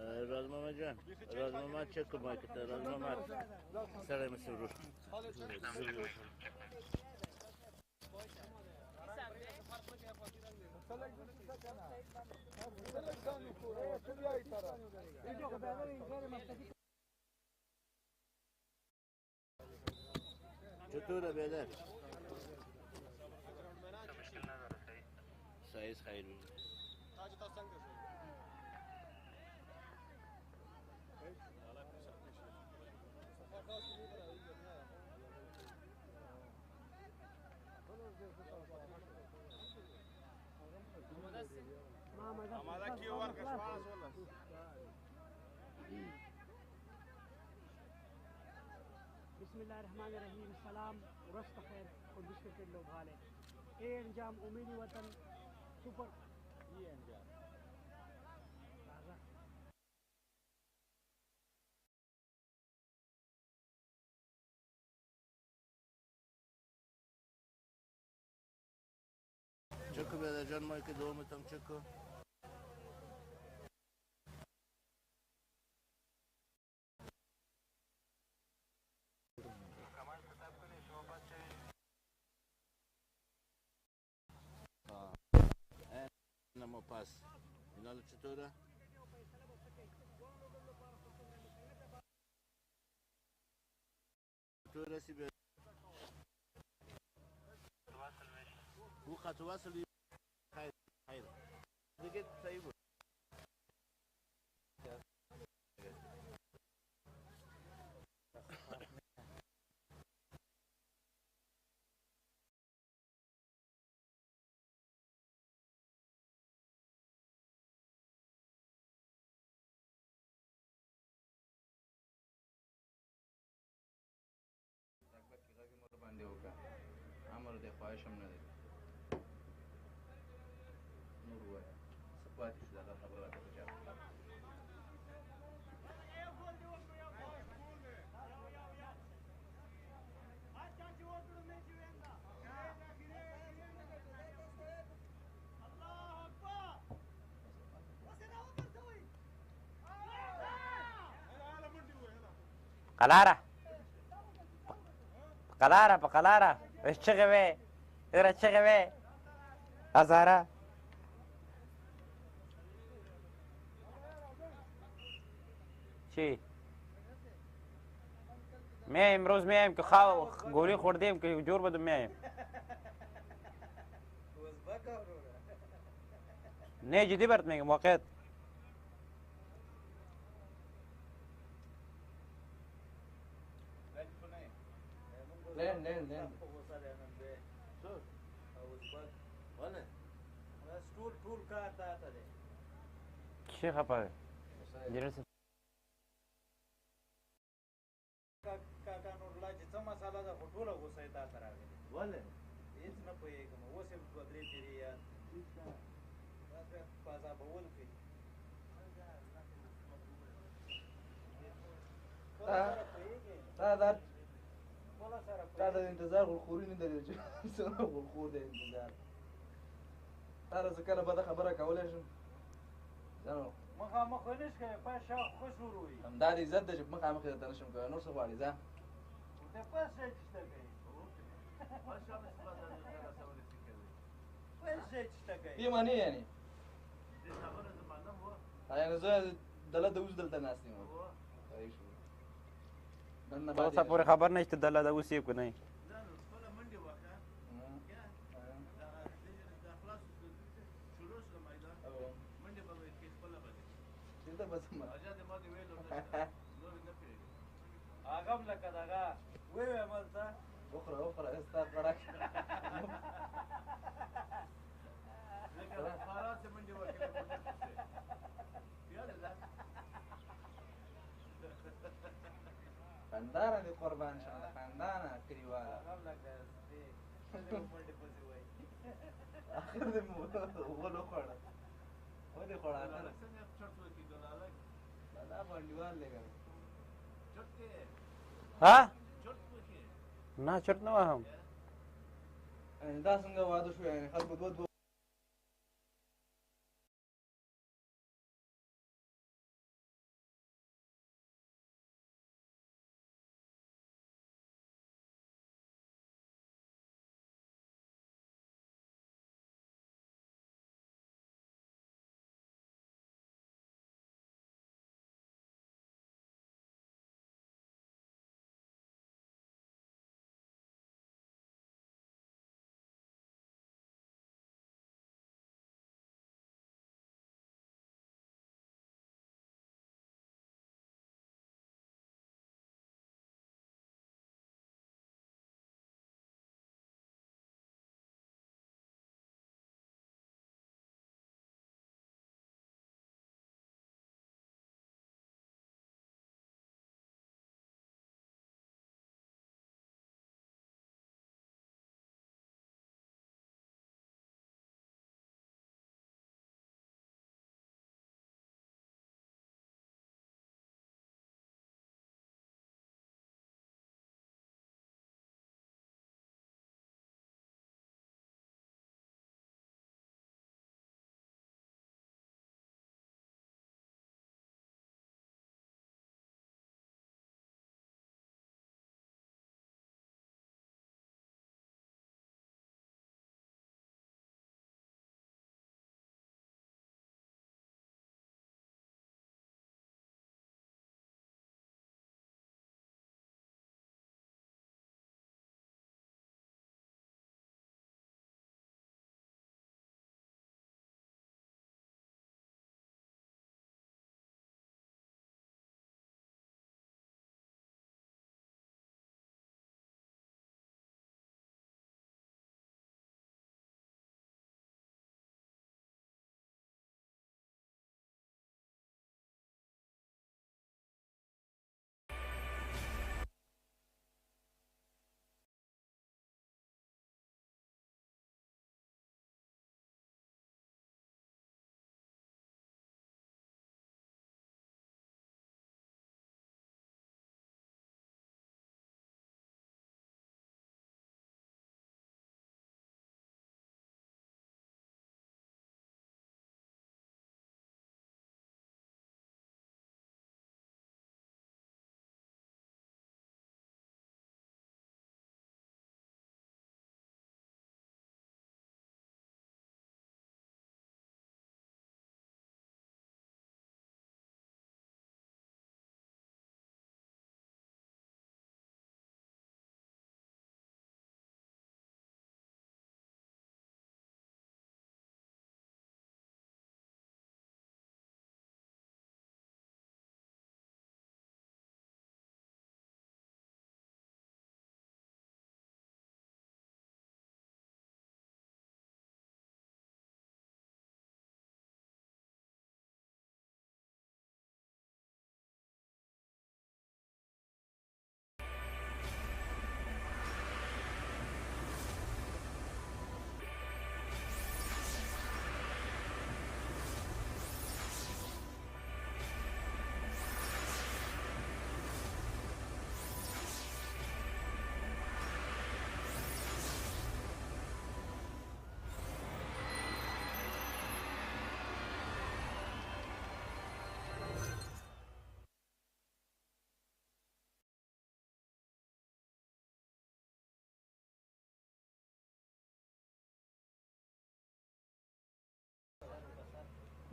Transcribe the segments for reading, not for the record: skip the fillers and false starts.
راز محمد جان راز محمد چک کن مایک ته راز محمد سړی مې ورور چطوره بیادر سایز خیر بسم الله الرحمن الرحیم سلام ورځ خیر کوشش کرکټ لوبغاړي اے انجام امیدی وطن سپر یہ انجام چکو بیادر جان مایک دومتم چکو نمو پاس اینالو چطوره؟ چطوره سی بیادر او خط وصل خیر خیر دیگه صحیح بود باندې وکړه امر دی خواهش هم نه دی نور ووایه څه پاتې شو دغه خبره راته په چا Calara. Calara, pa Calara. Escheghe ve. Era escheghe ve. Azara. چی؟ میایم روز میایم که گولی خوردیم که جور بدم میایم نه جدی برات میگم واقعیت لین چی خپه جنرال کاکا نور لا چې څه مساله ده خو ټوله غوسه یې تا ته راغلې ولې هېڅ نه پوهېږم اوس یې دوه درې پېرې یاد دا بیا په عذابول کوي تا د انتظار غلخوري نه لري چې څومره غلخور دی انتظار تا له زه کله بده خبره کولی شم مخامخ ونې ښکوې په شا خوش وروي همدا د عزت ده چې مخامخ یې درته نه شم کوی نور څه غواړې ځه د پس شی چې شته کوي پس شی چې شته کوي بې معنی یعنې یعنې زه دله د اوس دلته ناست یم تو اوسه پورې خبر نه چې دله د اوس یې که نه هغه هم لکه دغه ویې ملته وخوره ستا کړک خنداره دې قربان شم د خندانه کلیواله هغه هم لکه منډې پسې وایي اخر دې ول وخوړه ولې خوړه اخر دا بانډیوال دی که ها نه چرت نه وهم دا څنګه واده شو یعنې خلکو دوه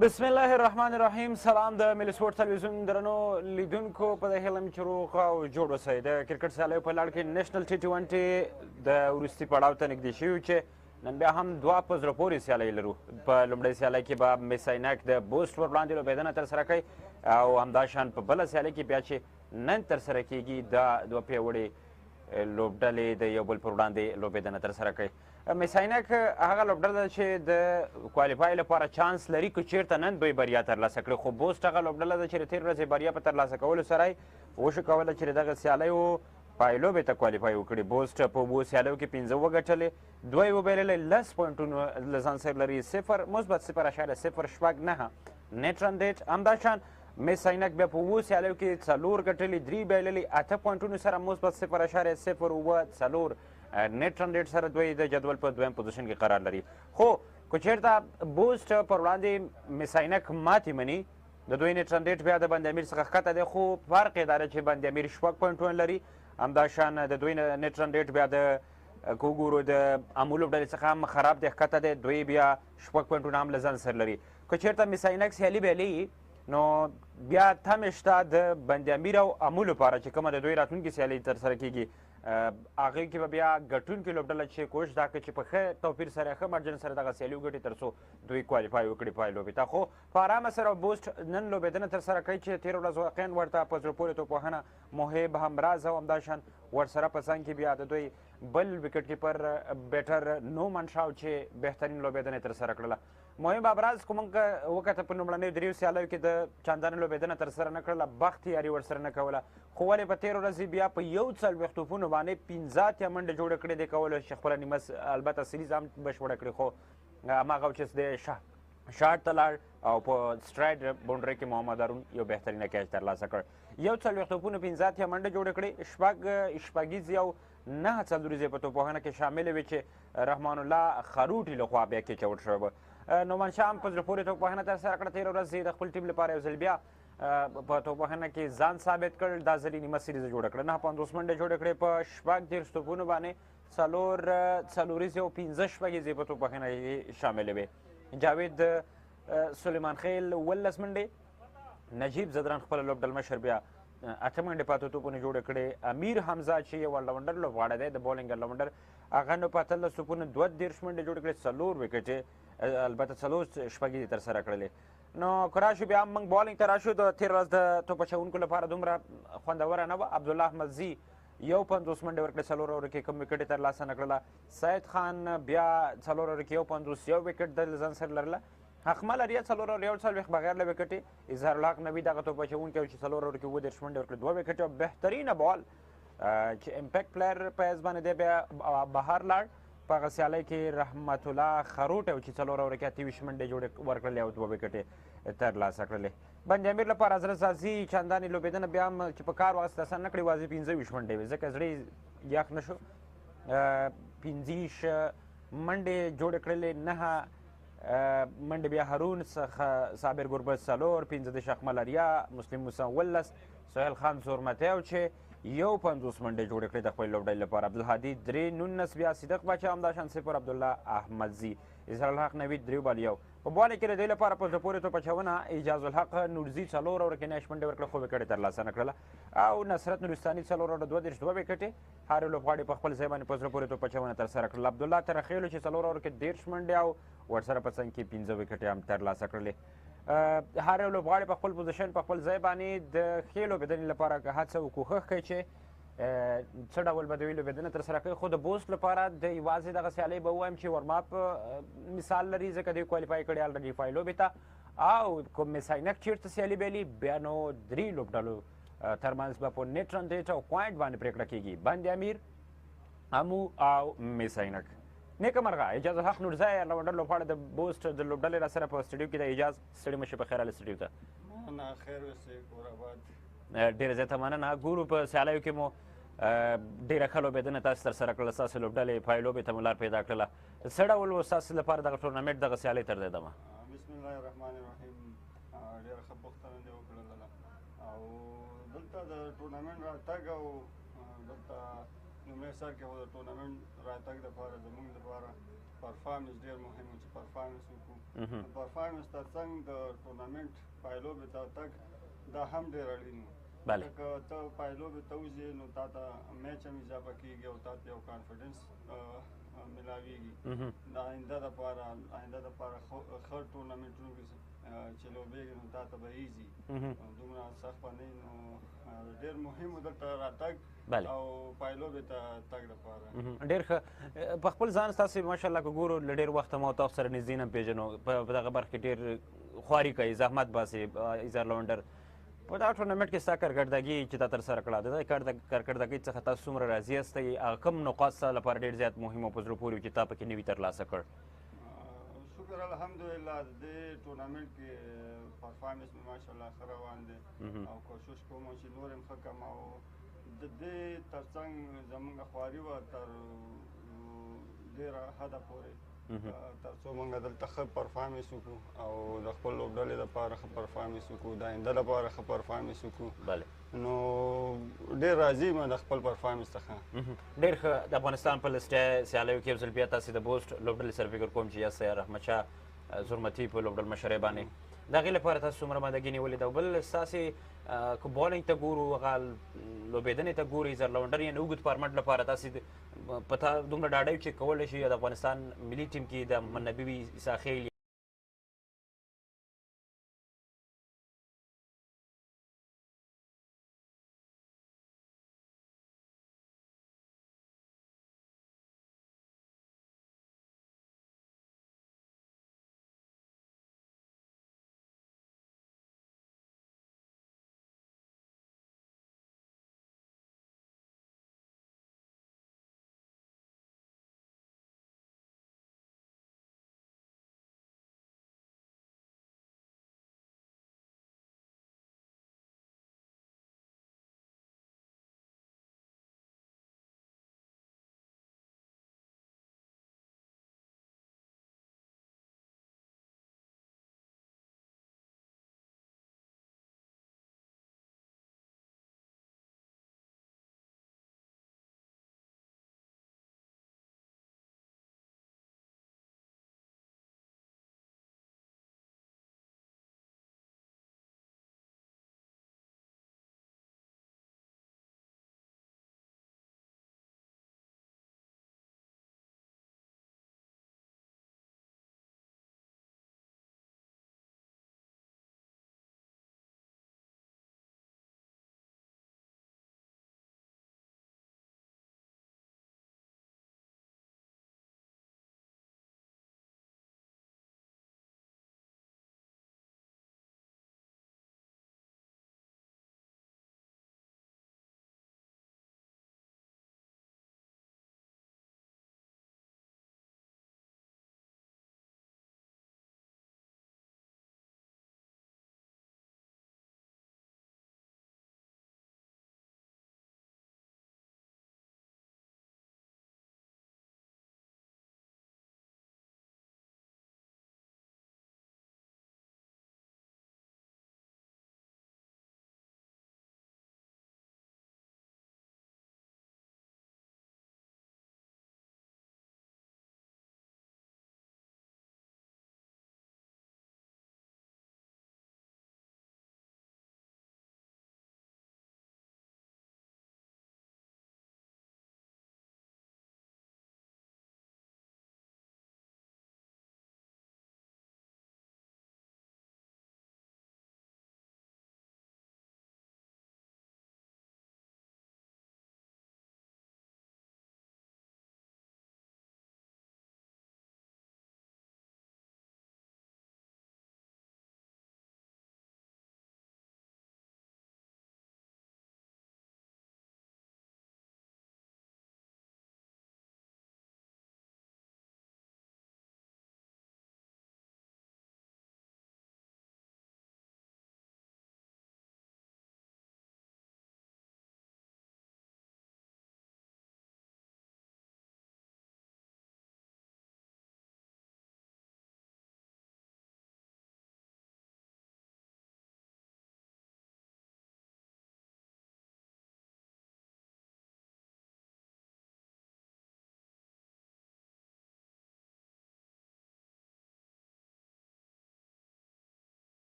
بسم الله الرحمن الرحیم. سلام د ملي سپورټ تلویزیون درنو لیدونکو په دې هیله مې چې روغ او جوړ اوسئ. د کرکټ سیالیو په لړ کې نیشنل T20 د وروستي پړاو ته نږدې شوي چې نن بیا هم دوه په زړه پورې سیالۍ لرو. په لومړۍ سیالۍ کې به Mis-e-Ainak د بوست پر وړاندې لوبېدنه ترسره کوي او همداشان په بله سیالۍ کې بیا چې نن ترسره کیږي دا دوه پیاوړې لوبډلې د یو بل پر وړاندې لوبېدنه ترسره کوي. Mis-e-Ainak هغه لوبډله ده چې د کوالیفای لپاره چانس لري که چیرته نن دوی بریا ترلاسه کړي، خو بوست هغه لوبډله ده چې د تېرې ورځې بریا په ترلاسه کولو سره یې وشو کولی چې د دغه سیالیو پایلوبې ته کوالیفای وکړي. بوست په اوو سیالیو کې 15 وګټلې، دوه یې وبایللې، 10 پوینټونه له ځان سره لري، 0 مثبت 0.09 نیټ رن ریټ. همداشان Mis-e-Ainak بیا په اوو سیالیو کې 4 ګټلې، 3 بایللې، 8 پوینټونو سره مثبت 0.04 نیټ رن ریټ سره دوی د جدول په دویم پوزیشن کې قرار لري. خو که چیرته بوست پر وړاندې Mis-e-Ainak ماتې مني، د دوی نیټ رن ریټ بیا د بند امیر څخه ښکته دی، خو فرق یې دا دی چې بند امیر 6 پوینټونه لري. همداشان د دوی نیټ رن ریټ بیا د که وګورو د امو لوبډلې څخه هم خراب دی، ښکته دی، دوی بیا 6 پوینټونه هم له ځان سره لري. که چیرته Mis-e-Ainak سیالي بایلي نو بیا تمې شته د بند امیر او امو لپاره چې کومه د دوی راتلونکې سیالۍ ترسره کیږي، هغې کې به بیا ګټونکې لوبډله چې کوشش دا کوي چې په ښه توپیر سره ښه مارجن سره دغه سیالي وګټي تر څو دوی کوالیفای وکړي پای لوبې ته. خو په ارامه سره بوست نن لوبېدنه ترسره کوي چې تېره ورځ واقعا ورته په زړه پورې توپوهنه محب همراز او همداشان ورسره په څنګ کې بیا د دوی بل وکټ کیپر بیټر نومن شاو چې بهترین لوبېدنه ترسره کړله. مهم ابراز که موږ وکته په لومړنیو دریو سیالیو کې د چندانې لوبېدنه ترسره نه کړله، بخت یاري ورسره نه کوله، خو ولې په تېرو ورځې بیا په 41 توپونو باندې 15 اتیا منډه جوړه کړې دی، کولی چې خپله نیمه البته سریز هم بشپړه کړي، خو هماغه چې د شاټ ته لاړ او په سټراید باونډرۍ کې محمد هارون یو بهترینه کیچ ترلاسه کړ. 41 توپونو 15 اتیا منډه جوړه کړې، شپږیز یو 9 څلوریزې په توپوهنه کې شاملې وې چې رحمان الله خروټي لخوا بیا کیچ آوټ شوی. نومن شاه هم په زړه پورې توپوهنه ترسره کړه، تېره ورځ د خپل ټیم لپاره یو ځل بیا په توپوهنه کې ځان ثابت کړ، دا ځل یې نیمه سریزه جوړه کړه، 9 منډې جوړې کړې په 14 توپونو باندې، 4 څلوریزې او 15 شپږیزې په توپوهنه کې شاملې وې. جاوید سلیمان خیل 11 منډې، نجیب زدران خپله لوبډلمشر بیا 8 منډې په 8 توپونو جوړې کړې. امیر حمزه چې یو الراونډر لوبغاړی دی د بولینګ الراونډر، هغه نو په 18 توپونو 32 منډې جوړې کړې، 4 وکټې البته 4 شپږیزې ترسره کړلې. نو که راشو بیا هم موږ بالینګ ته راشو، د تېره ورځ د توپ اچوونکو لپاره دومره خوندوره نه وه. عبدالله احمدزي یو 50 منډې ورکړې، 4 اوور کې کوم وکټ یې ترلاسه نه کړله. سید خان بیا 4 اوور کې 50 یو وکټ د ځان سره لرله. حقمل اریا 4 اوور 41 بغیر له وکټې. اظهار الحق نوي دغه توپ اچوونکی و چې 4 اوور کې 30 منډې ورکړې، 2 وکټ او بهترینه بال چې امپیکټ پلیر په حیث باندې دی بیا بهر لاړ. په هغه سیالۍ کې رحمت الله خروټ و چې 4 اوور کې 28 منډې جوړې ورکړلې او 2 وکټې ترلاسه کړلې. بند امیر لپاره زړه سازي چندانې لوبېدنه بیا هم چې په کار واخیسته اسان نه کړې، واضح 25 منډې وې، ځکه زړه یې یخ نه شو. 15 منډې جوړې کړلې، 9 منډې بیا هارون څخه صابر ګربز 4، 15 اخمل اریا، مسلم موسی 19، سهیل خان زورمتیو چې 51 منډې جوړې کړې د خپلې لوبډلې لپاره. عبدالهادي 3، 19 بیا صدق باچا همداشان 0، عبدالله احمدزي، اظهار الحق نوید 3 بال یو. په بالینګ کې د دوی لپاره په زړه پورې توپ اچونه اعجاز الحق نورزي 4 اوور کې 9 منډې ورکړه، خو وکټ یې ترلاسه نه کړله، او نصرت نورستاني 4 اوور 2 وکټې. هر یو لوبغاړي په خپل ځای باندې په زړه پورې توپ اچونه ترسره کړله. عبدالله ترخیلو چې 4 اوور کې 13 منډې او ورسره په څنګ کې 15 وکټې هم ترلاسه کړلې. هر یو لوبغاړي په خپل پوزیشن په خپل ځای باندې د ښې لوبېدنې لپاره که هڅه او کوښښ کوي چې څه ډول به دوی لوبېدنه ترسره کوي. خو د بوست لپاره د یوازې دغه سیالۍ به ووایم چې ورماپ مثال لري، ځکه دوی کوالیفای کړي الرډي فای لوبې ته، او کوم Mis-e-Ainak چیرته سیالي بایلي بیا نو 3 لوبډلو ترمنځ به په نیټ رن ریټ او پوینټ باندې پرېکړه کیږي، بند امیر، امو او Mis-e-Ainak. نیکه مرغه اعجاز الحق نورزی الراونډر لوبغاړی د بوست د لوبډلې را سره په سټډیو کې د اعجاز ستړي مه شي، په خیر راغلی سټډیو ته. نه خیر اوسې، کور آباد. ډېره زیاته مننه. ګورو په سیالیو کې مو ډېره ښه لوبېدنه تاسو ترسره کړله، ستاسو لوبډلې پای لوبې ته مو لار پیدا کړله. څه ډول و ستاسو لپاره دغه ټورنمنټ دغه سیالۍ تر دې دمه؟ بسم الله الرحمن الرحیم، ډېره ښه پوښتنه دې وکړله، او دلته د ټورنمنټ راتګ او دلته لومړی سر کې د ټورنمنټ راتګ دپاره زموږ دپاره په پرفارمنس ډېر مهم و چې پرفارمنس وکړو پرفارمنس ترڅنګ د ټورنامنټ پایلوبې ته تګ دا هم ډېر اړین و بله که ته پایلوبې ته وځې نو تا ته میچ هم اضافه کېږي او تا ته یو کانفیډنس ملاویږي د آینده دپاره ښه ټورنامنټونو کې چې لوبېږي نو تا ته به ایزي دومره سخت به نه وي نو ډېر مهم و دلته راتګ او پایلوبې ته تګ دپاره ډېر ښه په خپل ځان ستاسې ماشاءالله که ګورو له ډېر وخته ما تاسو سره نږدې نه پېژنو په دغه برخه کې ډېر خواري کوي زحمت باسي ایزار لونډر په دغه ټورنمنټ کې ستا کارکردګي چې تا ترسره کړه د دغې کارکردګۍ څخه تاسو څومره راضي یاستئ هغه کوم نقاط ستا لپاره ډېر زیات مهم او په زړه پورې و چې تا پکې نه وي ترلاسه کړ شکر الحمدلله د دې ټورنمنټ کې پرفارمنس مې ماشاءالله ښه روان دی او کوشش کوم چې نور هم ښه کړم او د دې ترڅنګ زموږ خواري وه تر ډېره حده پورې تر څو موږ دلته ښه پرفارمنس وکړو او د خپل لوبډلې دپاره ښه پرفارمنس وکړو د آینده دپاره ښه پرفارمنس وکړو نو ډېر راضي یم د خپل پرفارمنس څخه ډېر ښه د افغانستان په لسټۍ سیالیو کې یو ځل بیا تاسې د بوسټ لوبډلې سره فکر کوم چې یاستئ احمدشاه زرمتي په لوبډل مشرۍ باندې د هغې لپاره تاسو څومره مادګي نیولې ده او بل ستاسې که بالنګ ته ګورو هغه لوبېدنې ته ګورئ زر لونډر یعنې اوږد فارمټ لپاره تاسې په تا دومره ډاډه یو چې کولی شي د افغانستان ملي ټیم کې د محمد نبي عیسی خیل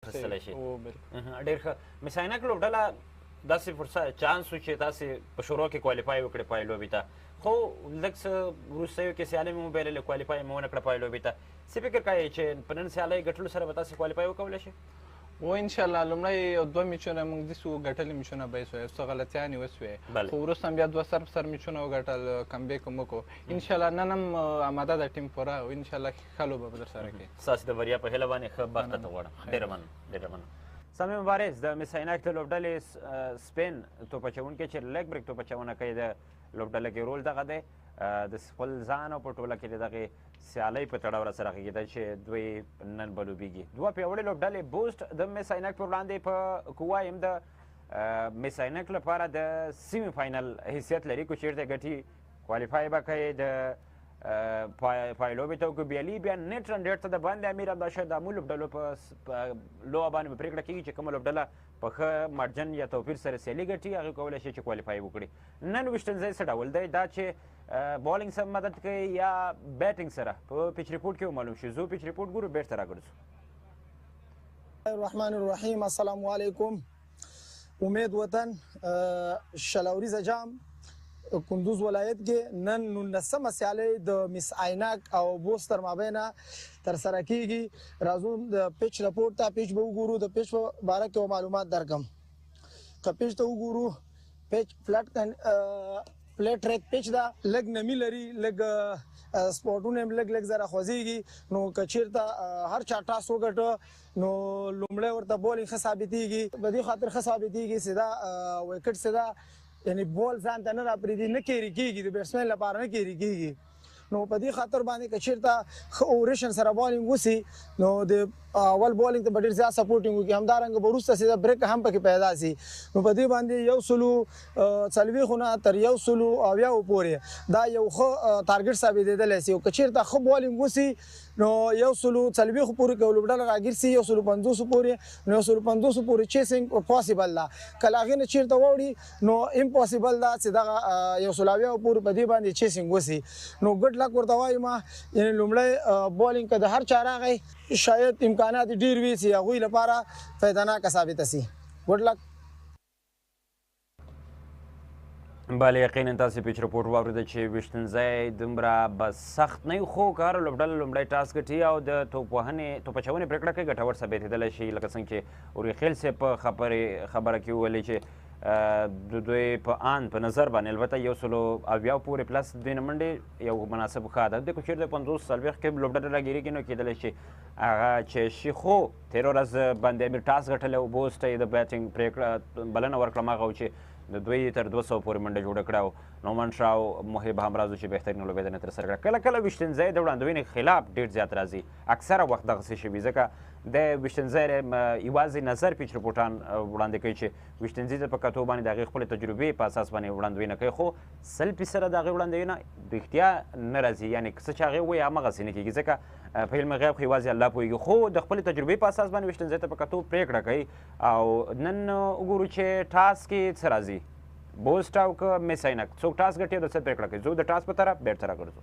اخیستلی شي ډېر ښه مس عینک لوبډله داسې فرصت چانس و چې تاسې په شروع کې کوالیفای وکړې پای لوبې ته خو لږ څه وروستیو کې سیالۍ مو وبایللې کوالیفای مو ونه کړه پای لوبې ته څه فکر کوئ چې په نن سیالۍ ګټلو سره به تاسې کوالیفای وکولی شي و انشاءالله لومړی یو 2 میچونه موږ داسې وګټلي میچونه به یې سوی یو څه غلطیانې وسوې خو وروسته هم بیا 2 سر میچونه وګټل کمبیک هم وکړو انشاءالله نن هم آماده ده ټیم پوره او انشاءالله ښه لوبه به درسره کوي ستاسې د بریا په هیله باندې ښه بخت ته غواړم ډېره مننه ډېره مننه سامي مبارز د مس عینک د لوبډلې سپین توپ اچوونکی چې لیګ بریک توپ اچونه کوي د لوبډله کې رول دغه دی د خپل ځان او په ټوله کې د دغې سیالۍ په تړاو راسره غږېده چې دوی نن به لوبېږي دوه پیاوړې لوبډلې بوسټ د مس عینک پر وړاندې په کووایم د مس عینک لپاره د سیمی فاینل حیثیت لري که چېرته ګټي کوالیفای به کوي د پای لوبې ته وکړو بیالي بیا نیټ رن ډېټ ته د باندې امیر همداشاه د امو لوبډلو په لوبه باندې به پرېکړه کېږي چې کومه لوبډله په ښه مارجن یا توپیر سره سیالي ګټي هغې کولی شي چې کوالیفای وکړي نن ویشتنځی څه ډول دی دا چې بالینګ سره مدد کوي یا بیټینګ سره په پیچ ریپورټ کې ومعلوم شي زه پیچ ریپورټ ګورو بیټ ته راګرځو الرحمن الرحیم السلام علیکم امید وطن شلوریز جام کندوز ولایت کې نن 19مه سیالۍ د مس عینک او بوست تر مابینه ترسره کیږي راځو د پیچ رپورټ ته پیچ به وګورو د پیچ په باره کې معلومات درکم که پیچ ته وګورو پیچ فلټ ټریک پیچ ده لږ نمی لري لږ سپورټونه هم لږ زره خوځېږي نو که چېرته هر چا ټاس وګټه نو لومړی ورته بولینګ ښه ثابتېږي په دې خاطر ښه ثابتېږي سیده ویکټ سیده یعنی بول ځان ته نه راپرېږدي نه کیري کېږي د بیټسمین لپاره نه کیري کېږي نو په دې خاطر باندې که چېرته ښه اوریشن سره بالینګ وسي نو د اول بالینګ ته به ډېر زیات سپورټینګ وکړي همدارنګه به وروسته سیده بریک هم پکې پیدا سي نو په دې باندې 140 نه تر 180 پورې دا یو ښه ټارګټ ثابتېدلی سي او که چېرته ښه بالینګ وسي نو 140 پورې که لوبډله راګیر سي 150 پورې نو 150 پورې چیسینګ پاسبل ده که له هغې نه چېرته واوړي نو امپاسبل ده چې دغه 180 پورې په دې باندې چیسینګ وسي نو ګډ لک ورته وایم یعنې لومړی بالینګ که د هر چا راغی شاید امکانات ډېر وي چې هغوی لپاره فایدهناکه ثابته سي ګډ لک بله یقینا تاسې پیچ رپورټ واورېده چې ویشتنځی دومره به سخت نه وي خو که هره لوبډله لومړی ټاس ګټي او د توپ اچونې پرېکړه کوي ګټور ثابتېدلی شي لکه څنګه چې اورخیل صاحب په خبره کې وویلې چې د دوی په نظر باندې البته 180 پورې پلس دوی نه منډې یو مناسب ښه عدد دی که چېرته 50 کې لوبډله راګیرېږي نو کېدلی شي هغه چې شي خو تېره ورځ باندې امیر ټاس ګټلی او بوسټ یې د بیټینګ پرېکړه بلنه ورکړه هغه و چې د دوی تر 200 پورې منډه جوړه کړه او نومن شاه او محب همراز چې بهترینه لوبه یې ترسره کړه کله کله ویشتنځی د وړاندوینې خلاف ډېر زیات راځي اکثره وخت دغسې شوي ځکه د ویشتنځی یوازې نظر پیچ رپورټان وړاندې کوي چې ویشتنځي ته په کتو باندې د هغې خپلې تجربې په اساس باندې وړاندوینه کوي خو 100% د هغې وړاندوینه رښتیا نه راځي یعنې څه چې هغې وایي همغسې نه کېږي ځکه په علم غیب خو یوازې الله پوهېږي خو د خپلې تجربې په اساس باندې ویشتنځي ته په کتو پرېکړه کوي او نن وګورو چې ټاس کې څه راځي بوسټ او که مس عینک څوک ټاس ګټي او د څه پرېکړه کوي زه د ټاس په طرف بیټ ته راګرځو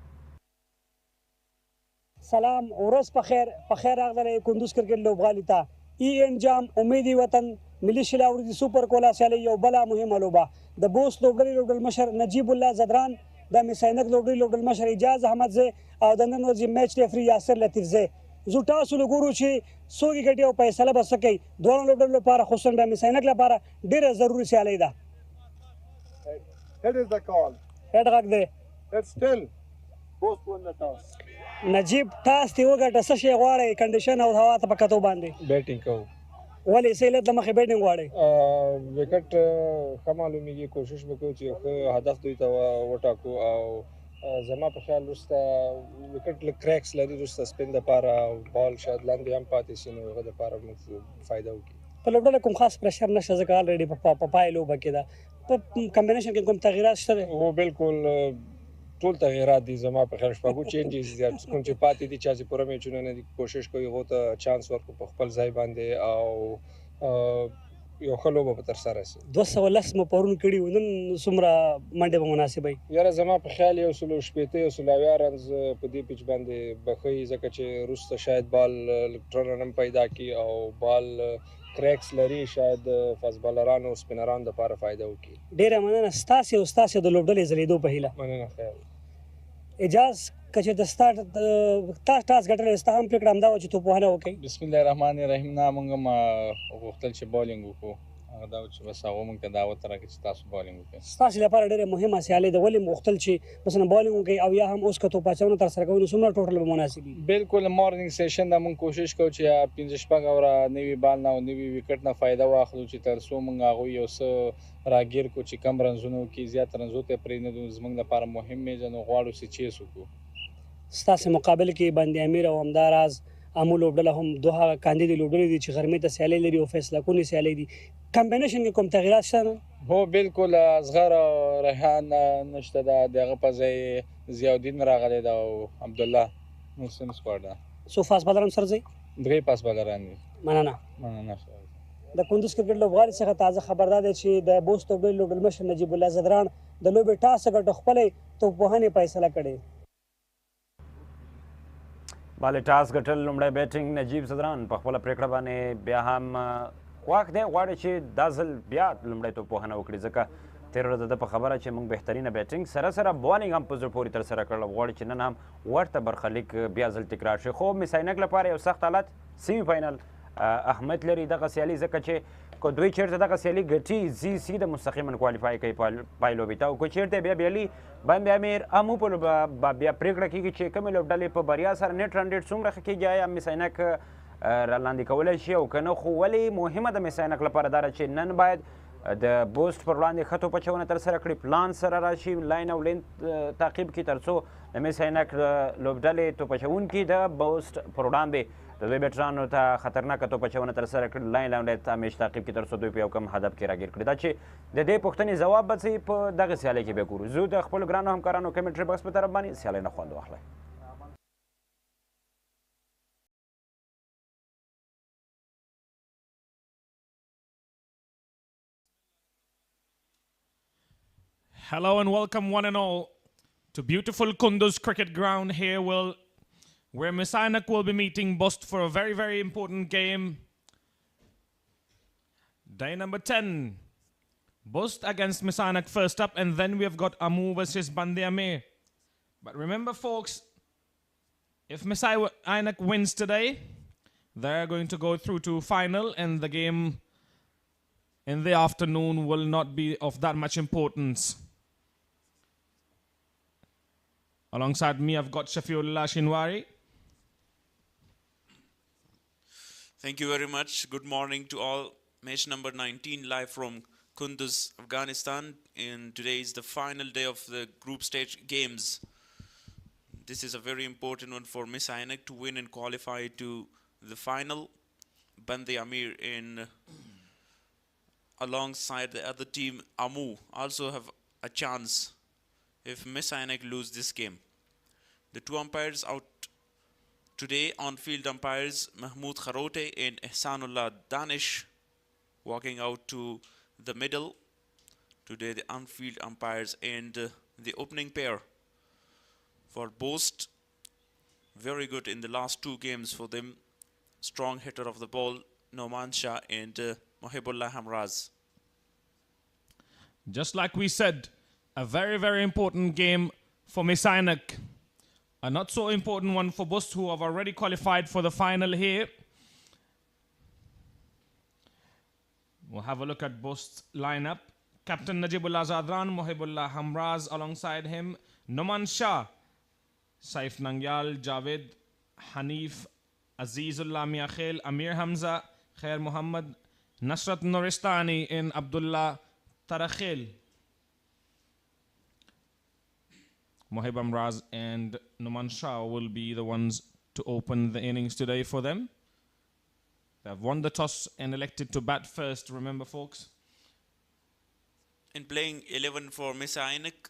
سلام ورځ په خیر راغلی کندوز کرکټ لوبغالي ته این جام امید وطن ملي شلاوري سوپر کولا سیالۍ یو بله مهمه لوبه د بوست لوبډلې لوبډلمشر نجیب الله زدران د مس عینک لوبډلې لوبډلمشر اجاز احمدزی او د نن ورځې میچ ریفري یاسر لطیفزی زه ټاس ولګورو چې څوک یې ګټي او فیصله به څه کوي دواړو لوبډلو لپاره خصوصا د مس عینک لپاره ډېره ضروري سیالۍ ده Head is the call. هیډ غږ دی It's still. Both won the toss. نجیب ټاس دې وګټه څه شی غواړئ کنډیشن او هوا ته په کتو باندې Batting کوو. ولې څه علت له مخې بیټینګ غواړئ وکټ ښه معلومیږي کوشش به کوو چې ښه هدف دوی ته وټاکو او زما په خیال وروسته وکټ لږ کریکس لري وروسته سپین دپاره بال شاید لاندې هم پاتې شي نو هغه دپاره موږ فایده وکړي په لوبډله کوم خاص پرشر نشته ځکه الریډي په پای لوبه کې ده په کمبینیشن کې کوم تغییرات شته دی هو بالکل ټول تغییرات دي زما په خیال شپږو چینجز دي کوم چې پاتې دي چا چې پوره میچونه نه دي کوشش کوي هغو ته چانس ورکړو په خپل ځای باندې او یو ښه لوبه به ترسره شي. 210 مو پرون کړي وو، نن څومره منډې به مناسبه وي؟ یاره زما په خیال 180 180 رنز په دې پیچ باندې به ښه وي، ځکه چې وروسته شاید بال الکترونن هم پیدا کړي او بال کریکس لري، شاید فاست بالرانو او سپینرانو دپاره فایده وکړي. ډېره مننه ستاسې او ستاسې د لوبډلې ځلېدو په هیله. مننه خیال. اجاز که چېرته ستا ټاس ګټلی ستا هم پرېکړه همدا وه چې توپوهنه وکړئ؟ بسم الله الرحمن الرحیم. نه موږ هم غوښتل چې بالینګ وکړو، هغه دا و چې بس هغه موږ ته دعوت راکړي چې تاسو بالینګ وکړئ. ستاسې لپاره ډېره مهمه سیالۍ ده، ولې غوښتل چې مثلا بالینګ وکړئ او یا هم اوس که توپ اچونه ترسره کوئ نو څومره ټوټل به مناسب وي؟ بالکل مارنینګ سیشن دا موږ کوشش کوو چې 15 اوره نوي بال نه او نوي وکټ نه فایده واخلو، چې تر څو موږ هغوی یو څه راګیر کړو چې کم رنزونه وکړي، زیات رنزو ته یې پرېږدو. زموږ لپاره مهم دی نو غواړو چې چیس وکړو. ستاسې مقابل کې بند امیر او همداراز امو لوبډله هم دوه هغه کاندید لوبډلې دي چې غرمې ته سیالۍ لري او فیصله کوونې سیالۍ دي. کمبینیشن کې کوم تغییرات شته نه؟ هو بالکل اصغر او ریحان نشته ده، د هغه په ځای ضیاءالدین راغلی ده او عبدالله مسلم سکواډ ده. څو فاست بالران سره ځئ؟ 3 پاس بالران دي. مننه. د کندوز کرکټ لوبغالي څخه تازه خبر دا دی چې د بوست لوبډلې لوبډلمشر نجیب الله زدران د لوبې ټاس ګټو خپلې توپوهنې فیصله کړې. بله ټاس ګټل لومړی بیټینګ نجیب زدران په خپله پرېکړه باندې بیا هم خوښ دی، غواړي چې دا ځل بیا لومړی توپوهنه وکړي، ځکه تېره ورځ د په خبره چې موږ بهترینه بیټینګ سره سره بالینګ هم په زړه پورې ترسره کړل، غواړي چې نن هم ورته برخلیک بیا ځل تکرار شي. خو مس-e-Ainak لپاره یو سخت حالت سیمی فاینل اهمیت لري دغه سیالي، ځکه چې که دوی چېرته دغه سیالي ګټي ځي سیده مستقیما کوالیفای کوي پای لوبې ته، او که چېرته بیا بیالي بند امیر امو په لوبه بیا پرېکړه کېږي چې کومې لوبډلې په بریا سره نیټ رن ریټ څومره ښه کېږي، آیا مس-e-Ainak رالاندې کولی شي او که نه. خو ولې مهمه د مس-e-Ainak لپاره دا ده چې نن باید د بوست پر وړاندې ښه توپ اچونه ترسره کړي، پلان سره راشي، لاین او لین تعقیب کړي، تر څو د مس-e-Ainak لوبډلې توپ اچوونکي د بوست پر وړاندې د دوی بیټرانو ته خطرناکه توپ اچونه ترسره کړي، لاین او لین همیش تعقیب کړي، تر څو دوی په یو کم هدف کې راګیر کړي. دا چې د دې پوښتنې ځواب به څه په دغه سیالۍ کې بیا ګورو. زه د خپلو ګرانو همکارانو کمنټري بکس په طرف باندې سیالۍ نه خوند واخلئ. Hello and welcome one and all to beautiful Kunduz cricket ground here where Mis-e-Ainak will be meeting Bost for a very, very important game. Day number 10. Bost against Mis-e-Ainak first up, and then we have got Amu versus Bande. But remember folks, if Mis-e-Ainak wins today, they're going to go through to final, and the game in the afternoon will not be of that much importance. Alongside me, I've got Shafiullah Shinwari. Thank you very much. Good morning to all. Match number 19 live from Kunduz, Afghanistan. And today is the final day of the group stage games. This is a very important one for Mis-e-Ainak to win and qualify to the final. Bande Amir in alongside the other team, Amu, also have a chance if Mis-e-Ainak lose this game. The two umpires out today, on-field umpires Mahmoud Kharote and Ihsanullah Danish, walking out to the middle. Today the on-field umpires, and the opening pair for Bost, very good in the last two games for them. Strong hitter of the ball, Noman Shah and Mohibullah Hamraz. Just like we said, a very, very important game for Mis-e-Ainak. A not so important one for Bost, who have already qualified for the final here. We'll have a look at Bost's lineup. Captain Najibullah Zadran, Mohibullah Hamraz alongside him. Noman Shah, Saif Nangyal, Javed, Hanif, Azizullah Miakhil, Amir Hamza, Khair Muhammad, Nasrat Noristani and Abdullah Tarakhil. Mohib Hamraz and Noman Shah will be the ones to open the innings today for them. They have won the toss and elected to bat first, remember folks. In playing 11 for Mis-e-Ainak,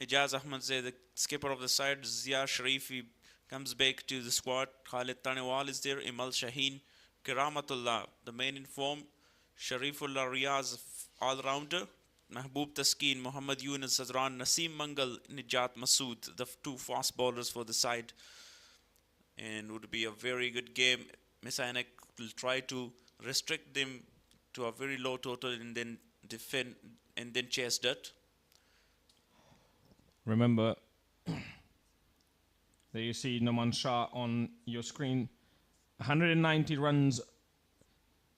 Ijaz Ahmad Zaid, the skipper of the side, Zia Sharifi comes back to the squad. Khalid Tanewal is there, Imal Shaheen, Karamatullah, the main in form, Sharifullah Riaz, all-rounder. Mahbub Taskeen, Muhammad Yunus Zadran, Naseem Mangal, Nijat Masood, the two fast bowlers for the side. And would be a very good game. Mis-e-Ainak will try to restrict them to a very low total and then defend and then chase that. Remember, there you see Noman Shah on your screen. 190 runs.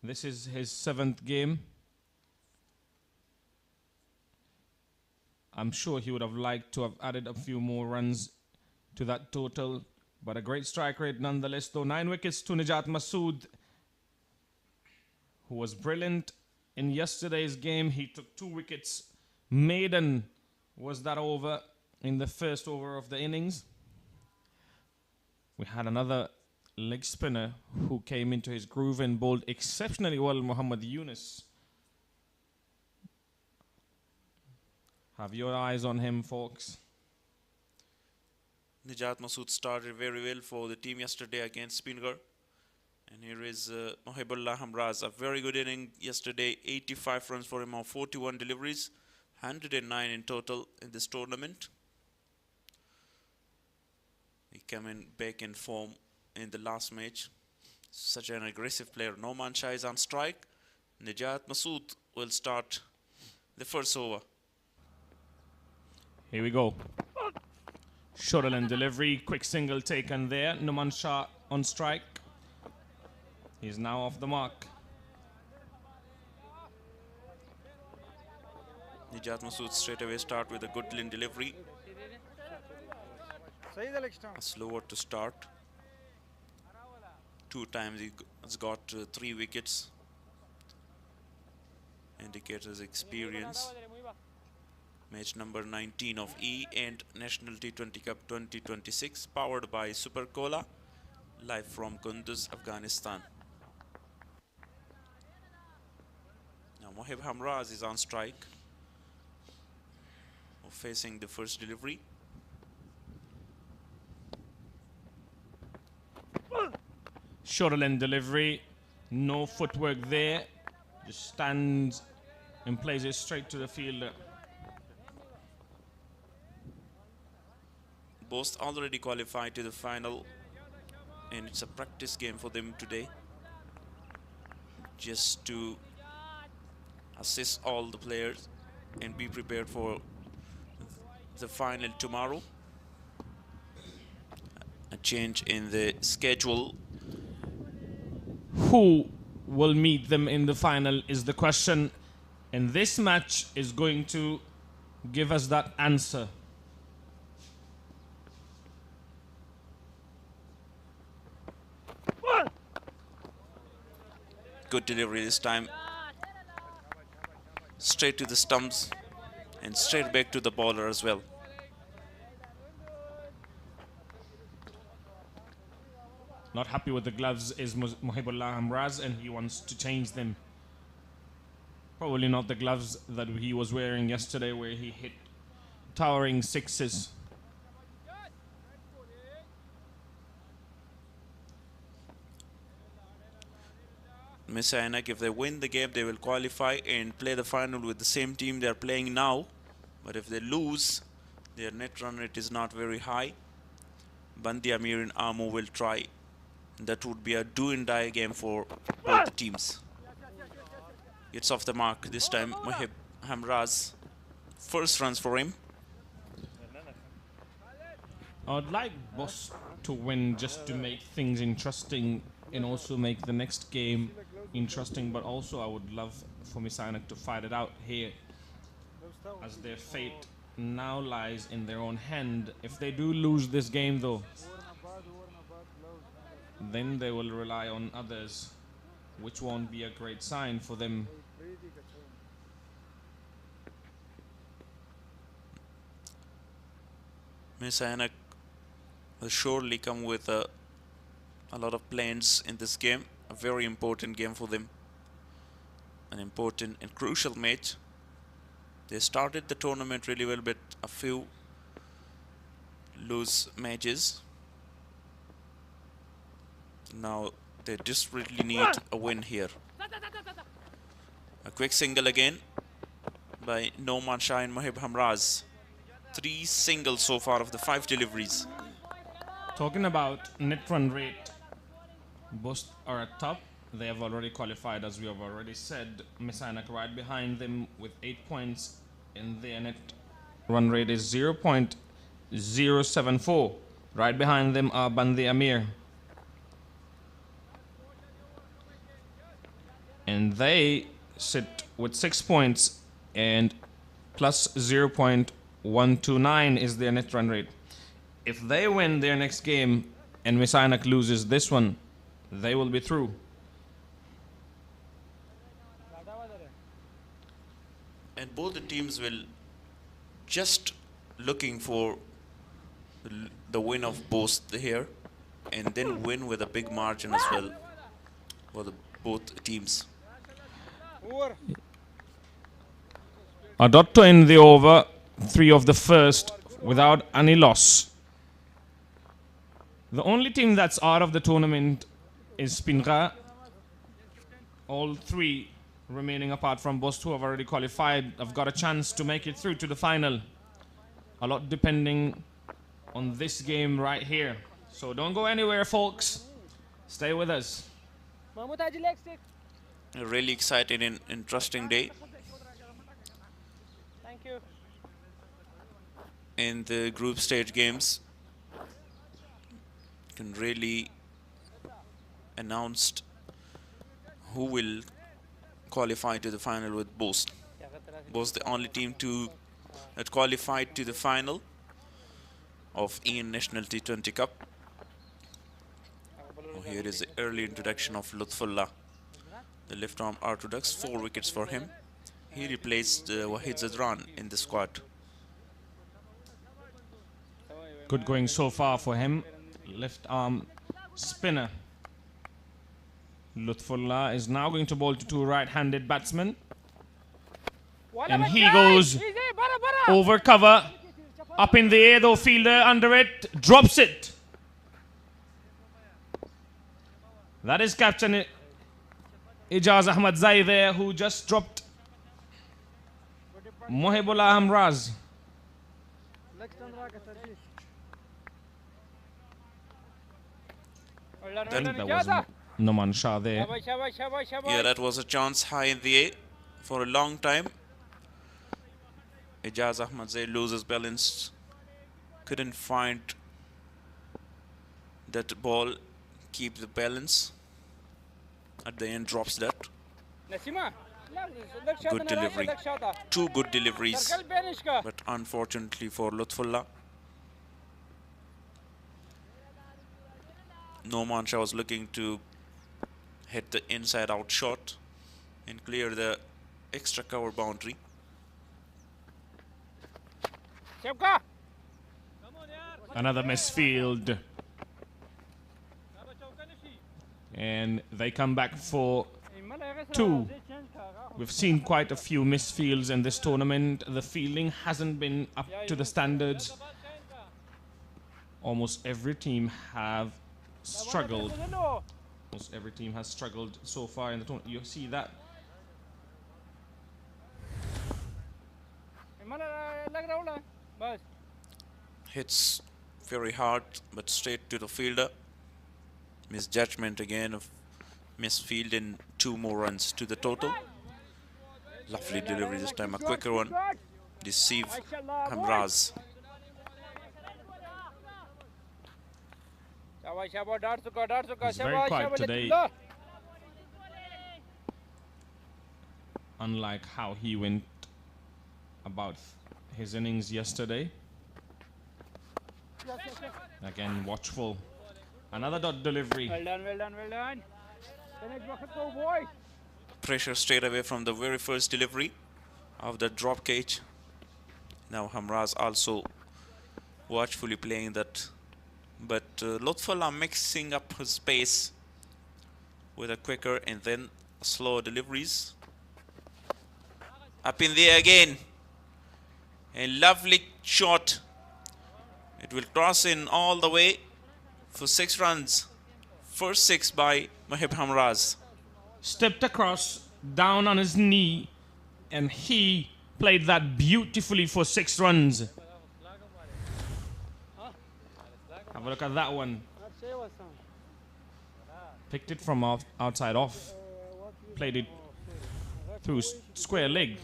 This is his 7th game. I'm sure he would have liked to have added a few more runs to that total. But a great strike rate nonetheless, though. 9 wickets to Nijat Masood, who was brilliant in yesterday's game. He took 2 wickets. Maiden was that over in the first over of the innings. We had another leg spinner who came into his groove and bowled exceptionally well, Muhammad Yunus. Have your eyes on him, folks. Nijat Masood started very well for the team yesterday against Spingar. And here is Mohibullah Hamraz, a very good inning yesterday. 85 runs for him on 41 deliveries. 109 in total in this tournament. He came in back in form in the last match. Such an aggressive player. Noman Shah is on strike. Nijat Masood will start the first over. Here we go. Shuttle and delivery. Quick single taken there. Noman Shah on strike. He's now off the mark. Nijat Masood straight away start with a good clean delivery. A slower to start. 2 times he has got 3 wickets. Indicates his experience. Match number 19 of E and National T20 Cup 2026, powered by Super Cola, live from Kunduz, Afghanistan. Now Mohib Hamraz is on strike, facing the first delivery. Shuttle and delivery. No footwork there. Just stands and plays it straight to the fielder. Bost already qualified to the final, and it's a practice game for them today, just to assist all the players and be prepared for the final tomorrow. A change in the schedule. Who will meet them in the final is the question, and this match is going to give us that answer. Good delivery this time. Straight to the stumps and straight back to the bowler as well. Not happy with the gloves is Mohibullah Hamraz, and he wants to change them. Probably not the gloves that he was wearing yesterday, where he hit towering 6s. Mis-e-Ainak, if they win the game, they will qualify and play the final with the same team they are playing now. But if they lose, their net run rate is not very high. Bandi Amir and Amo will try. That would be a do-and-die game for both the teams. It's off the mark this time. Mohib Hamraz, first runs for him. I'd like Bost to win just to make things interesting and also make the next game interesting, but also I would love for Mis-e-Ainak to fight it out here, as their fate now lies in their own hand. If they do lose this game though, then they will rely on others, which won't be a great sign for them. Mis-e-Ainak will surely come with a lot of plans in this game. A very important game for them. An important and crucial match. They started the tournament really well, but a few loose matches. Now they desperately need a win here. A quick single again by Noman Shah and Mohib Hamraz. 3 singles so far of the 5 deliveries. Talking about net run rate, Bost are at top. They have already qualified, as we have already said. Mis-e-Ainak right behind them with 8 points, and their net run rate is 0.074. Right behind them are Bandi Amir. And they sit with 6 points, and plus 0.129 is their net run rate. If they win their next game and Mis-e-Ainak loses this one, they will be through. And both the teams will just looking for the win of Bost here, and then win with a big margin as well for both teams. A dot to end the over, 3 of the first without any loss. The only team that's out of the tournament is Spinra. All 3 remaining apart from Bost, who have already qualified, have got a chance to make it through to the final. A lot depending on this game right here. So don't go anywhere, folks. Stay with us. A really exciting and interesting day. Thank you. In the group stage games, can really announce who will qualify to the final with Bost. Bost the only team that qualified to the final of National T20 Cup. Here is the early introduction of Lutfullah, the left arm orthodox, 4 wickets for him. He replaced Wahid Zadran in the squad. Good going so far for him. Left arm spinner. Lutfullah is now going to bowl to 2 right-handed batsmen. And he goes over cover. Up in the air though, fielder under it, drops it. That is Captain Ijaz Ahmad Zai there, who just dropped Mohibullah Hamraz. That was Noman Shah there. Yeah, that was a chance high in the air for a long time. Ijaz Ahmad Zai loses balance. Couldn't find that ball, keep the balance. At the end, drops that. Good delivery. 2 good deliveries, but unfortunately for Lutfullah, Noman Shah was looking to hit the inside out shot and clear the extra cover boundary. Another misfield. And they come back for 2. We've seen quite a few misfields in this tournament. The fielding hasn't been up to the standards. Almost every team have struggled. Almost every team has struggled so far in the tournament. You see that. Hits very hard, but straight to the fielder. Misjudgment again of misfield and 2 more runs to the total. Lovely delivery this time, a quicker one. Deceive Hamraz. He's very quiet today. Unlike how he went about his innings yesterday. Again, watchful. Another dot delivery. Well done, well done, well done. Go, boy. Pressure straight away from the very first delivery of the drop cage. Now Hamraz also watchfully playing that. But Lutfullah mixing up his pace with a quicker and then slower deliveries. Up in the air again. A lovely shot. It will cross in all the way for 6 runs. First 6 by Mohib Hamraz. Stepped across down on his knee, and he played that beautifully for 6 runs. Have a look at that one. Picked it from outside off. Played it through square leg.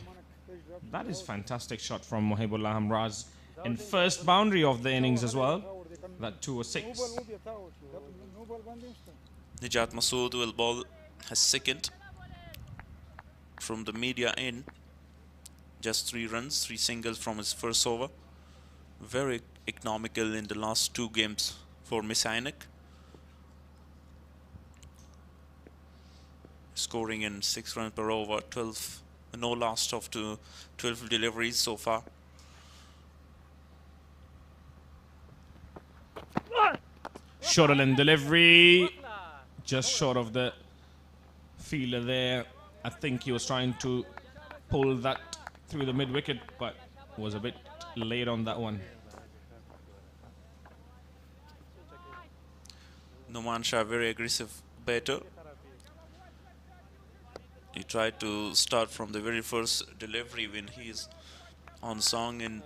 That is fantastic shot from Mohibullah Hamraz. And first boundary of the innings as well. That 2 or 6. Nijat Masood will bowl his second from the media end. Just 3 runs, 3 singles from his first over. Very economical in the last 2 games for Mis-e-Ainak. Scoring in 6 runs per over, 12, no last of 12 deliveries so far. Shorter than delivery, just short of the fielder there. I think he was trying to pull that through the mid wicket, but was a bit late on that one. Noman Shah, very aggressive batter. He tried to start from the very first delivery when he is on song, and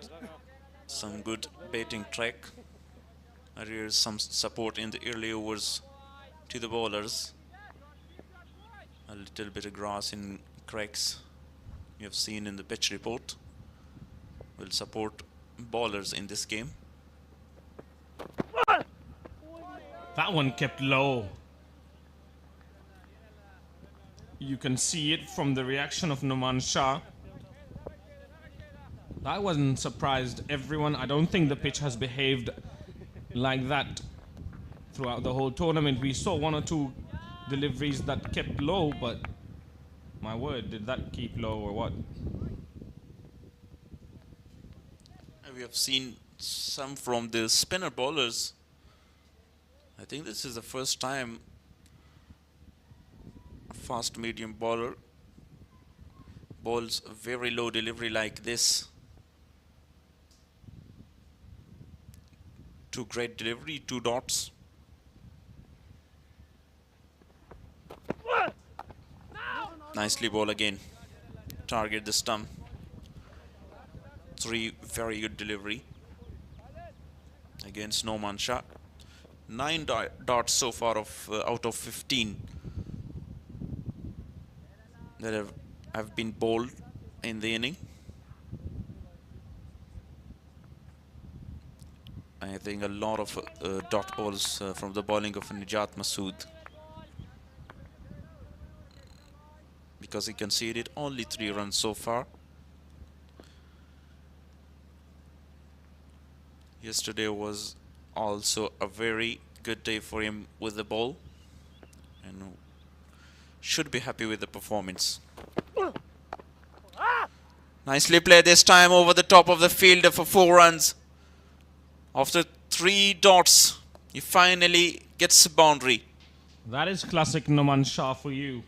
some good batting track. There's some support in the early overs to the bowlers. A little bit of grass in cracks you have seen in the pitch report will support bowlers in this game. That one kept low. You can see it from the reaction of Noman Shah. I wasn't surprised. Everyone, I don't think the pitch has behaved like that throughout the whole tournament. We saw 1 or 2 deliveries that kept low, but my word, did that keep low or what? We have seen some from the spinner bowlers. I think this is the first time a fast medium bowler bowls a very low delivery like this. 2 great delivery, 2 dots. Nicely ball again. Target the stump. 3 very good delivery against Noman Shah. 9 dots so far out of 15 that have been bowled in the inning. I think a lot of dot balls from the bowling of Nijat Masood, because he conceded only 3 runs so far. Yesterday was also a very good day for him with the ball, and should be happy with the performance. Nicely played this time over the top of the fielder for 4 runs. After 3 dots, he finally gets a boundary. That is classic Noman Shah for you.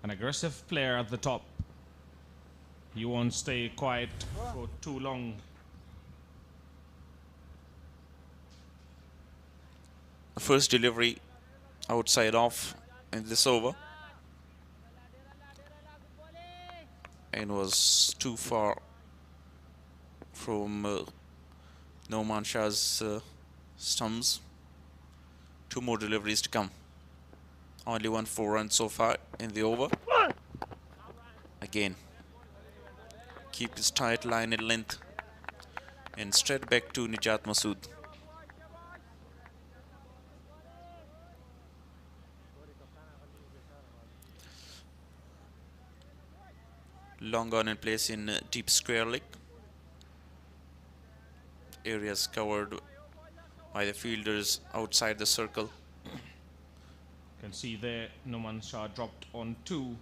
An aggressive player at the top. He won't stay quiet for too long. First delivery outside off in this over, and was too far from Noman Shah's stumps. 2 more deliveries to come. Only 1 4 run so far in the over. Again, keep his tight line in length and straight back to Nijat Masood. Long on in place in deep square leg. Areas covered by the fielders outside the circle. You can see there Noman Shah dropped on 2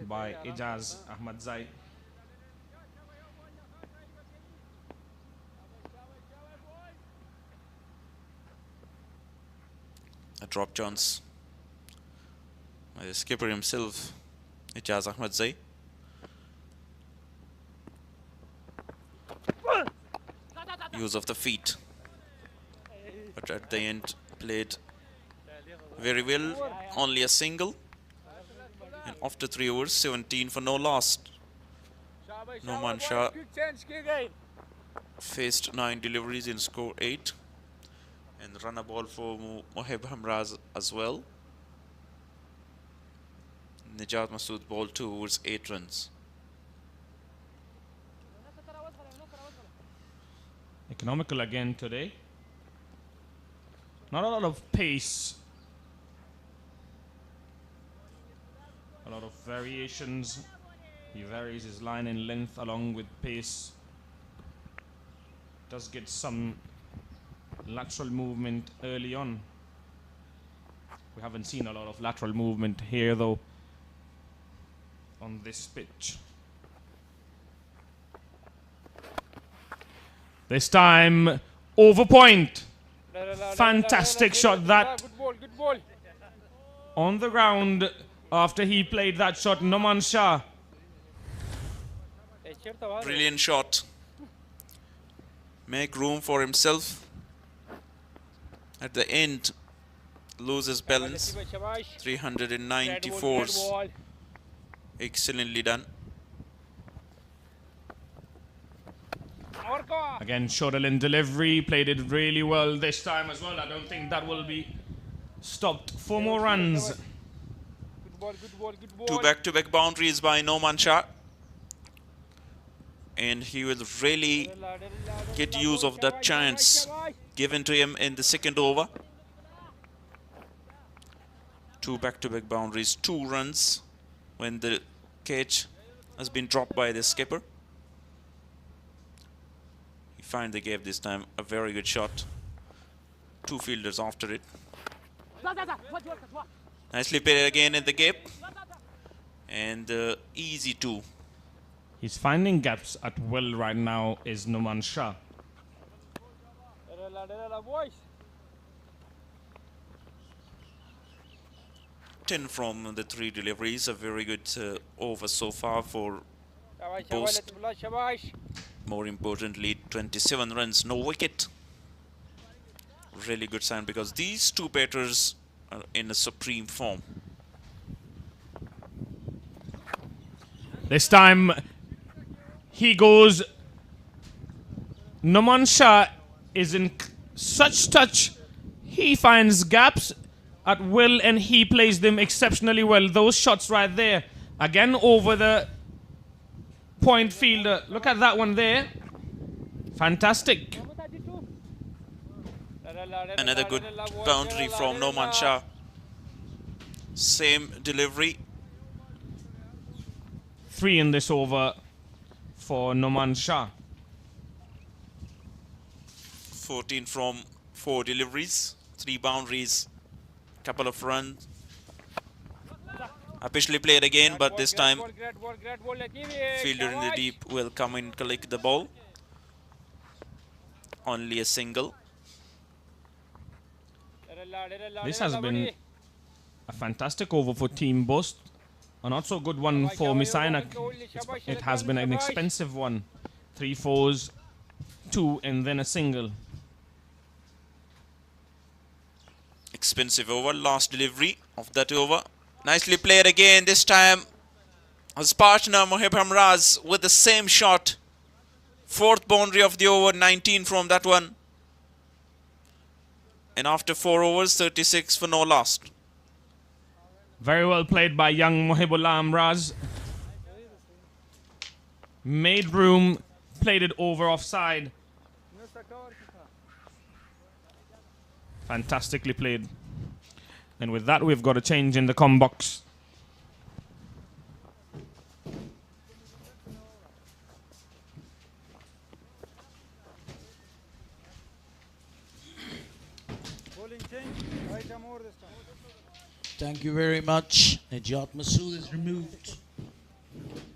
by Ijaz Ahmadzai. A drop chance by the skipper himself, Ijaz Ahmadzai. Use of the feet. A but at the end played very well, only a single. And after 3 overs, 17 for no loss. Noman Shah faced 9 deliveries in score 8 and run a ball for Mohib Hamraz as well. Najat Masood bowled 2 overs, 8 runs. Economical again today. Not a lot of pace. A lot of variations. He varies his line in length along with pace. Does get some lateral movement early on. We haven't seen a lot of lateral movement here though on this pitch. This time over point. Fantastic shot that. Good ball. On the ground after he played that shot, Noman Shah. Brilliant shot. Make room for himself. At the end, loses balance. 394s. Excellently done. Again, shorter in delivery, played it really well this time as well. I don't think that will be stopped. 4 more runs. Good ball. 2 back-to-back boundaries by Noman Shah. And he will really get use of that chance given to him in the second over. 2 back-to-back boundaries, 2 runs when the catch has been dropped by the skipper. He finally gave this time a very good shot. 2 fielders after it. Nicely played again in the gap. And easy 2. He's finding gaps at will right now is Noman Shah. 10 from the 3 deliveries. A very good over so far for Bost. More importantly, 27 runs, no wicket. Really good sign because these 2 batters are in a supreme form. This time he goes. Noman Shah is in such touch. He finds gaps at will and he plays them exceptionally well. Those shots right there. Again over the point fielder. Look at that one there. Fantastic. Another good boundary from Noman Shah. Same delivery. 3 in this over for Noman Shah. 14 from 4 deliveries, 3 boundaries, couple of runs. Officially played again, but this time fielder in the deep will come and collect the ball. Only a single. This has been a fantastic over for Team Bost. A not so good one for Mis-e-Ainak. It has been an expensive one. 3 fours, 2 and then a single. Expensive over, last delivery of that over. Nicely played again, this time his partner Mohib Hamraz with the same shot. 4th boundary of the over, 19 from that one. And after 4 overs, 36 for no loss. Very well played by young Mohibullah Hamraz. Made room, played it over offside. Fantastically played. And with that, we've got a change in the comm box. Thank you very much. Najat Masood is removed.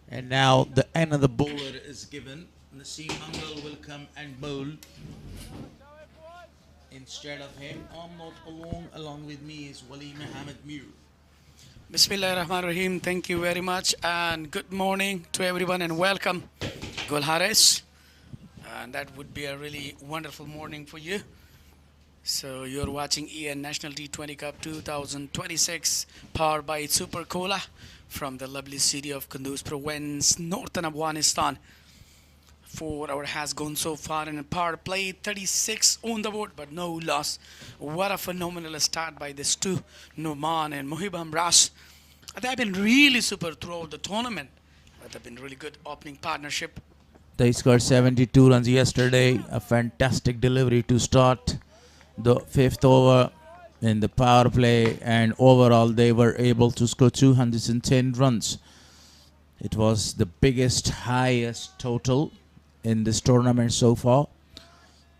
And now the end of the bowler is given. Naseem Mangal will come and bowl. Instead of him, I'm not along with me is Wali Muhammad Mir. Bismillahirrahmanirrahim. Thank you very much and good morning to everyone and welcome Gul Haris. And that would be a really wonderful morning for you. So you're watching EN National T20 Cup 2026, powered by Super Cola from the lovely city of Kunduz Province, northern Afghanistan. 4 hours has gone so far in a power play, 36 on the board, but no loss. What a phenomenal start by these two, Noman and Mohib Hamras. They've been really super throughout the tournament. They've been really good opening partnership. They scored 72 runs yesterday. A fantastic delivery to start the 5th over in the power play, and overall they were able to score 210 runs. It was the biggest, highest total in this tournament so far.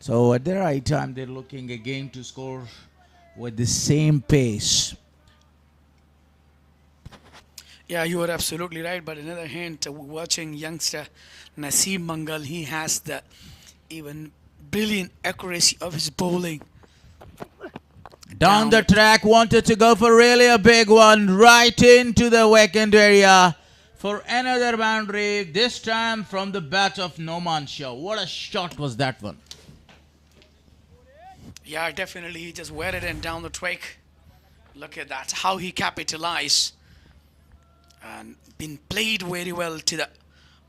So at the right time, they're looking again to score with the same pace. Yeah, you are absolutely right. But on the other hand, watching youngster Naseem Mangal, he has the even brilliant accuracy of his bowling. Down the track, wanted to go for really a big one, right into the vacant area for another boundary, this time from the bat of Noman Shah. What a shot was that one. Yeah, definitely. He just weared it in down the track. Look at that, how he capitalized. And been played very well to the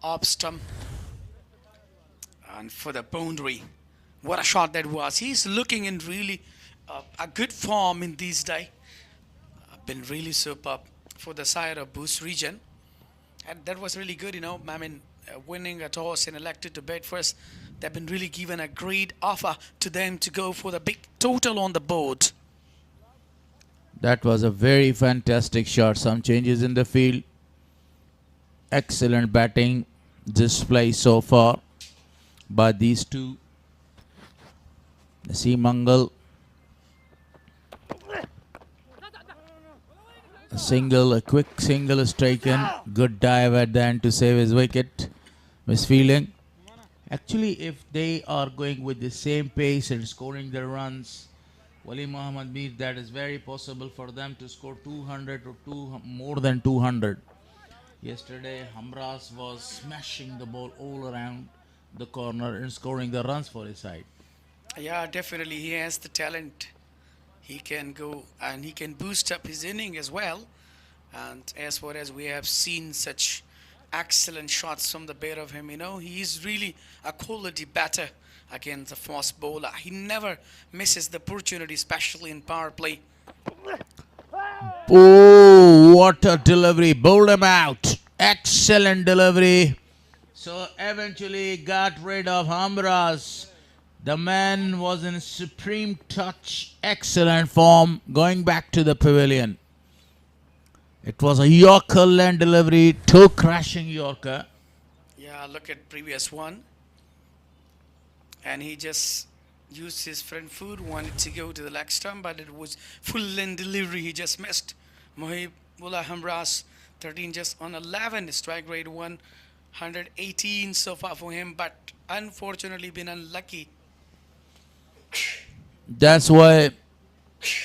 off stump. And for the boundary. What a shot that was. He's looking in really a good form in these days. Been really superb for the side of Bost region. And that was really good, you know. I mean, winning a toss and elected to bat first. They've been really given a great offer to them to go for the big total on the board. That was a very fantastic shot. Some changes in the field. Excellent batting display so far by these two. Naseem Mangal. A quick single is taken. Good dive at the end to save his wicket. Misfielding. Actually, if they are going with the same pace and scoring their runs, Wali Muhammad Mir, that is very possible for them to score 200 or more than 200. Yesterday, Hamras was smashing the ball all around the corner and scoring the runs for his side. Yeah, definitely. He has the talent. He can go and he can boost up his inning as well. And as far as we have seen such excellent shots from the bat of him, you know, he is really a quality batter against the fast bowler. He never misses the opportunity, especially in power play. Oh, what a delivery. Bowled him out. Excellent delivery. So eventually got rid of Hamras. The man was in supreme touch, excellent form, going back to the pavilion. It was a Yorker land delivery, toe crashing Yorker. Yeah, look at previous one. And he just used his front foot, wanted to go to the leg stump, but it was full length delivery. He just missed. Mohibullah Hamras, 13 just on 11, strike rate 118 so far for him, but unfortunately been unlucky. That's why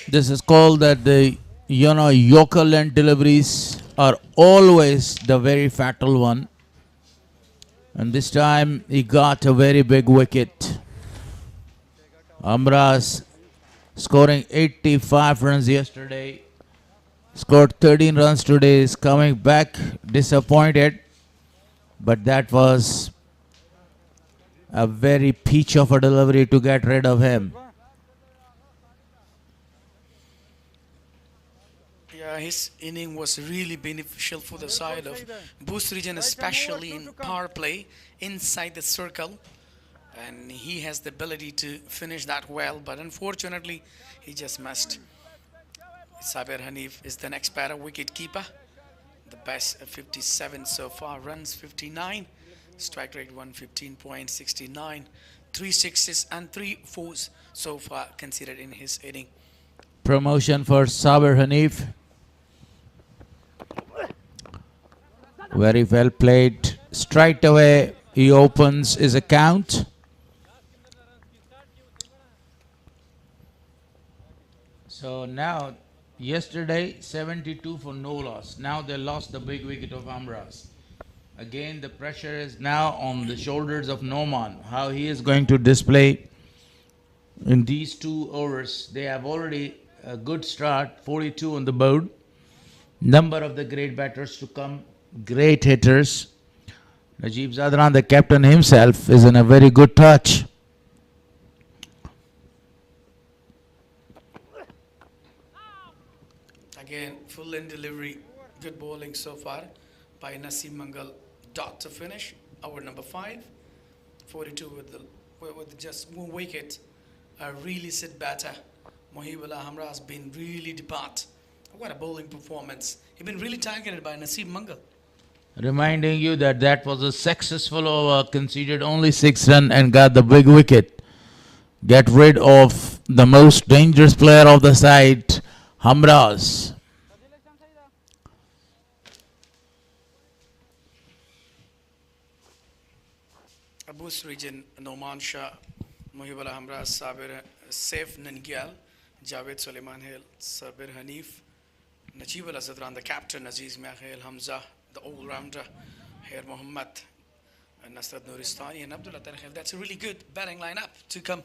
this is called that the Yorker land deliveries are always the very fatal one. And this time he got a very big wicket. Hamras scoring 85 runs yesterday. Scored 13 runs today. Is coming back disappointed. But that was a very peach of a delivery to get rid of him. Yeah, his inning was really beneficial for the side of Bost region, especially in power play inside the circle. And he has the ability to finish that well, but unfortunately, he just missed. Sabir Hanif is the next batter, wicket keeper. The best 57 so far, runs 59. Strike rate 115.69, 3 sixes and 3 fours so far considered in his inning. Promotion for Sabir Hanif. Very well played. Straight away he opens his account. So now, yesterday 72 for no loss. Now they lost the big wicket of Hamras. Again, the pressure is now on the shoulders of Noman. How he is going to display in these 2 overs. They have already a good start, 42 on the board. Number of the great batters to come, great hitters. Najib Zadran, the captain himself, is in a very good touch. Again, full in delivery, good bowling so far by Naseem Mangal. Dot to finish, over number 5. 42 with just 1 wicket. A really sit batter. Mohibullah Hamra has been really depart. What a bowling performance. He's been really targeted by Naseem Mangal. Reminding you that that was a successful over, conceded only 6 runs and got the big wicket. Get rid of the most dangerous player of the side, Hamraz. Bost region, Noman Shah, Mohibullah Hamra, Sabir, Saif Nangyal, Javed Suleiman Hill, Sabir Hanif, Najibullah Zadran, the captain, Aziz Mahel Hamza, the all-rounder, Her Muhammad, and Nasrat Nuristani, and Abdullah Tarakhil. That's a really good batting lineup to come.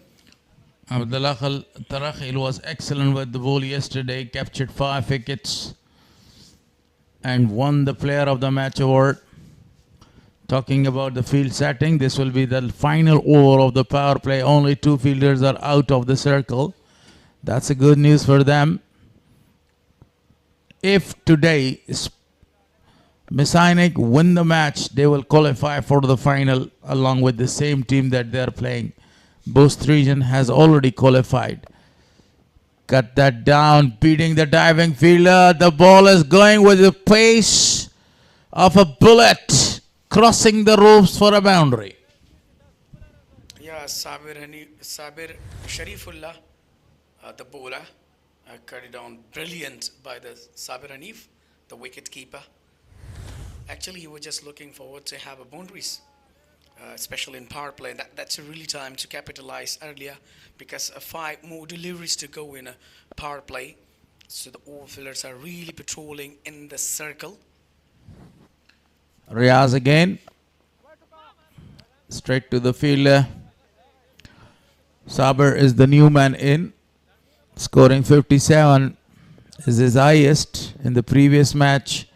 Abdullah Tarakhil was excellent with the ball yesterday, captured 5 wickets and won the Player of the Match award. Talking about the field setting, this will be the final over of the power play. Only 2 fielders are out of the circle. That's a good news for them. If today Mis-e-Ainak win the match, they will qualify for the final along with the same team that they are playing. Bost region has already qualified. Cut that down, beating the diving fielder. The ball is going with the pace of a bullet, crossing the ropes for a boundary. Yeah, Sabir Sharifullah, the bowler, cut it down brilliant by the Sabir Hanif, the wicket keeper. Actually, he was just looking forward to have a boundaries, especially in power play. That's a really time to capitalize earlier because 5 more deliveries to go in a power play. So the overfielders are really patrolling in the circle. Riaz again. Straight to the fielder. Saber is the new man in. Scoring 57 is his highest in the previous match.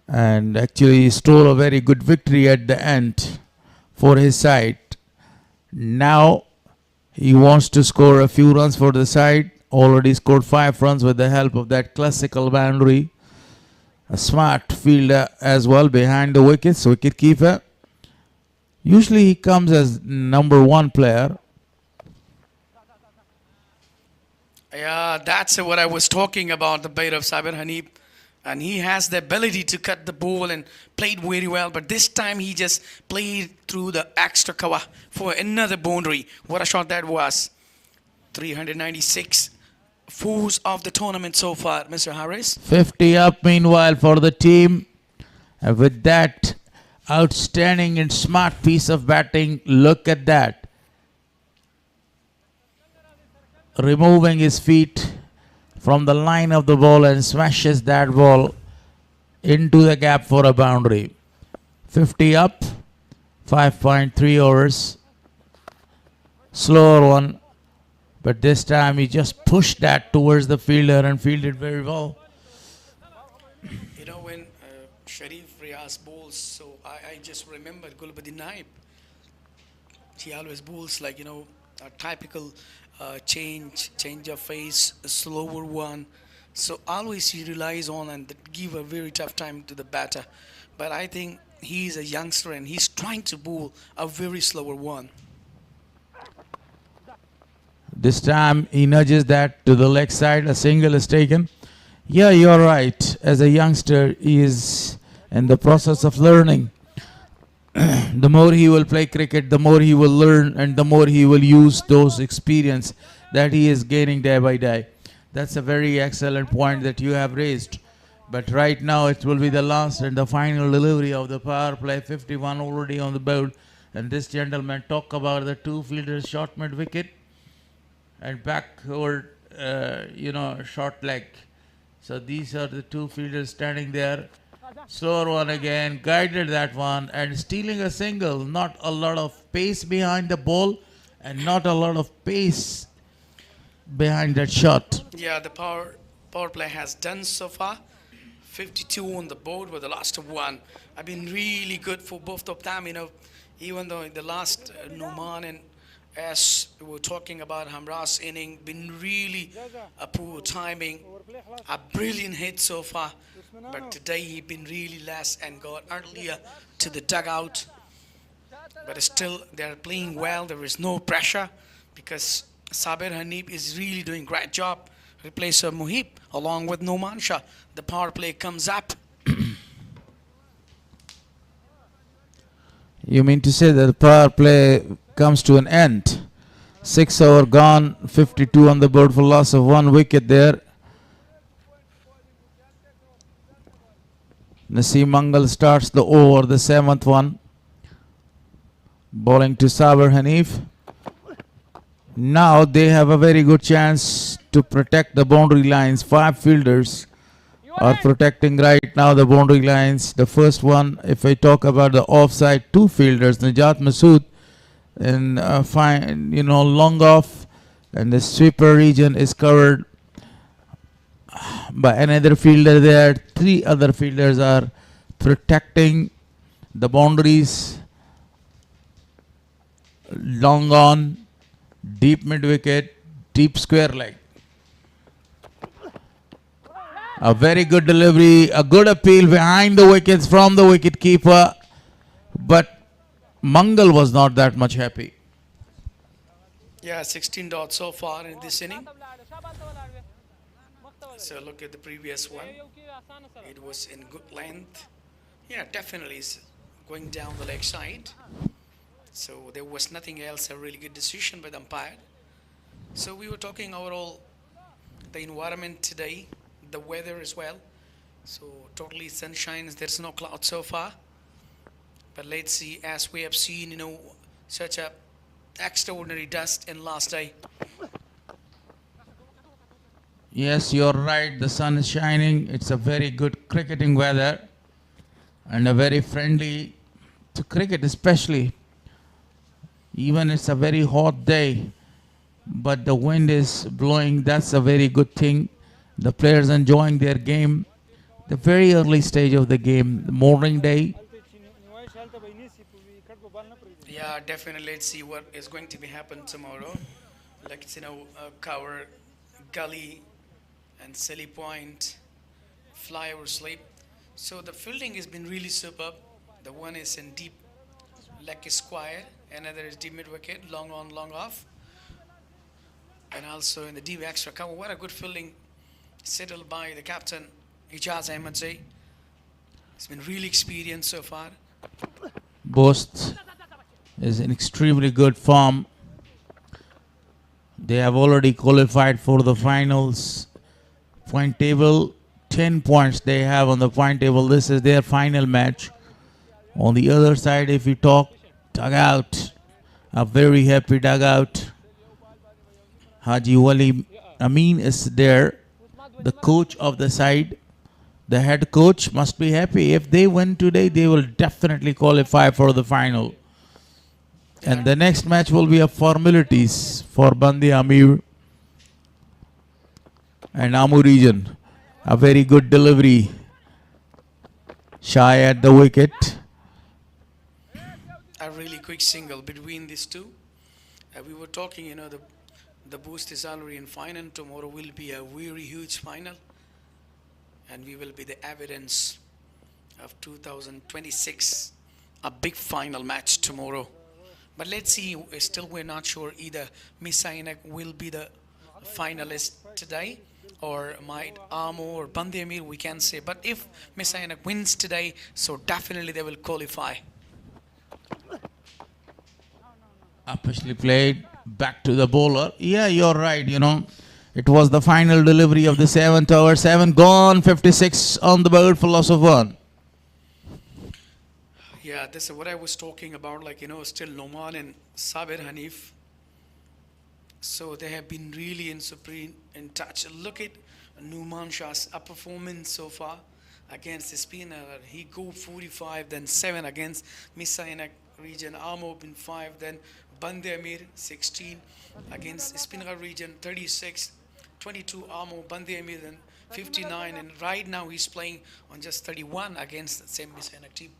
And actually stole a very good victory at the end for his side. Now he wants to score a few runs for the side. Already scored 5 runs with the help of that classical boundary. A smart fielder as well behind the wickets, wicket keeper. Usually he comes as number 1 player. Yeah, that's what I was talking about, the bait of Sabir Hanif. And he has the ability to cut the ball and played very well. But this time he just played through the extra cover for another boundary. What a shot that was. 396 fours of the tournament so far, Mr. Harris. 50 up meanwhile for the team. And with that outstanding and smart piece of batting, look at that. Removing his feet from the line of the ball and smashes that ball into the gap for a boundary. 50 up, 5.3 overs. Slower one, but this time he just pushed that towards the fielder and fielded very well. You know, when Sharif Riaz bowls, so I just remembered Gulbuddin Naib. He always bowls like, you know, a typical change of face, a slower one. So always he relies on and give a very tough time to the batter. But I think he's a youngster and he's trying to bowl a very slower one. This time he nudges that to the leg side. A single is taken. Yeah, you're right. As a youngster, he is in the process of learning. The more he will play cricket, the more he will learn and the more he will use those experience that he is gaining day by day. That's a very excellent point that you have raised. But right now it will be the last and the final delivery of the power play. 51 already on the board. And this gentleman talk about the 2 fielders short mid wicket and backward, short leg. So these are the 2 fielders standing there. Slower one again, guided that one and stealing a single. Not a lot of pace behind the ball and not a lot of pace behind that shot. Yeah, the power play has done so far. 52 on the board with the last one. I've been really good for both of them, even though in the last Numan and as we were talking about Hamra's inning, been really a poor timing, a brilliant hit so far. But today he been really less and got earlier to the dugout. But still, they're playing well. There is no pressure because Sabir Hanif is really doing great job. Replacer Muhib along with Numan Shah. The power play comes up. You mean to say that the power play comes to an end? 6 over gone, 52 on the board for loss of 1 wicket there. Naseem Mangal starts the over, the 7th one. Bowling to Sabir Hanif. Now they have a very good chance to protect the boundary lines. 5 fielders are protecting right now the boundary lines. The first one, if I talk about the offside, 2 fielders, Najat Masood and long off, and the sweeper region is covered by another fielder there. 3 other fielders are protecting the boundaries. Long on, deep mid wicket, deep square leg. A very good delivery, a good appeal behind the wickets from the wicket keeper, but Mangal was not that much happy. Yeah, 16 dots so far in this inning. So look at the previous one. It was in good length. Yeah, definitely is going down the leg side. So there was nothing else, a really good decision by the umpire. So we were talking overall the environment today, the weather as well. So totally sunshine, there's no cloud so far. But let's see, as we have seen, such a extraordinary dust in last day. Yes, you're right. The sun is shining. It's a very good cricketing weather and a very friendly to cricket, especially. Even it's a very hot day, but the wind is blowing. That's a very good thing. The players enjoying their game. The very early stage of the game, the morning day. Yeah, definitely. Let's see what is going to be happen tomorrow. Like it's cover, gully, and Silly Point, flyover sleep. So the fielding has been really superb. The one is in deep leg is square, another is deep mid wicket, long on, long off, and also in the deep extra cover. What a good fielding settled by the captain Ijaz Ahmed Zay. It's been really experienced so far. Bost is in extremely good form. They have already qualified for the finals. Point table, 10 points they have on the point table. This is their final match. On the other side, if you talk dugout, a very happy dugout. Haji Wali Amin is there, the coach of the side. The head coach must be happy. If they win today, they will definitely qualify for the final. And the next match will be a formalities for Bandi Amir and Amu region. A very good delivery. Shy at the wicket. A really quick single between these two. We were talking, the Bost is already in final. Tomorrow will be a very huge final. And we will be the evidence of 2026. A big final match tomorrow. But let's see, still we're not sure either Mis-e-Ainak will be the finalist today or might Amo or Bandi Amir, we can say. But if Mis-e-Ainak wins today, so definitely they will qualify. Officially played back to the bowler. Yeah, you're right, It was the final delivery of the 7th over. 7 gone, 56 on the board for loss of 1. Yeah, this is what I was talking about, still Noman and Sabir Hanif. So they have been really in touch. Look at Numan Shah's performance so far against the spinner. He go 45, then 7 against Mis-e-Ainak region. Amo been 5, then Bande Amir 16 against Spingar region 36, 22 Amo Bande Amir and 59, and right now he's playing on just 31 against the same Mis-e-Ainak team.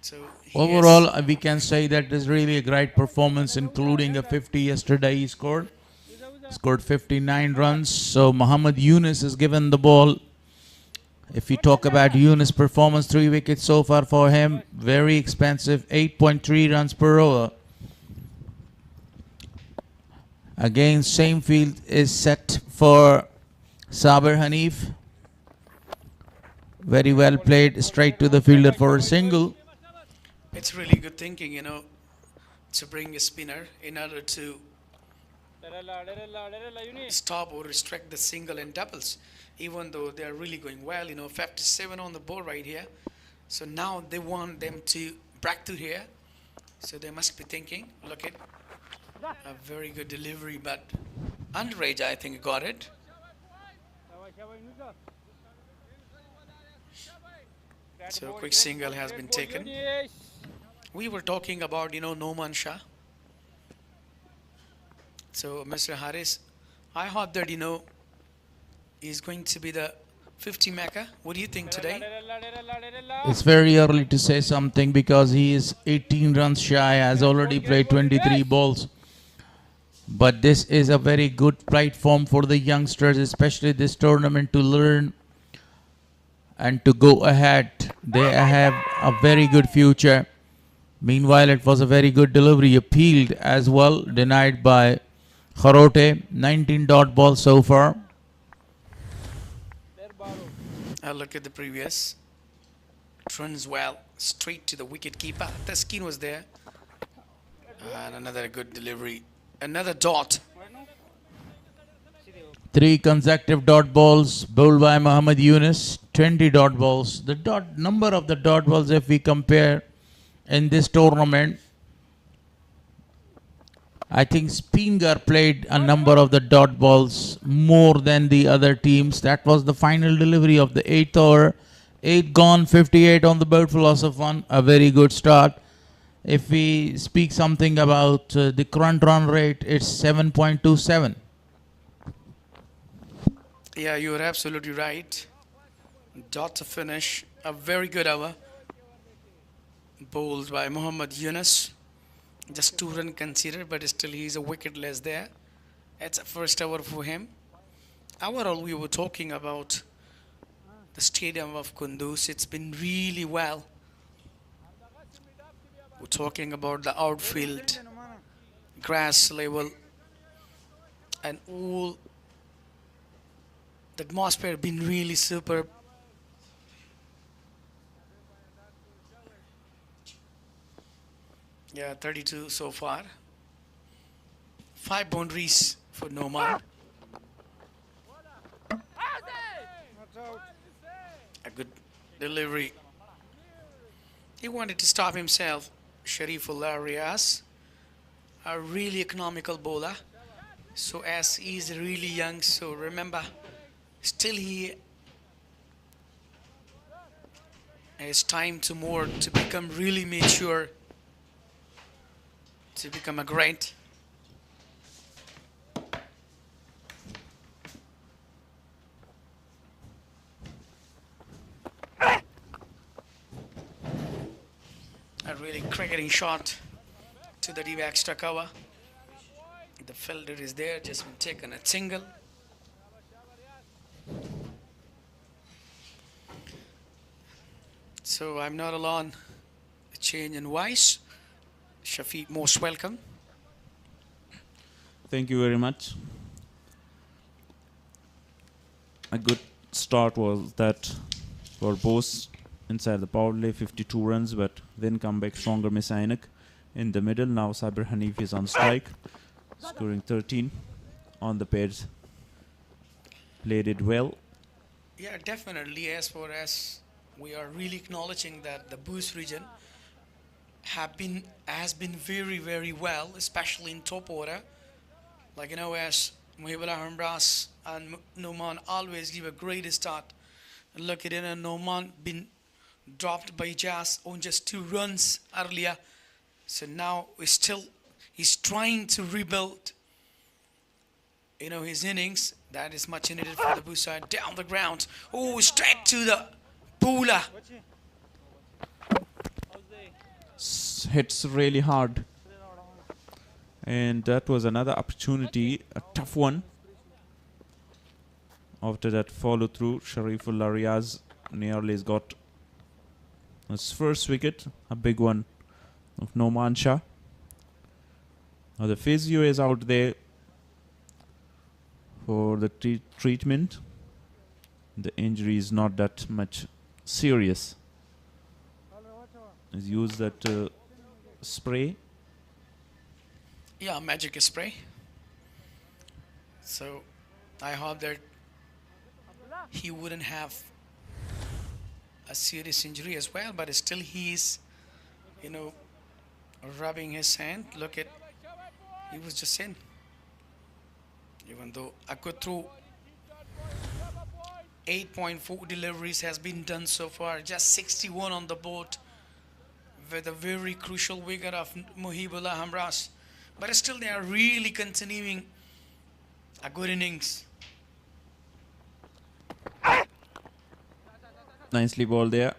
So overall, we can say that it is really a great performance, including a 50 yesterday he scored. Scored 59 runs. So Muhammad Yunus is given the ball. If we talk about Yunus' performance, 3 wickets so far for him. Very expensive, 8.3 runs per over. Again, same field is set for Saber Hanif. Very well played, straight to the fielder for a single. It's really good thinking, you know, to bring a spinner in order to stop or restrict the single and doubles, even though they are really going well. You know, 57 on the board right here. So now they want them to break through here. So they must be thinking, look at a very good delivery, but underage, I think, got it. So a quick single has been taken. We were talking about, you know, Noman Shah. So Mr. Harris, I hope that, you know, he's going to be the 50 Mecca. What do you think today? It's very early to say something because he is 18 runs shy, has already played 23 balls. But this is a very good platform for the youngsters, especially this tournament, to learn and to go ahead. They have a very good future. Meanwhile, it was a very good delivery, appealed as well, denied by Kharote. 19 dot balls so far. Look at the previous. Runs well, straight to the wicket keeper. The skin was there. And another good delivery. Another dot. 3 consecutive dot balls bowled by Muhammad Yunus. 20 dot balls. The dot number of the dot balls, if we compare in this tournament, I think Spingar played a number of the dot balls more than the other teams. That was the final delivery of the 8th over. 8 gone, 58 on the board for loss of 1. A very good start. If we speak something about the current run rate, it's 7.27. Yeah, you are absolutely right. Dot to finish. A very good over. Bowled by Muhammad Yunus. Just 2 runs considered, but still he's a wicket less there. It's a first over for him. Overall, we were talking about the stadium of Kunduz. It's been really well. We're talking about the outfield, grass level, and all the atmosphere been really superb. Yeah, 32 so far. 5 boundaries for Noman. A good delivery. He wanted to stop himself. Sharifullah Riaz, a really economical bowler. So as he's really young, so remember, still he has time to become really mature, to become a great. A really cricketing shot to the deep extra cover. The fielder is there, just been taken a single. So I'm not alone. A change in wise. Shafiq, most welcome. Thank you very much. A good start was that for Bost inside the power play, 52 runs, but then come back stronger Mis-e-Ainak in the middle. Now Saber Hanif is on strike, scoring 13 on the pairs. Played it well. Yeah, definitely. As far as we are really acknowledging that the Bost region has been very, very well, especially in top order. Like, you know, as Muhibullah Hamras and Noman always give a great start. Look at it, and Noman been dropped by Jazz on just 2 runs earlier. So now He's trying to rebuild, his innings. That is much needed for the Bost side. Down the ground. Oh, straight to the bowler. Hits really hard. And that was another opportunity, a tough one. After that follow through, Sharifullah Riaz nearly has got his first wicket, a big one of Noman Shah. Now the physio is out there for the treatment. The injury is not that much serious. He's used that spray. Yeah, magic spray. So I hope that he wouldn't have a serious injury as well, but still he's, rubbing his hand. Look at, he was just in. Even though I could throw 8.4 deliveries has been done so far, just 61 on the board with a very crucial wicket of Mohibullah Hamras. But still they are really continuing a good innings. Nicely ball there.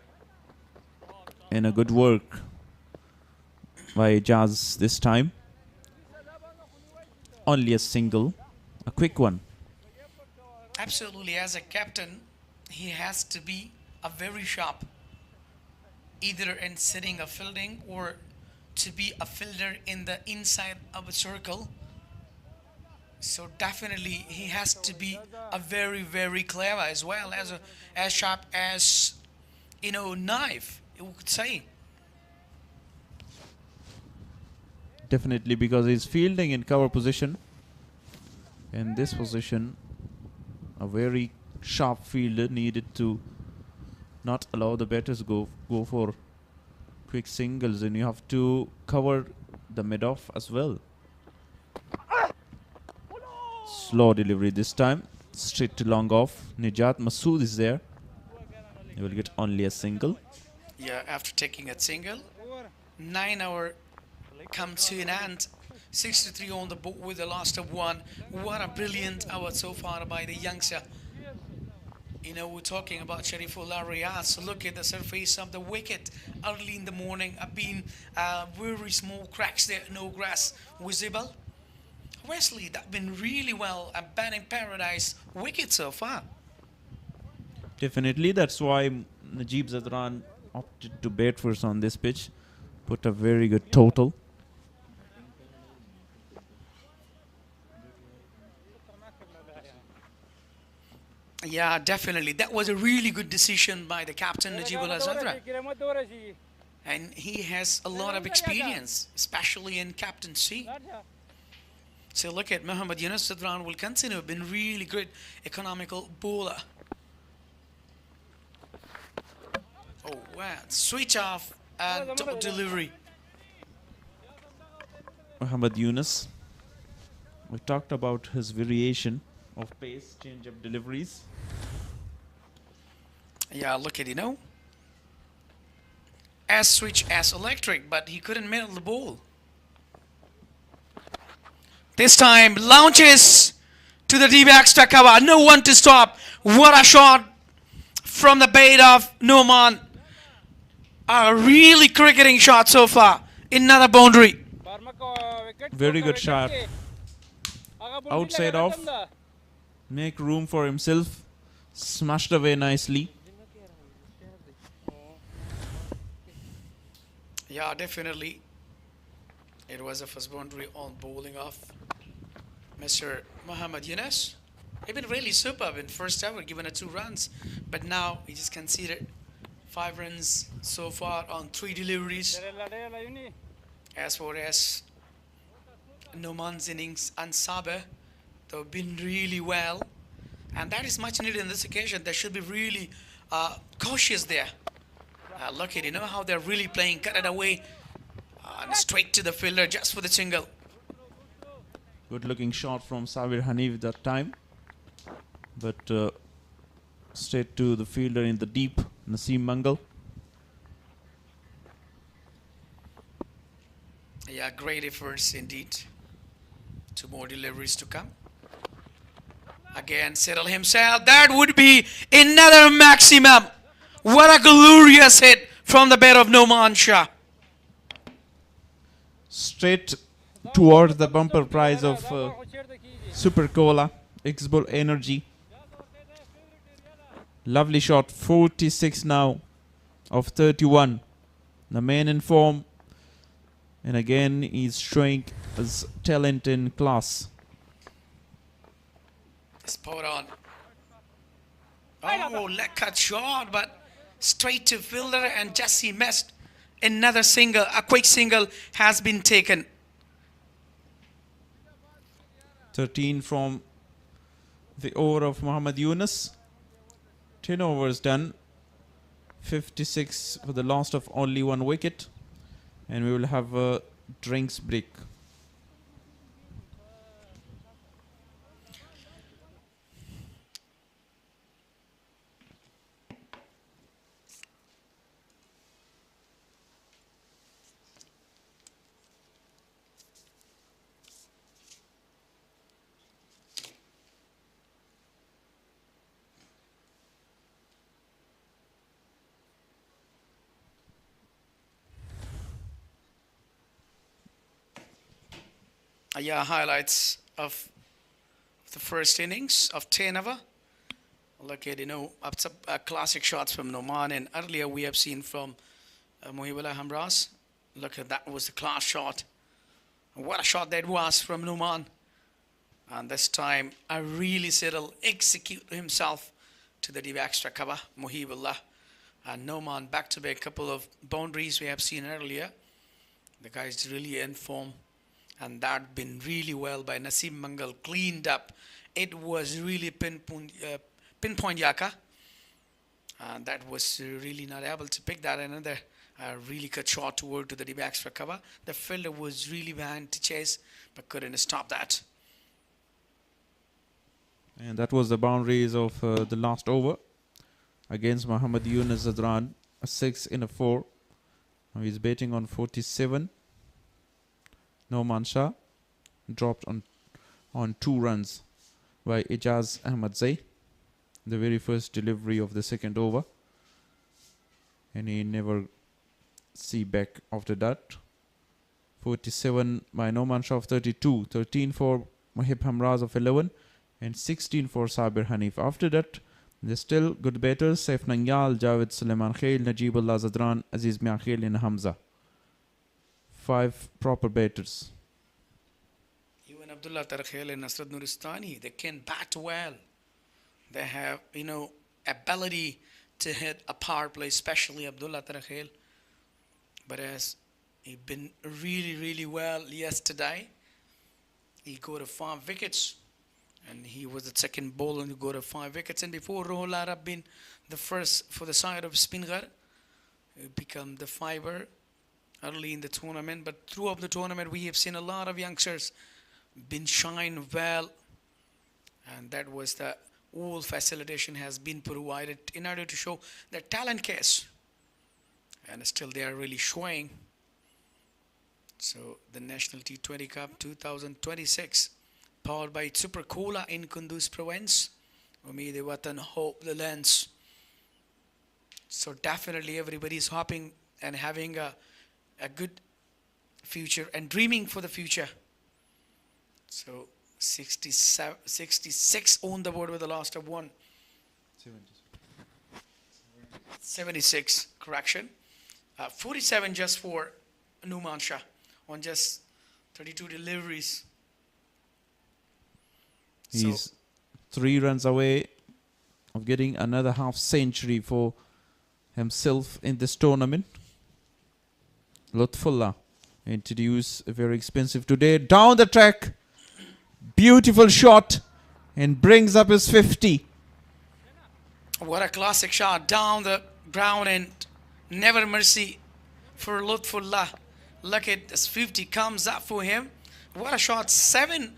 And a good work by Jazz this time. Only a single. A quick one. Absolutely, as a captain, he has to be a very sharp, either in setting a fielding or to be a fielder in the inside of a circle. So definitely he has to be a very, very clever as well, as sharp as, knife, you could say. Definitely, because he's fielding in cover position. In this position, a very sharp fielder needed to not allow the batters go for quick singles, and you have to cover the mid-off as well. Slow delivery this time, straight to long off. Nijat Masood is there. He will get only a single. Yeah, after taking a single, 9 hour come to an end. 63 on the board with the last of one. What a brilliant hour so far by the youngster. We're talking about Sharifullah Riaz. So look at the surface of the wicket early in the morning. Have been very small cracks there, no grass visible. Wesley, that's been really well. A batting paradise wicket so far. Definitely, that's why Najib Zadran opted to bat first on this pitch. Put a very good total. Yeah, definitely. That was a really good decision by the captain, Najibullah Zadran. And he has a lot of experience, especially in captaincy. So look at Muhammad Yunus Zadran will continue. Been really good economical bowler. Oh, wow. Switch off and double delivery. Muhammad Yunus. We talked about his variation of pace, change of deliveries. Yeah, look at, as switch as electric, but he couldn't middle the ball. This time, launches to the D-backs to cover. No one to stop. What a shot from the bait of Noman. A really cricketing shot so far. Another boundary. Very good shot. Outside off. Make room for himself. Smashed away nicely. Yeah, definitely. It was a first boundary on bowling off Mr. Muhammad Yunus. He's been really superb in first over, given a 2 runs. But now he just conceded 5 runs so far on 3 deliveries. As far as Noman's innings and Saber, they've been really well. And that is much needed in this occasion. They should be really cautious there. Look at how they're really playing, cut it away. And straight to the fielder just for the single. Good looking shot from Sabir Hanif that time. But straight to the fielder in the deep, Naseem Mangal. Yeah, Great efforts indeed. 2 more deliveries to come. Again, settle himself. That would be another maximum. What a glorious hit from the bat of Noman Shah. Straight towards the bumper prize of Super Cola, X-Bull Energy. Lovely shot, 46 now of 31. The man in form. And again, he's showing his talent in class. Spot on. Oh, leg cut shot, but straight to fielder and just he missed. Another single, a quick single has been taken. 13 from the over of Muhammad Yunus. 10 overs done. 56 for the loss of only 1 wicket. And we will have a drinks break. Yeah, highlights of the first innings of 10 over. Look at, classic shots from Noman, and earlier we have seen from Mohibullah Hamraz. Look at that, was the class shot. What a shot that was from Noman. And this time, a really settle, execute himself to the deep extra cover, Mohibullah. And Noman back-to-back couple of boundaries we have seen earlier. The guy's really in form. And that been really well by Naseem Mangal, cleaned up. It was really pinpoint yaka. And that was really not able to pick that. Another really cut shot toward to the deep extra cover. The fielder was really behind to chase, but couldn't stop that. And that was the boundaries of the last over against Muhammad Yunus Zadran. A 6 in a 4. Now he's batting on 47. Noman Shah dropped on 2 runs by Ijaz Ahmad Zai, the very first delivery of the second over, and he never see back after that. 47 by Noman Shah of 32, 13 for Mohib Hamraz of 11, and 16 for Sabir Hanif. After that, there's still good batters: Saif Nangyal, Javed Suleiman Khail, Najibullah Zadran, Aziz Mia Khail, and Hamza. 5 proper batters. Even Abdullah Tarkhail and Nasrat Nuristani, they can bat well. They have, ability to hit a power play, especially Abdullah Tarkhail. But as he been really, really well yesterday, he got 5 wickets. And he was the second bowler who got 5 wickets. And before Rohul Arab been the first for the side of Spingar, he become the 5er early in the tournament. But throughout the tournament, we have seen a lot of youngsters been shine well. And that was the all facilitation has been provided in order to show their talent case. And still they are really showing. So the National T20 Cup 2026, powered by Super Cola in Kunduz province. Umeed-e-Watan, hope the lands. So definitely everybody is hoping and having a good future and dreaming for the future. So 66 on the board with the last of 1. 76, correction. 47 just for Noman Shah on just 32 deliveries. He's 3 runs away of getting another half century for himself in this tournament. Lutfullah introduced a very expensive today. Down the track. Beautiful shot. And brings up his 50. What a classic shot down the ground, and never mercy for Lutfullah. Look at this 50 comes up for him. What a shot. 7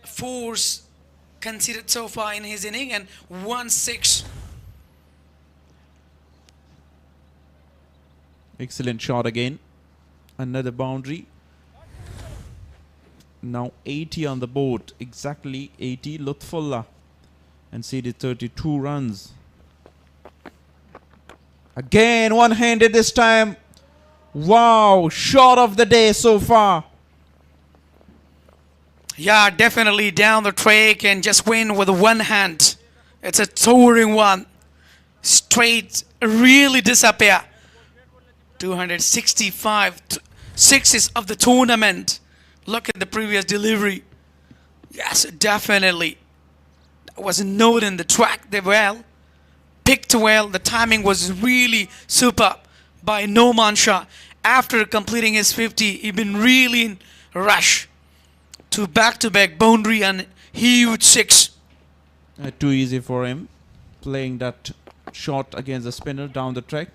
4s considered so far in his inning and 1 6. Excellent shot again. Another boundary. Now 80 on the board. Exactly 80. Lutfullah and seeded 32 runs. Again, one-handed this time. Wow, shot of the day so far. Yeah, definitely down the track and just win with one hand. It's a towering one. Straight, really disappear. 265 sixes of the tournament. Look at the previous delivery. Yes, definitely. That was a note in the track there well. Picked well. The timing was really super by Noman Shah. After completing his 50, he been really in rush to back-to-back boundary and huge six. Too easy for him. Playing that shot against the spinner down the track.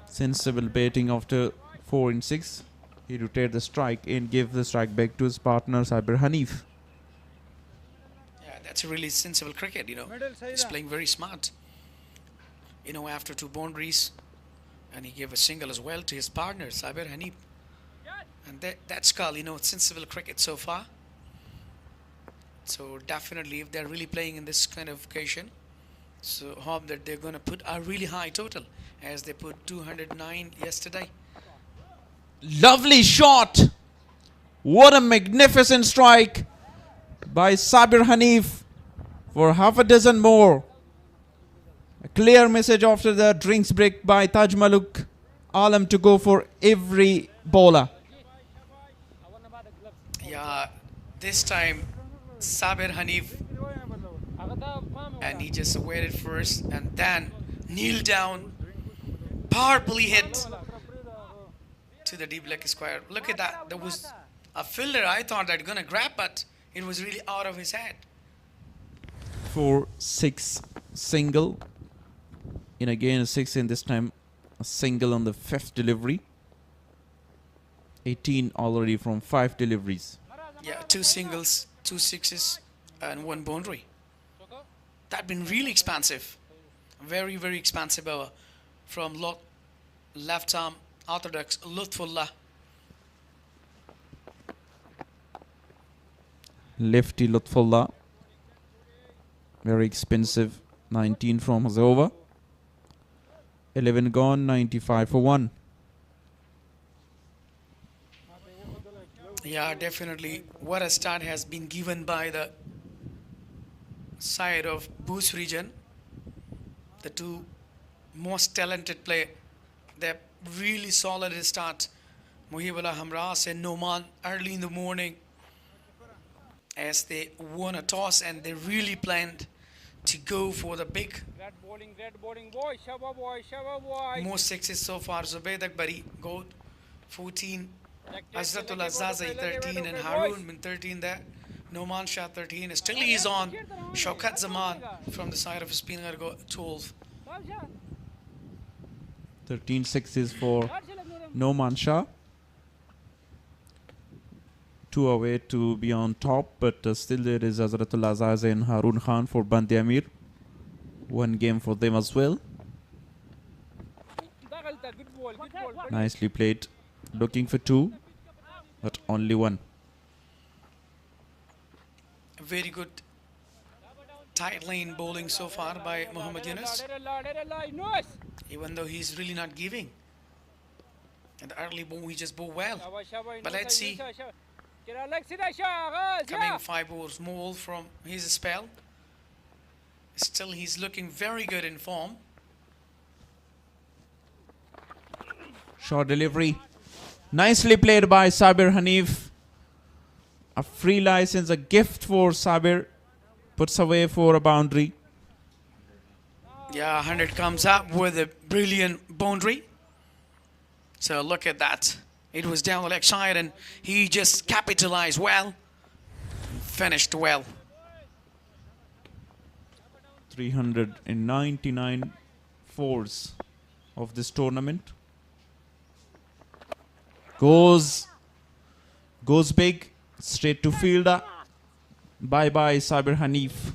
Sensible batting after 4 in 6. He rotated the strike and gave the strike back to his partner Sabir Hanif. Yeah, that's a really sensible cricket, you know. He's playing very smart. You know, after 2 boundaries, and he gave a single as well to his partner Sabir Hanif. And that's called, you know, sensible cricket so far. So definitely, if they're really playing in this kind of occasion, so hope that they're going to put a really high total, as they put 209 yesterday. Lovely shot. What a magnificent strike by Sabir Hanif for half a dozen more. A clear message after the drinks break by Taj Maluk Alam to go for every bowler. Yeah, this time Sabir Hanif, and he just waited first and then kneeled down, powerfully hit to the deep leg square. Look at that. There was a fielder, I thought that gonna grab, but it was really out of his head. 4-6 single. And again a 6 in this time. A single on the 5th delivery. 18 already from 5 deliveries. Yeah, 2 singles, 2 sixes, and 1 boundary. That been really expansive. Very, very expansive from left arm orthodox Lutfullah. Lefty Lutfullah. Very expensive. 19 from his over. 11 gone, 95 for 1. Yeah, definitely. What a start has been given by the side of Bost region. The 2 most talented players. They're really solid start. Muhibullah Hamras and Noman early in the morning, as they won a toss and they really planned to go for the big. Red bowling, boy, Shaba boy. Most sixes so far. Zubayd Akbari, goal 14. Azratul Azazai 13 and Harun bin 13 there. Noman Shah 13. Still he's on. Shaukat Zaman from the side of spinner go 12. 13 sixes for Noman Shah. 2 away to be on top, but still there is Azratul Azaz and Harun Khan for Bandi Amir. 1 game for them as well. Nicely played. Looking for 2, but only 1. Very good tight lane bowling so far by Muhammad Yunus, even though he's really not giving. At the early ball, he just bowled well. But let's see. Coming 5 overs more from his spell. Still, he's looking very good in form. Short delivery. Nicely played by Sabir Hanif. A free license, a gift for Sabir. Puts away for a boundary. Yeah, 100 comes up with a brilliant boundary. So look at that. It was down the leg side and he just capitalized well. Finished well. 399 fours of this tournament. Goes big, straight to fielder. Bye-bye, Sabir Hanif.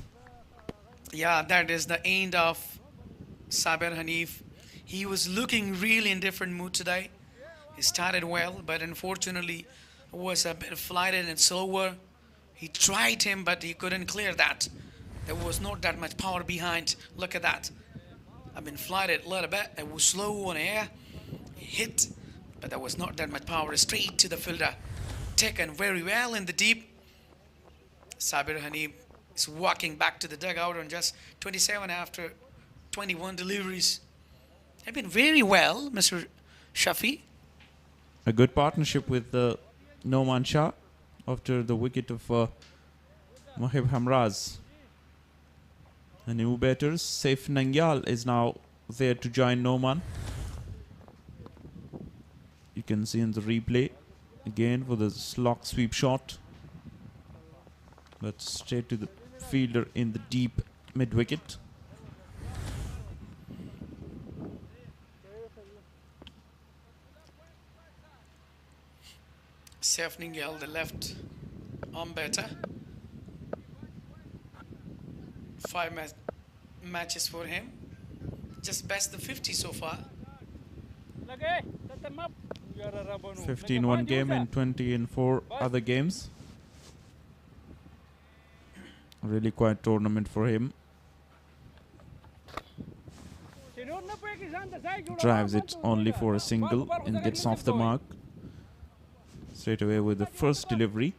Yeah, that is the end of Sabir Hanif. He was looking really in different mood today. He started well, but unfortunately, was a bit flighted and slower. He tried him, but he couldn't clear that. There was not that much power behind. Look at that. I've been flighted a little bit. It was slow on air. Hit, but there was not that much power. Straight to the fielder. Taken very well in the deep. Sabir Hanif is walking back to the dugout on just 27 after 21 deliveries. Have been very well, Mr. Shafi. A good partnership with Noman Shah after the wicket of Mohib Hamraz. The new batters, Saif Nangyal is now there to join Noman. You can see in the replay again for the slog sweep shot, but straight to the fielder in the deep mid wicket. Saif Nangyal, the left arm batter. 5 matches for him. Just best the 50 so far. 15 one game and 20 in 4 other games. A really quiet tournament for him. Drives it only for a single and gets off the mark straight away with the first delivery.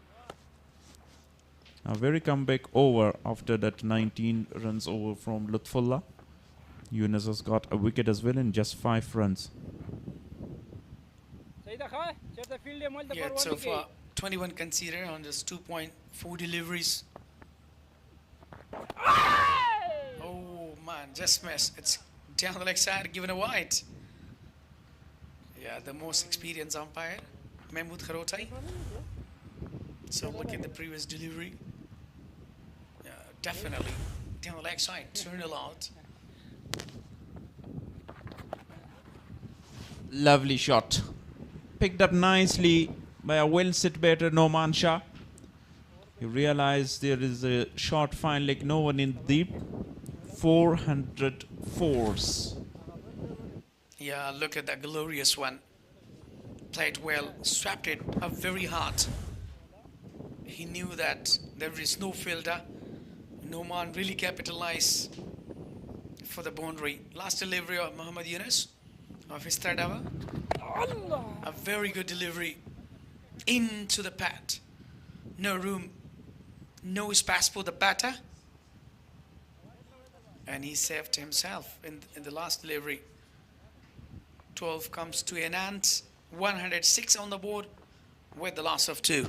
A very comeback over after that 19 runs over from Lutfullah. Yunus has got a wicket as well in just 5 runs. Yeah, so far 21 conceded on just 2.4 deliveries. Oh man, just missed. It's down the leg side, given a wide. Yeah, the most experienced umpire, Mahmood Kharotai. So look at the previous delivery. Definitely down the leg side, turn a lot. Lovely shot. Picked up nicely by a well-set batter, Noman Shah. You realize there is a short fine leg, no one in deep. 400 fours. Yeah, look at that glorious one. Played well, swapped it up very hard. He knew that there is no fielder. Noman really capitalized for the boundary. Last delivery of Muhammad Yunus of his third over. A very good delivery into the pad. No room, no space for the batter. And he saved himself in the last delivery. 12 comes to an end. 106 on the board with the loss of 2.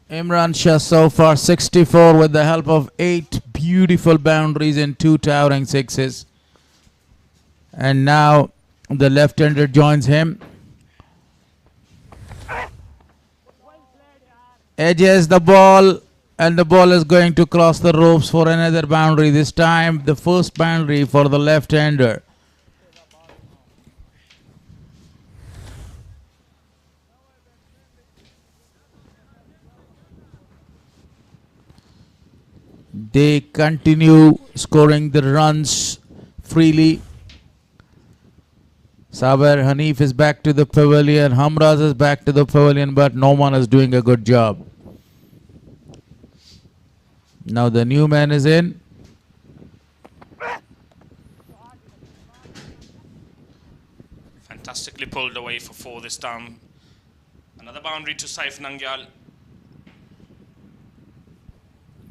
Imran Shah so far 64 with the help of 8 beautiful boundaries and 2 towering sixes. And now the left-hander joins him. Edges the ball, and the ball is going to cross the ropes for another boundary. This time the first boundary for the left-hander. They continue scoring the runs freely. Sabir Hanif is back to the pavilion. Hamraz is back to the pavilion, but no one is doing a good job. Now the new man is in. Fantastically pulled away for 4 this time. Another boundary to Saif Nangyal.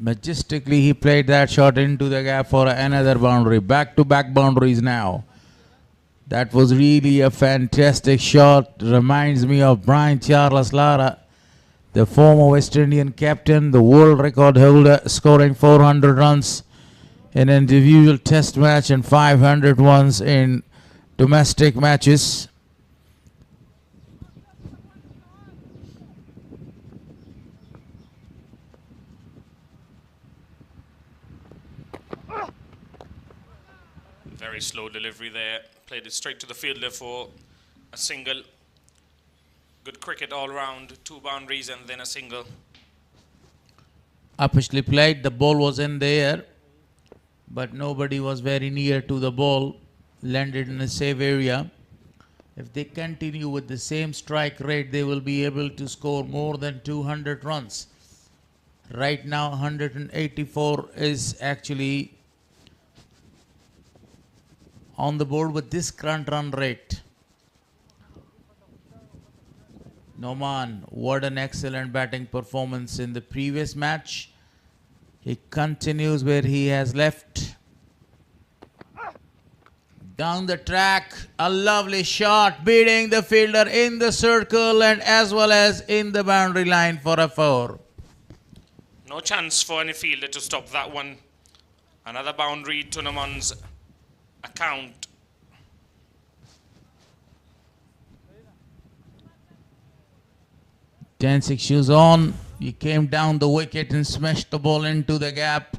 Majestically he played that shot into the gap for another boundary. Back-to-back boundaries now. That was really a fantastic shot. Reminds me of Brian Charles Lara, the former West Indian captain, the world record holder, scoring 400 runs in an individual test match and 500 ones in domestic matches. Very slow delivery there. Played it straight to the fielder for a single. Good cricket all round. 2 boundaries and then a single. Upishly played. The ball was in the air, but nobody was very near to the ball. Landed in a safe area. If they continue with the same strike rate, they will be able to score more than 200 runs. Right now, 184 is actually on the board with this current run rate. Noman, what an excellent batting performance in the previous match. He continues where he has left. Down the track, a lovely shot, beating the fielder in the circle and as well as in the boundary line for a 4. No chance for any fielder to stop that one. Another boundary to Noman's account. Ten-6 shoes on. He came down the wicket and smashed the ball into the gap.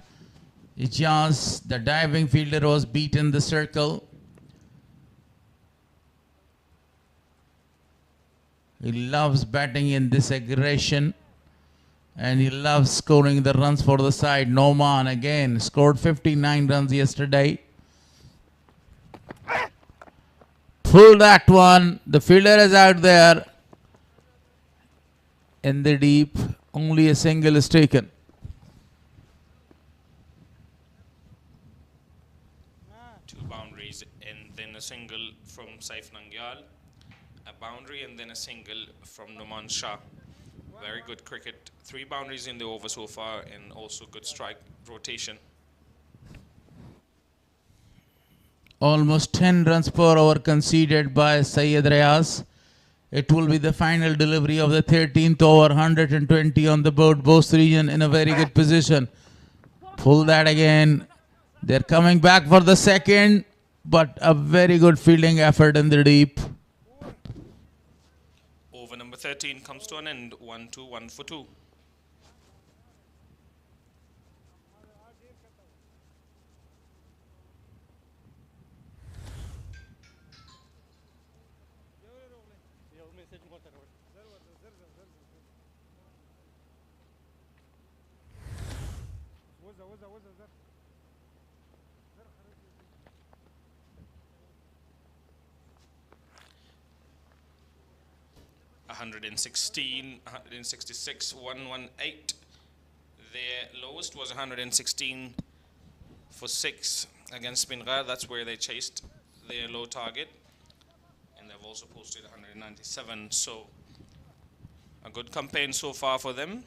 Ijaz, the diving fielder, was beaten the circle. He loves batting in this aggression and he loves scoring the runs for the side. Noman again scored 59 runs yesterday. Pull that one. The fielder is out there. In the deep, only a single is taken. Two boundaries and then a single from Saif Nangyal. A boundary and then a single from Noman Shah. Very good cricket. 3 boundaries in the over so far and also good strike rotation. Almost 10 runs per hour conceded by Syed Rayas. It will be the final delivery of the 13th over, 120 on the board. Bost region in a very good position. Pull that again. They're coming back for the second, but a very good fielding effort in the deep. Over number 13 comes to an end. 1-2, 1 for 2. $116, 166, 118. Their lowest was 116 for 6 against Spingar. That's where they chased their low target. And they've also posted 197. So a good campaign so far for them,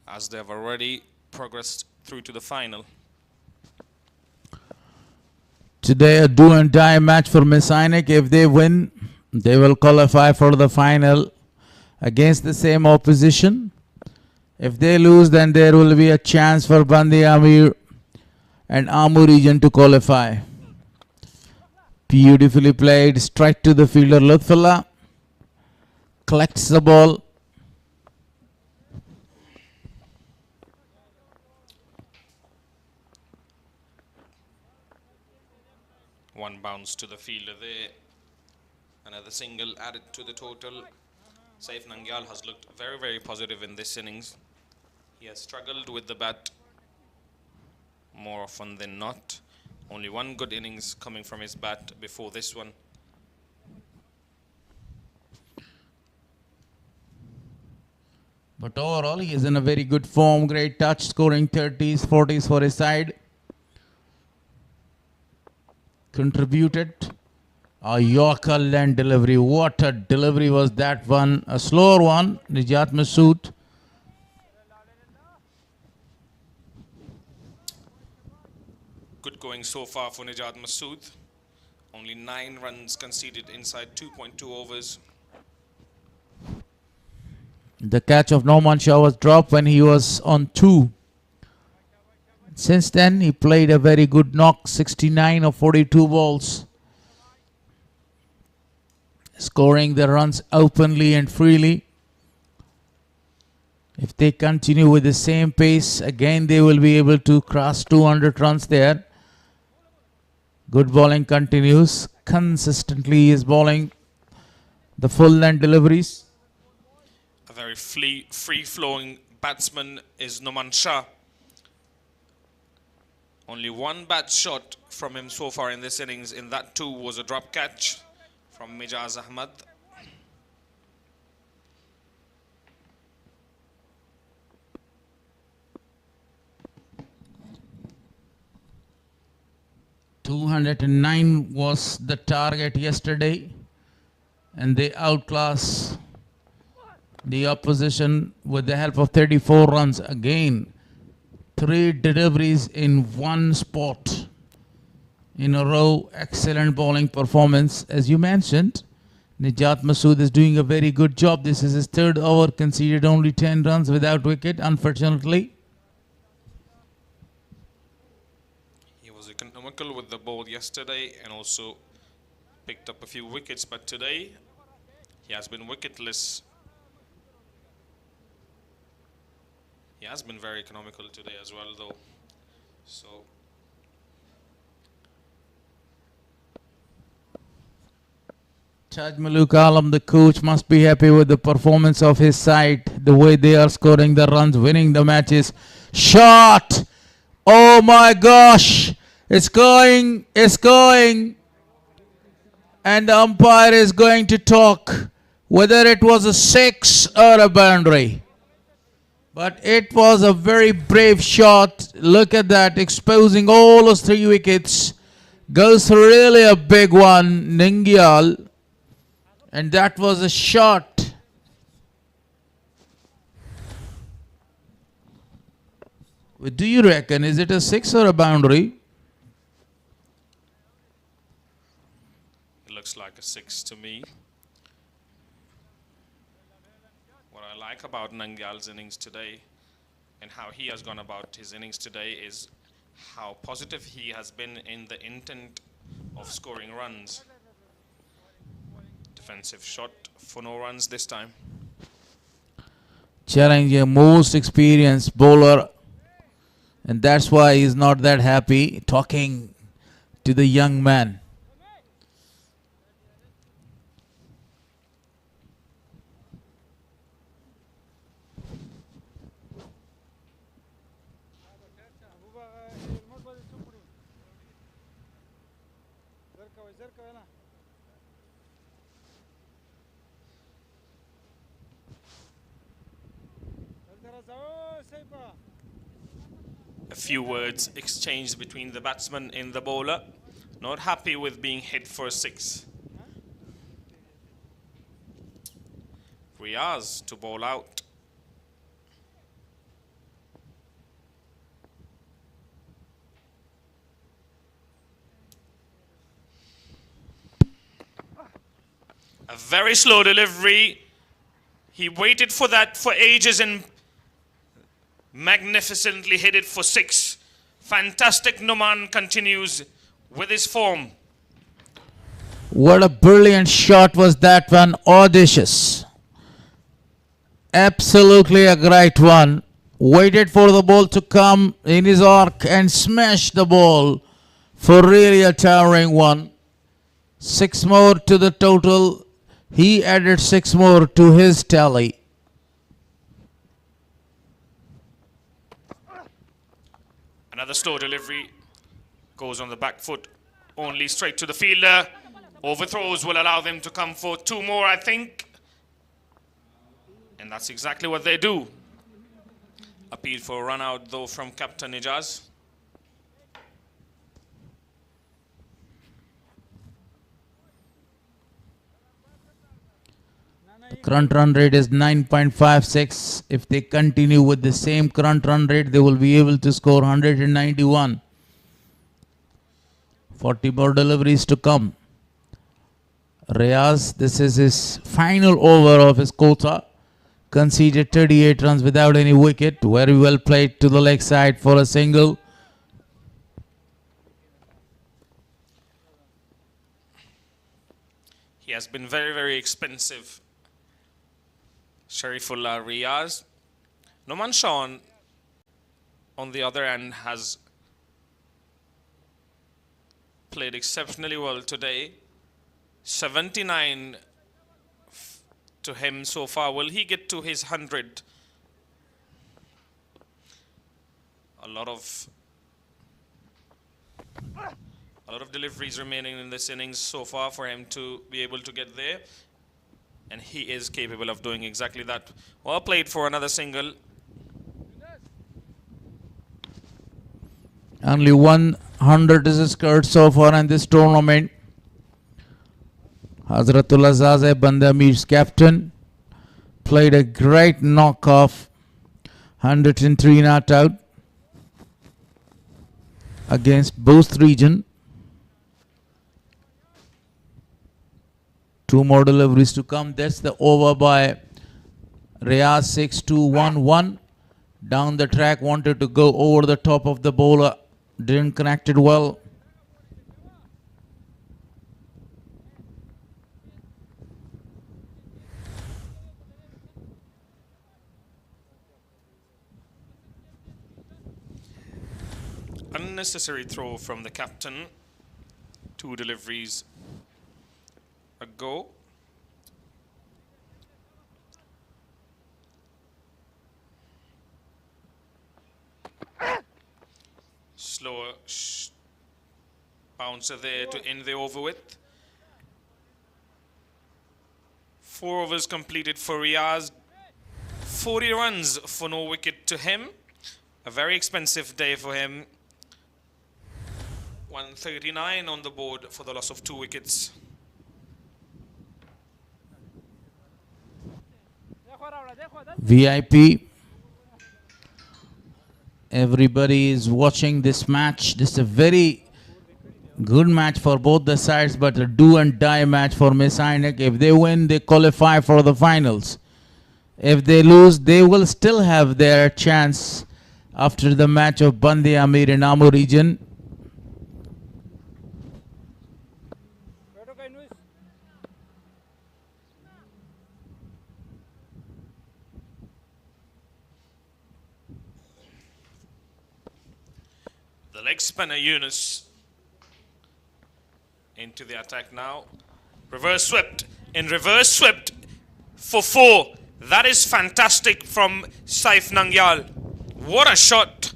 as they've already progressed through to the final. Today a do and die match for Mis-e-Ainak. If they win, they will qualify for the final against the same opposition. If they lose, then there will be a chance for Bandi Amir and Amur region to qualify. Beautifully played, straight to the fielder Lutfullah. Collects the ball. One bounce to the fielder there. Another single added to the total. Saif Nangyal has looked very, very positive in this innings. He has struggled with the bat more often than not. Only one good innings coming from his bat before this one. But overall, he is in a very good form. Great touch, scoring 30s, 40s for his side. Contributed. A Yorker land delivery. What a delivery was that one. A slower one. Nijat Masood. Good going so far for Nijat Masood. Only 9 runs conceded inside 2.2 overs. The catch of Noman Shah was dropped when he was on 2. Since then, he played a very good knock. 69 of 42 balls. Scoring the runs openly and freely. If they continue with the same pace, again they will be able to cross 200 runs there. Good bowling continues. Consistently he is bowling the full length deliveries. A very free-flowing batsman is Noman Shah. Only one bat shot from him so far in this innings. In that too was a drop catch from Mijaz Ahmad. .209 was the target yesterday, and they outclass the opposition with the help of 34 runs. Again, 3 deliveries in one spot in a row. Excellent bowling performance. As you mentioned, Nijat Masood is doing a very good job. This is his 3rd over, conceded only 10 runs without wicket, unfortunately. He was economical with the ball yesterday and also picked up a few wickets, but today he has been wicketless. He has been very economical today as well, though. So Taj Maluk Alam, the coach, must be happy with the performance of his side, the way they are scoring the runs, winning the matches. Shot! Oh my gosh! It's going! And the umpire is going to talk whether it was a 6 or a boundary. But it was a very brave shot. Look at that, exposing all those 3 wickets. Goes for really a big one, Ningyal. And that was a shot. Do you reckon, is it a 6 or a boundary? it looks like a 6 to me. What I like about Nangyal's innings today and how he has gone about his innings today is how positive he has been in the intent of scoring runs. Defensive shot for no runs this time. Challenging most experienced bowler, and that's why he's not that happy talking to the young man. A few words exchanged between the batsman and the bowler. Not happy with being hit for a 6. Riaz to bowl out. A very slow delivery. He waited for that for ages and magnificently hit it for 6. Fantastic. Noman continues with his form. What a brilliant shot was that one. Audacious. Absolutely a great one. Waited for the ball to come in his arc and smashed the ball for really a towering one. 6 more to the total. He added 6 more to his tally. Another slow delivery. Goes on the back foot. Only straight to the fielder. Overthrows will allow them to come for 2 more, I think. And that's exactly what they do. Appeal for a run out, though, from Captain Ijaz. The current run rate is 9.56. If they continue with the same current run rate, they will be able to score 191. 40 more deliveries to come. Riaz, this is his final over of his quota. Conceded 38 runs without any wicket. Very well played to the leg side for a single. He has been very, very expensive. Sharifullah Riaz. Noman Shah, on the other hand, has played exceptionally well today. 79 to him so far. Will he get to his 100? A lot of deliveries remaining in this innings so far for him to be able to get there. And he is capable of doing exactly that. Well played for another single. Only 100 is scored so far in this tournament. Hazratullah Zaze Bandamir's captain played a great knock-off, 103 not out against Bost region. 2 more deliveries to come. That's the over by Riyaz 6-2-1-1. Down the track, wanted to go over the top of the bowler. Didn't connect it well. Unnecessary throw from the captain. 2 deliveries ago. Slower bouncer there to end the over with. 4 overs completed for Riyaz. 40 runs for no wicket to him. A very expensive day for him. 139 on the board for the loss of 2 wickets. VIP. Everybody is watching this match. This is a very good match for both the sides, but a do and die match for Mis-e-Ainak. If they win, they qualify for the finals. If they lose, they will still have their chance after the match of Bandi Amir in Amur region. The leg spinner Yunus into the attack now. Reverse swept. In reverse swept for 4. That is fantastic from Saif Nangyal. What a shot.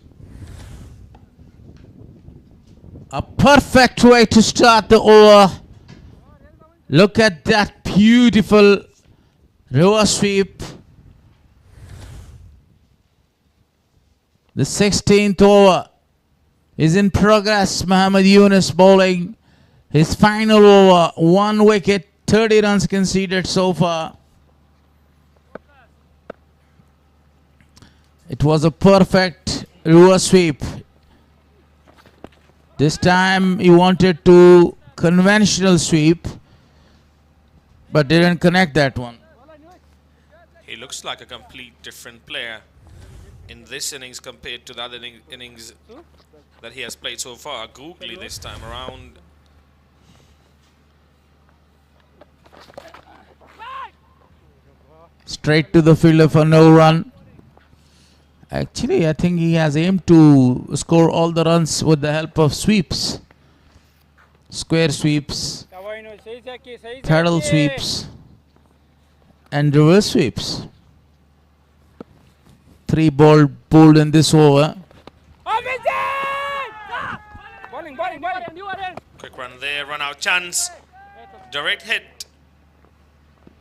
A perfect way to start the over. Look at that beautiful reverse sweep. The 16th over is in progress. Mohammad Yunus bowling his final over. 1 wicket, 30 runs conceded so far. It was a perfect reverse sweep. This time he wanted to conventional sweep, but didn't connect that one. He looks like a complete different player in this innings compared to the other innings that he has played so far. Googly this time around. Straight to the fielder for no run. Actually, I think he has aimed to score all the runs with the help of sweeps. Square sweeps, paddle sweeps, and reverse sweeps. 3 bowled in this over. Quick run there, run out chance. Direct hit.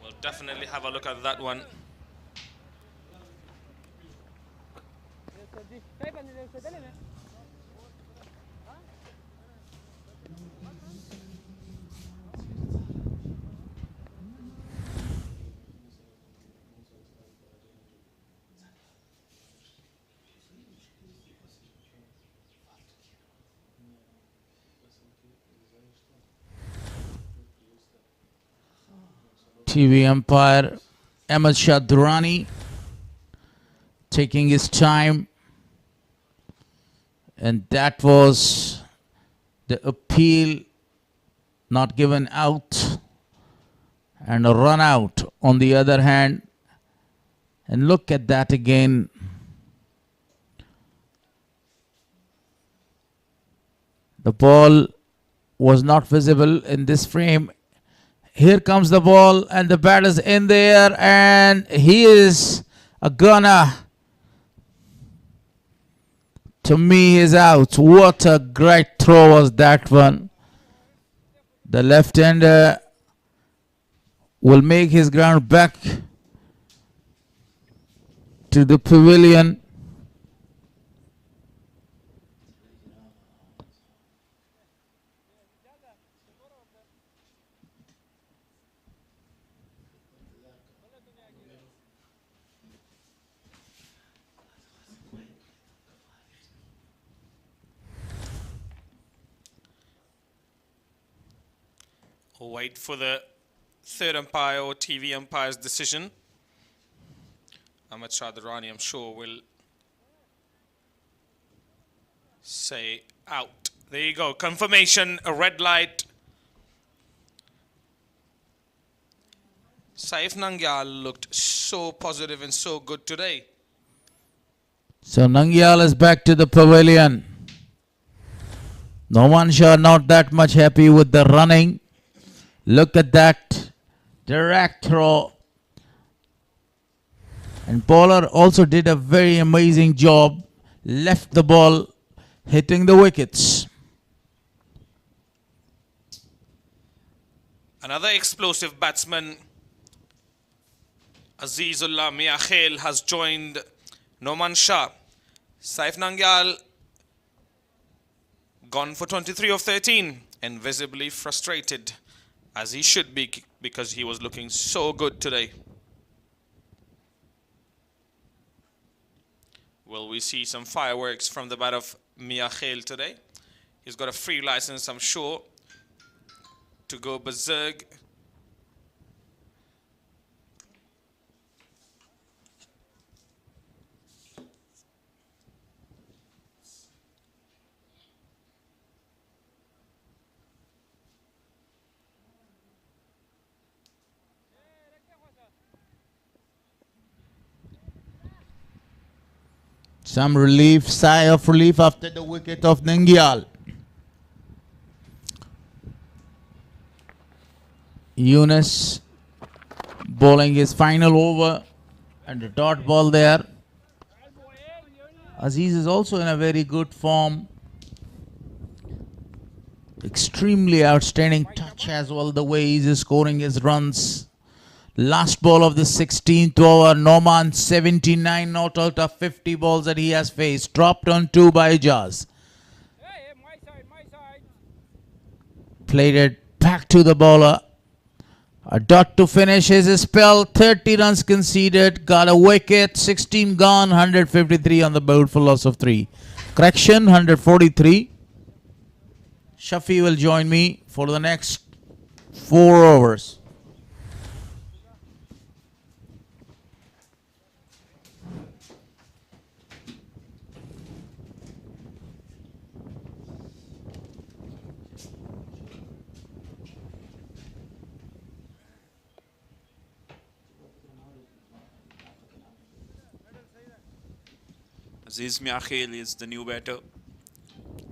We'll definitely have a look at that one. TV umpire Ahmed Shah Durrani taking his time, and that was the appeal not given out, and a run out on the other hand. And look at that again. The ball was not visible in this frame. Here comes the ball and the bat is in the air and he is a gunner. To me, he's out. What a great throw was that one. The left-hander will make his ground back to the pavilion. Wait for the third umpire or TV umpire's decision. Ahmed Shadurani, I'm sure, will say out. There you go. Confirmation, a red light. Saif Nangyal looked so positive and so good today. So Nangyal is back to the pavilion. Noman Shah not that much happy with the running. Look at that direct throw. And bowler also did a very amazing job. Left the ball hitting the wickets. Another explosive batsman, Azizullah Miakhel, has joined Noman Shah. Saif Nangyal gone for 23 of 13 and visibly frustrated, as he should be, because he was looking so good today. Will we see some fireworks from the bat of Miakhel today? He's got a free license, I'm sure, to go berserk. Some relief, sigh of relief after the wicket of Nangyal. Yunus bowling his final over and the dot ball there. Aziz is also in a very good form. Extremely outstanding touch as well, the way he's scoring his runs. Last ball of the 16th over, Noman 79 not out of 50 balls that he has faced. Dropped on 2 by Ijaz. Played it back to the bowler. A dot to finish his spell. 30 runs conceded. Got a wicket. 16 gone. 153 on the board for loss of 3. Correction, 143. Shafi will join me for the next 4 overs. Aziz Miakhel is the new batter.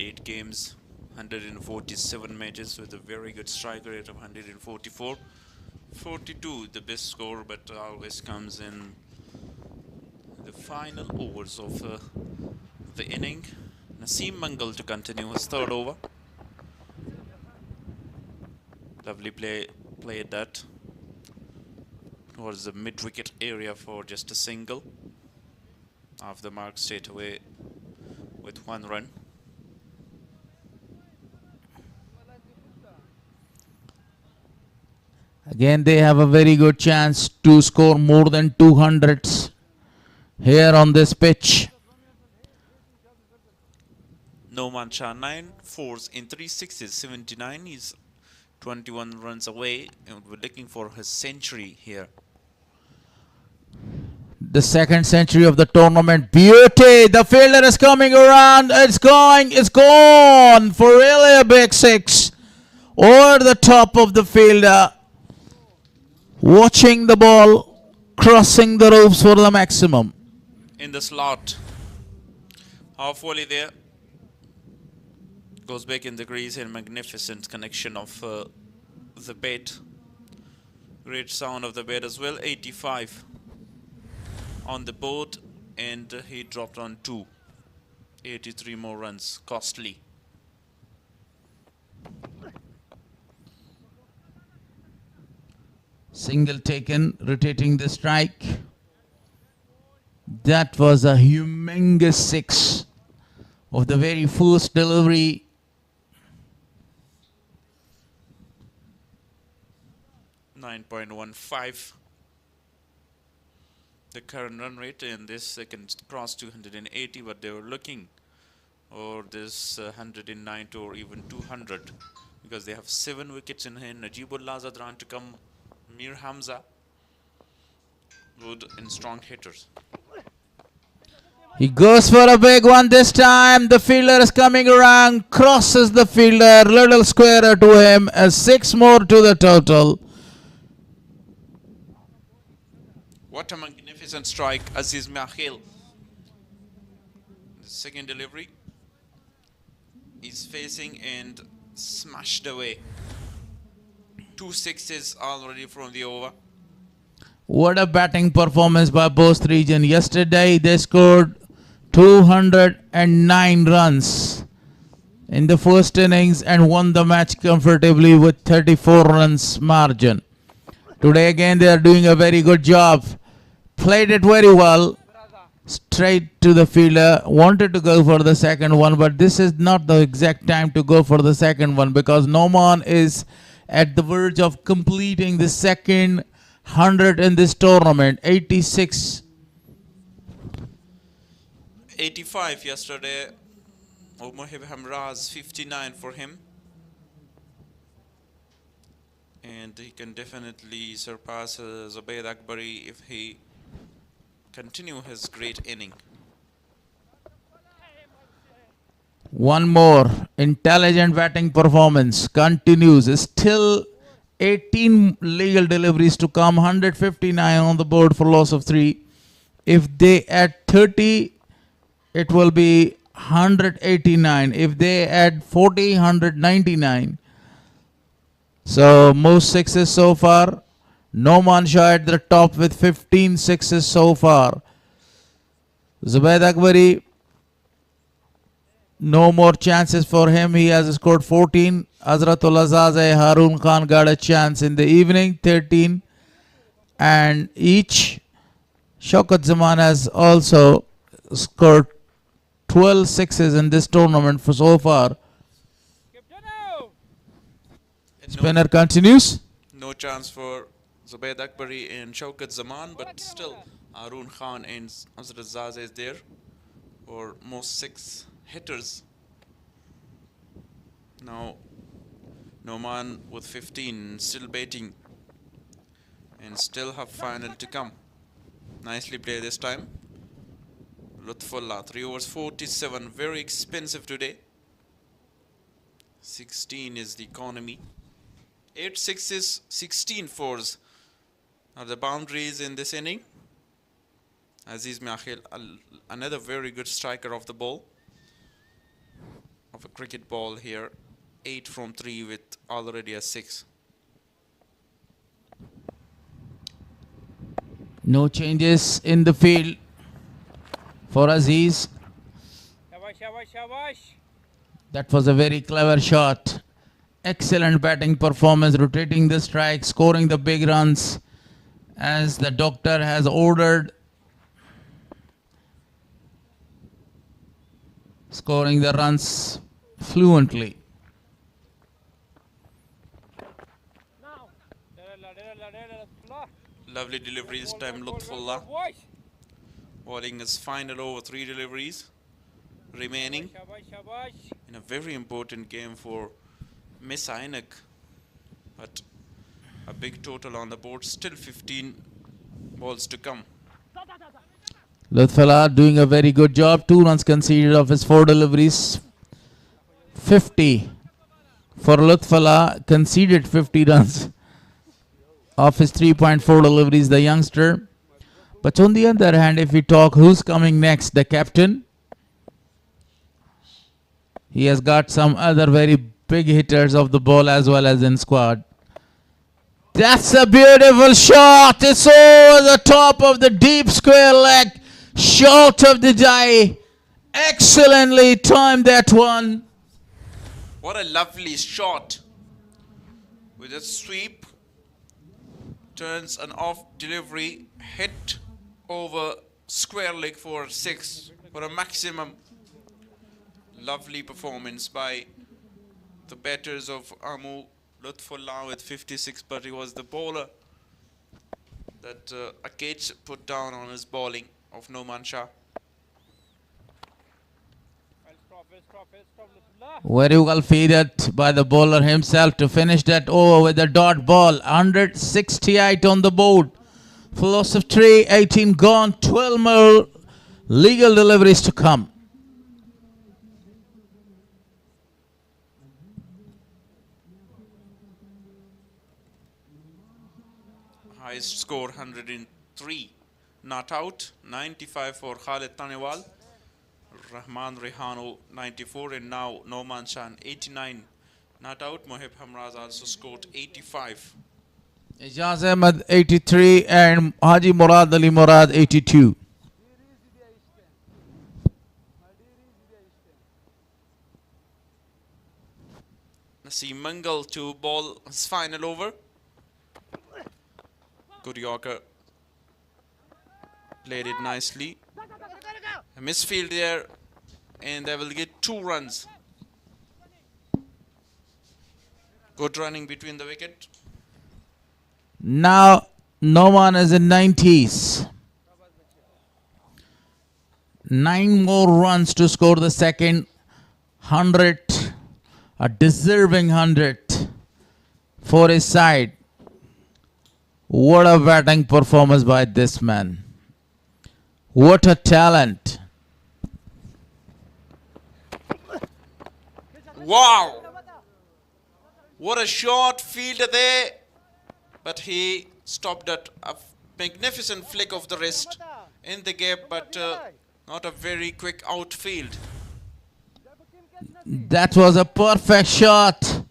8 games, 147 matches with a very good strike rate of 144. 42, the best score, but always comes in the final overs of the inning. Naseem Mangal to continue his third over. Lovely played that towards the mid-wicket area for just a single. Off the mark straight away with 1 run. Again, they have a very good chance to score more than 200s here on this pitch. Noman Shah 9 4s in 3 6s, 79. He's 21 runs away, and we're looking for his century here. The second century of the tournament. Beauty! The fielder is coming around. It's gone for really a big 6. Over the top of the fielder. Watching the ball crossing the ropes for the maximum. In the slot. Half volley there. Goes back in the crease and magnificent connection of the bat. Great sound of the bat as well. 85 on the board, and he dropped on 2. 83 more runs. Costly. Single taken, rotating the strike. That was a humongous 6 of the very first delivery. .15. The current run rate in this second crossed 280, but they were looking or this 109 or even 200 because they have 7 wickets in hand. Najibullah Zadran to come. Mir Hamza, good and strong hitters. He goes for a big one this time. The fielder is coming around, crosses the fielder, little squarer to him, 6 more to the total. What a magnificent strike, Aziz Mahil. The second delivery is facing and smashed away. 2 sixes already from the over. What a batting performance by Bost region. Yesterday they scored 209 runs in the first innings and won the match comfortably with 34 runs margin. Today again they are doing a very good job. Played it very well. Straight to the fielder. Wanted to go for the second one, but this is not the exact time to go for the second one because Noman is at the verge of completing the second 100 in this tournament. 86. 85 yesterday. Mohib Hamraz, 59 for him. And he can definitely surpass Zubayd Akbari if he continue his great inning. One more intelligent batting performance continues. Still 18 legal deliveries to come. 159 on the board for loss of 3. If they add 30, it will be 189. If they add 40, 199. So most 6s so far. Noman Shah at the top with 15 6s so far. Zubayd Akbari, no more chances for him. He has scored 14. Azratul Azaz Harun Khan got a chance in the evening, 13. And each. Shaukat Zaman has also scored 12 6s in this tournament for so far. Spinner continues. No chance for Zubayd Akbari and Shaukat Zaman, but still Harun Khan and Azratul Azaz is there for most 6 hitters. Now Noman with 15 still batting and still have final to come. Nicely played this time. Lutfullah 3 overs 47, very expensive today. 16 is the economy. 8 6s, 16 4s are the boundaries in this inning. Aziz Mahil, another very good striker of the ball, of a cricket ball here. 8 from 3 with already a 6. No changes in the field for Aziz. That was a very clever shot. Excellent batting performance, rotating the strike, scoring the big runs as the doctor has ordered. Scoring the runs fluently. Lovely delivery this time, Lutfullah. Bowling his final over 3 deliveries remaining in a very important game for Mis-e-Ainak. But a big total on the board, still 15 balls to come. Lutfullah doing a very good job. 2 runs conceded of his 4 deliveries. 50 for Lutfullah, conceded 50 runs of his 3.4 deliveries, the youngster. But on the other hand, if we talk who's coming next, the captain. He has got some other very big hitters of the ball as well as in squad. That's a beautiful shot. It's over the top of the deep square leg. Short of the die. Excellently timed that one. What a lovely shot. With a sweep. Turns an off delivery. Hit over square leg for 6. For a maximum. Lovely performance by the batters of Amu Lutfullah with 56, but he was the bowler that Akech put down on his bowling of Noman Shah. Very well fielded by the bowler himself to finish that over with a dot ball. 168 on the board. Floss of 3, 18 gone, 12 more legal deliveries to come. Highest score 103. Not out. 95 for Khalid Tanewal. Rahman Rehano 94, and now Noman Shan 89. Not out. Mohib Hamraz also scored 85. Ijaz Ahmed 83 and Haji Murad Ali Murad 82. Naseem Mangal to bowl his final over. Good Yorker. Played it nicely. A misfield there, and they will get 2 runs. Good running between the wicket. Now Noman is in 90s. 9 more runs to score the second 100. A deserving 100 for his side. What a batting performance by this man. What a talent. Wow! What a short fielder there. But he stopped at a magnificent flick of the wrist in the gap, but not a very quick outfield. That was a perfect shot.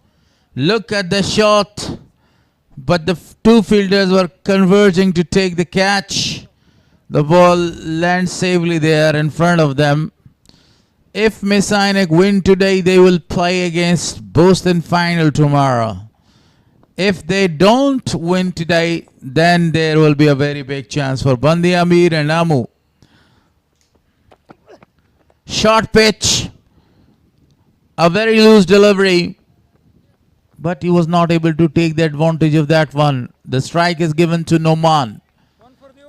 Look at the shot. But the 2 fielders were converging to take the catch. The ball lands safely there in front of them. If Mis-e-Ainak win today, they will play against Bost in final tomorrow. If they don't win today, then there will be a very big chance for Bandi Amir and Amu. Short pitch. A very loose delivery. But he was not able to take the advantage of that one. The strike is given to Noman.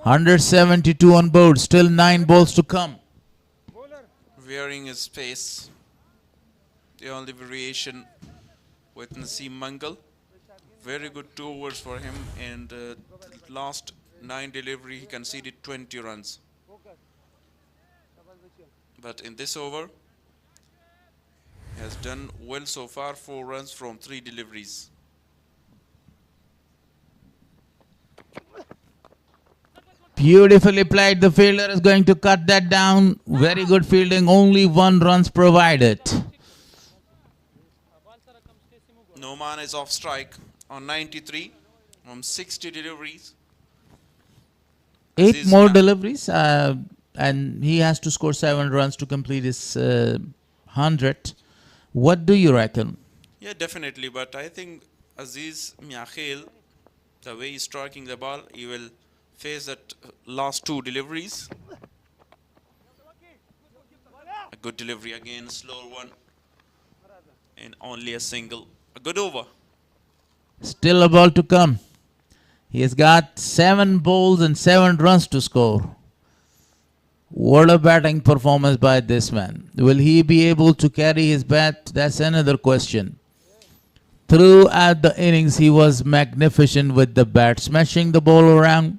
172 on board. Still 9 balls to come. Wearing his pace. The only variation with Naseem Mangal. Very good 2 overs for him. And the last 9 delivery, he conceded 20 runs. But in this over, he has done well so far. 4 runs from 3 deliveries. Beautifully played. The fielder is going to cut that down. Very good fielding. Only 1 runs provided. Noman is off strike on 93 from 60 deliveries. 8 more deliveries. And he has to score 7 runs to complete his 100. What do you reckon? Yeah, definitely. But I think Aziz Miakhil, the way he's striking the ball, he will face that last 2 deliveries. A good delivery again, slow one. And only a single. A good over. Still a ball to come. He has got 7 balls and 7 runs to score. What a batting performance by this man. Will he be able to carry his bat? That's another question. Throughout the innings, he was magnificent with the bat, smashing the ball around.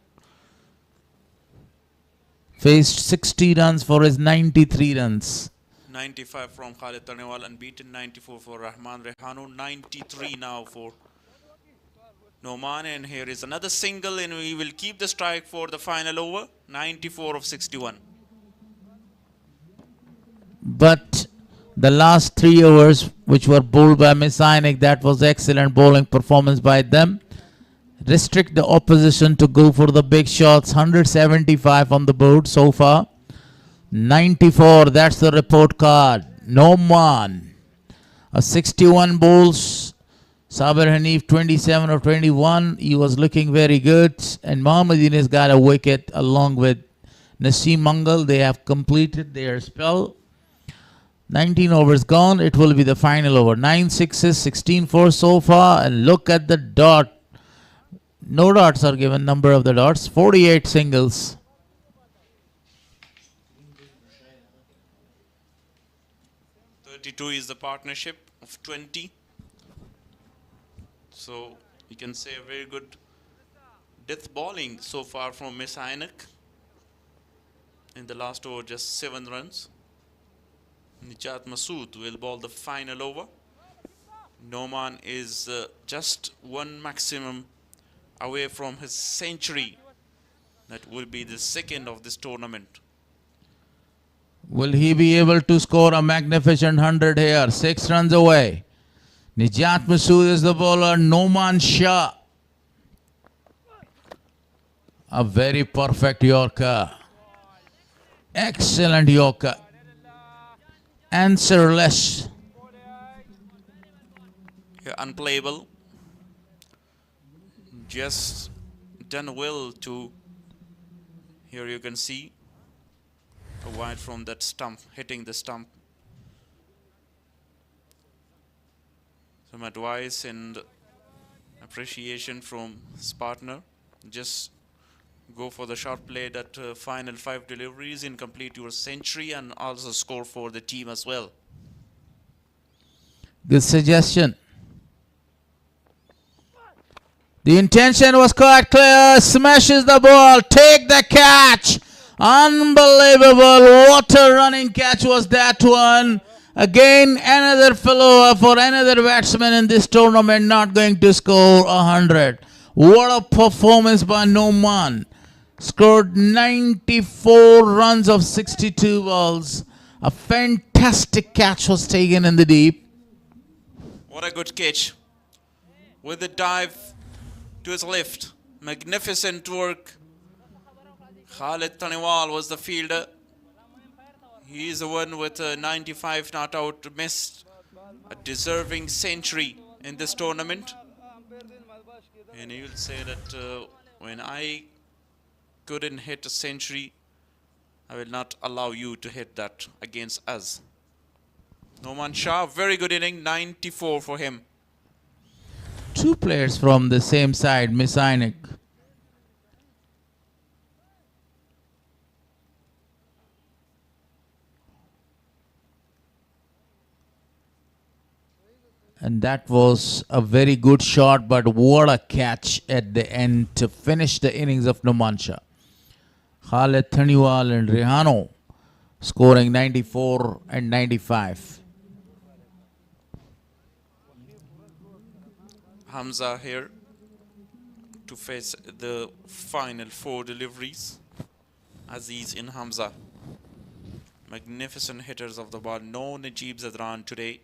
Faced 60 runs for his 93 runs. 95 from Khalid Tanewal, unbeaten. 94 for Rahman Rehano. 93 now for Noman. And here is another single, and we will keep the strike for the final over. 94 of 61. But The last 3 overs, which were bowled by Mis-e-Ainak, that was excellent bowling performance by them. Restrict the opposition to go for the big shots. 175 on the board so far. 94, that's the report card. No man. 61 bowls. Sabir Hanif 27 of 21. He was looking very good. And Mohammadin has got a wicket along with Naseem Mangal. They have completed their spell. 19 overs gone. It will be the final over. 9 sixes, 16 fours so far. And look at the dot. No dots are given. Number of the dots. 48 singles. Is the partnership of 20. So you can say a very good death bowling so far from Mis-e-Ainak. In the last over, just 7 runs. Nijat Masood will bowl the final over. Noman is just one maximum away from his century. That will be the second of this tournament. Will he be able to score a magnificent 100 here? 6 runs away. Nijat Masood is the bowler. Noman Shah. A very perfect Yorker. Excellent Yorker. Answerless. Yeah, unplayable. Just done well to, here you can see, a wide from that stump, hitting the stump. Some advice and appreciation from his partner. Just go for the short play, that final 5 deliveries and complete your century, and also score for the team as well. Good suggestion. The intention was quite clear. Smashes the ball. Take the catch. Unbelievable. What a running catch was that one. Again, another follower for another batsman in this tournament not going to score 100. What a performance by Noman. Scored 94 runs of 62 balls. A fantastic catch was taken in the deep. What a good catch. With the dive to his left. Magnificent work. Khalid Taniwal was the fielder. He is the one with a 95 not out, missed a deserving century in this tournament. And you'll say that when I couldn't hit a century, I will not allow you to hit that against us. Noman Shah, very good inning, 94 for him. 2 players from the same side, Mis-e-Ainak. And that was a very good shot, but what a catch at the end to finish the innings of Noman Shah. Khalid Taniwal and Rehano scoring 94 and 95. Hamza here to face the final 4 deliveries. Aziz in Hamza. Magnificent hitters of the ball. No Najib Zadran today.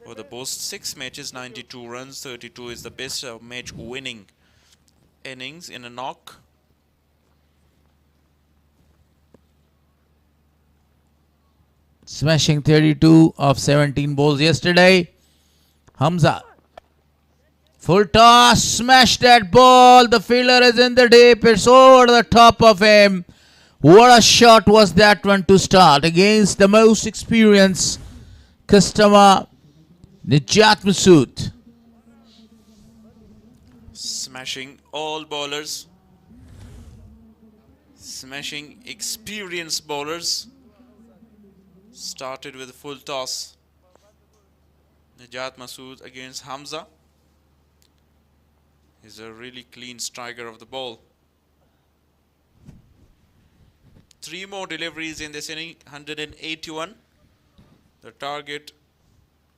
For the Bost, 6 matches, 92 runs. 32 is the best match winning innings in a knock. Smashing 32 of 17 balls yesterday. Hamza. Full toss, smash that ball. The fielder is in the deep. It's over the top of him. What a shot was that one to start against the most experienced customer, Nijat Masood. Smashing all bowlers. Smashing experienced bowlers. Started with full toss. Nijat Masood against Hamza. He's a really clean striker of the ball. 3 more deliveries in this inning, 181. The target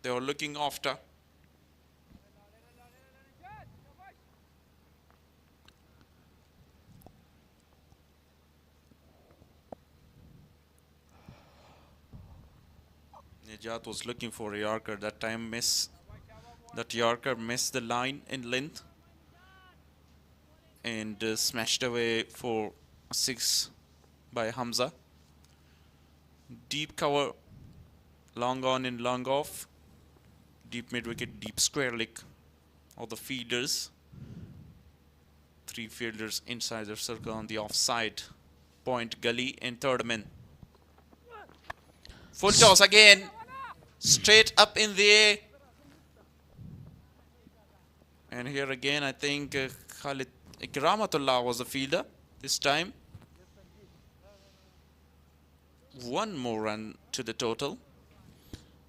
they were looking after. Najat was looking for a Yorker that time. That Yorker missed the line in length and smashed away for 6 by Hamza. Deep cover, long on and long off. Deep mid wicket, deep square leg of the fielders. 3 fielders inside the circle on the offside. Point gully and third man. Full toss again. Straight up in the air. And here again, I think Khalid Ikramatullah was the fielder this time. 1 more run to the total.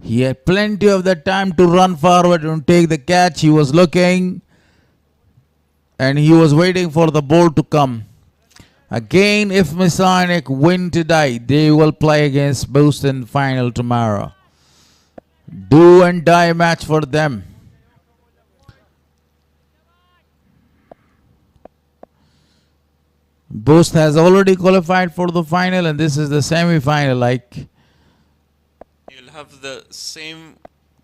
He had plenty of the time to run forward and take the catch. He was looking and he was waiting for the ball to come. Again, if Mis-e-Ainak win today, they will play against Bost in final tomorrow. Do and die match for them. Bost has already qualified for the final and this is the semi-final. You'll have the same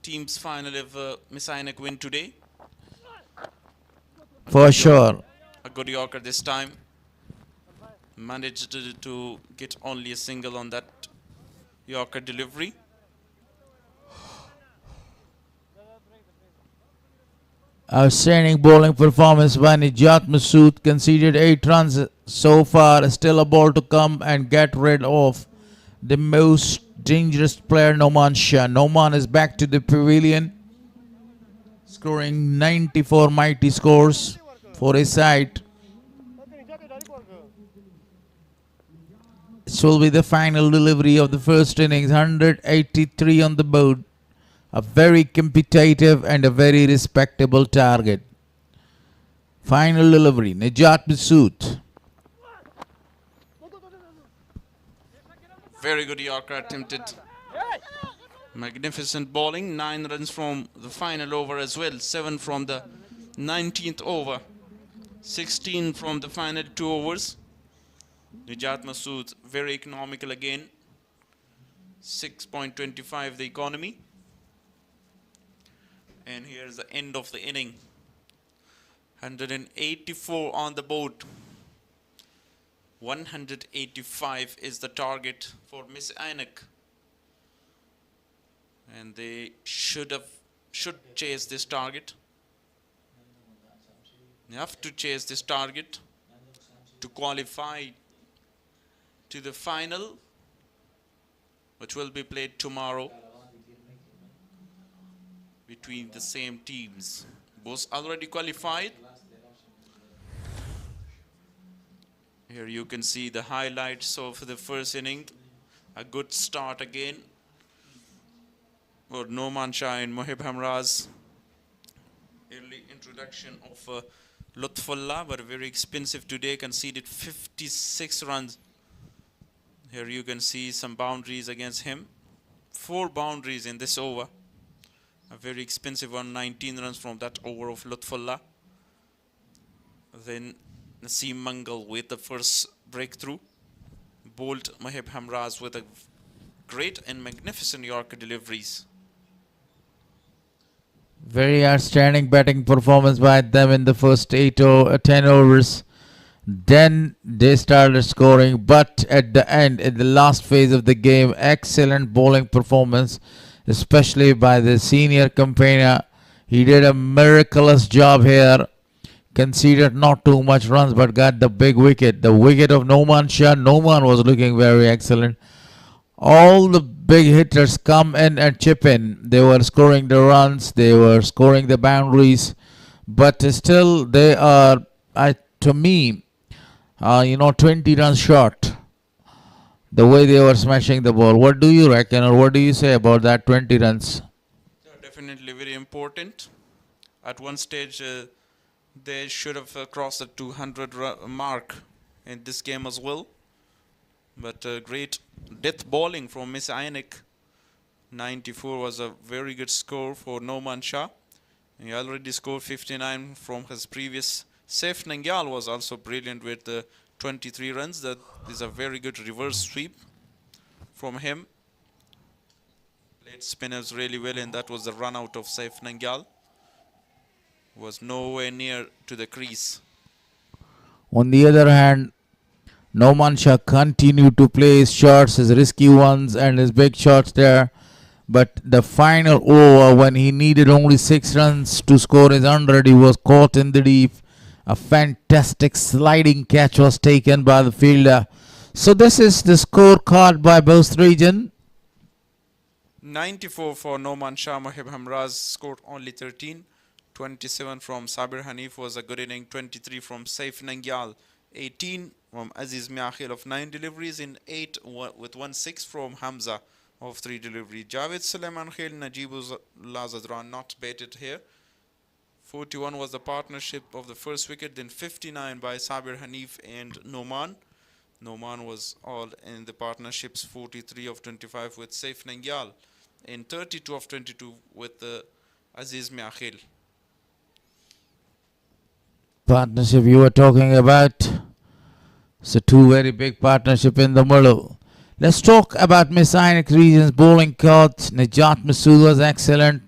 team's final if Mis-e-Ainak win today. For sure. A good Yorker this time. Managed to get only a single on that Yorker delivery. Outstanding bowling performance by Najat Masood. Conceded 8 runs so far. Still a ball to come and get rid of the most dangerous player, Noman Shah. Noman is back to the pavilion, scoring 94 mighty scores for his side. This will be the final delivery of the first innings. 183 on the board. A very competitive and a very respectable target. Final delivery, Najat Masood. Very good Yorker attempted. Magnificent bowling. 9 runs from the final over as well. 7 from the 19th over. 16 from the final 2 overs. Najat Masood very economical again. 6.25 the economy. And here's the end of the inning. 184 on the board. 185 is the target for Mis-e-Ainak. And they should chase this target. They have to chase this target to qualify to the final, which will be played tomorrow between the same teams. Both already qualified. Here you can see the highlights of the first inning. A good start again for Noman Shah and Mohib Hamraz. Early introduction of Lutfullah, but very expensive today, conceded 56 runs. Here you can see some boundaries against him. 4 boundaries in this over. A very expensive one, 19 runs from that over of Lutfullah. Then Naseem Mangal with the first breakthrough. Bowled Mohib Hamraz with a great and magnificent Yorker deliveries. Very outstanding batting performance by them in the first 10 overs. Then they started scoring, but at the end, in the last phase of the game, excellent bowling performance, especially by the senior campaigner. He did a miraculous job here. Conceded not too much runs, but got the big wicket. The wicket of Noman Shah. Noman was looking very excellent. All the big hitters come in and chip in. They were scoring the runs. They were scoring the boundaries. But still, they are, to me, 20 runs short. The way they were smashing the ball. What do you reckon, or what do you say about that 20 runs? Definitely very important. At one stage, they should have crossed the 200 mark in this game as well. But great death bowling from Mis-e-Ainak. 94 was a very good score for Noman Shah. He already scored 59 from his previous. Saif Nangyal was also brilliant with 23 runs. That is a very good reverse sweep from him. Played spinners really well, and that was the run out of Saif Nangyal. Was nowhere near to the crease. On the other hand, Noman Shah continued to play his shots, his risky ones and his big shots there. But the final over, when he needed only 6 runs to score his 100, he was caught in the deep. A fantastic sliding catch was taken by the fielder. So this is the scorecard by Bost region. 94 for Noman Shah. Mohib Hamraz scored only 13. 27 from Sabir Hanif was a good inning. 23 from Saif Nangyal. 18 from Aziz Miakhil of 9 deliveries. In 8 with 1-6 from Hamza of 3 deliveries. Javed Suleiman Khil, Najibullah Zadran not batted here. 41 was the partnership of the first wicket. Then 59 by Sabir Hanif and Noman. Noman was all in the partnerships. 43 of 25 with Saif Nangyal. And 32 of 22 with Aziz Miakhil. Partnership you were talking about. So 2 very big partnership in the middle. Let's talk about Mis-e-Ainak region's bowling coach. Najat Masood was excellent.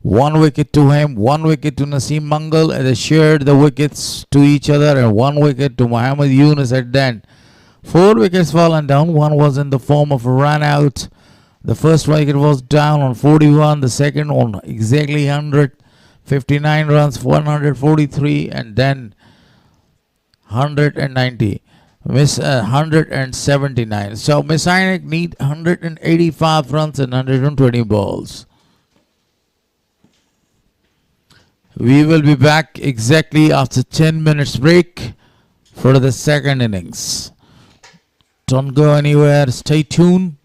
1 wicket to him, 1 wicket to Naseem Mangal, and they shared the wickets to each other, and 1 wicket to Muhammad Yunus at the end. 4 wickets fallen down. 1 was in the form of a run out. The first wicket was down on 41, the second on exactly 100. 59 runs, 143, and then 190. 179. So Mis-e-Ainak need 185 runs and 120 balls. We will be back exactly after 10 minutes break for the second innings. Don't go anywhere. Stay tuned.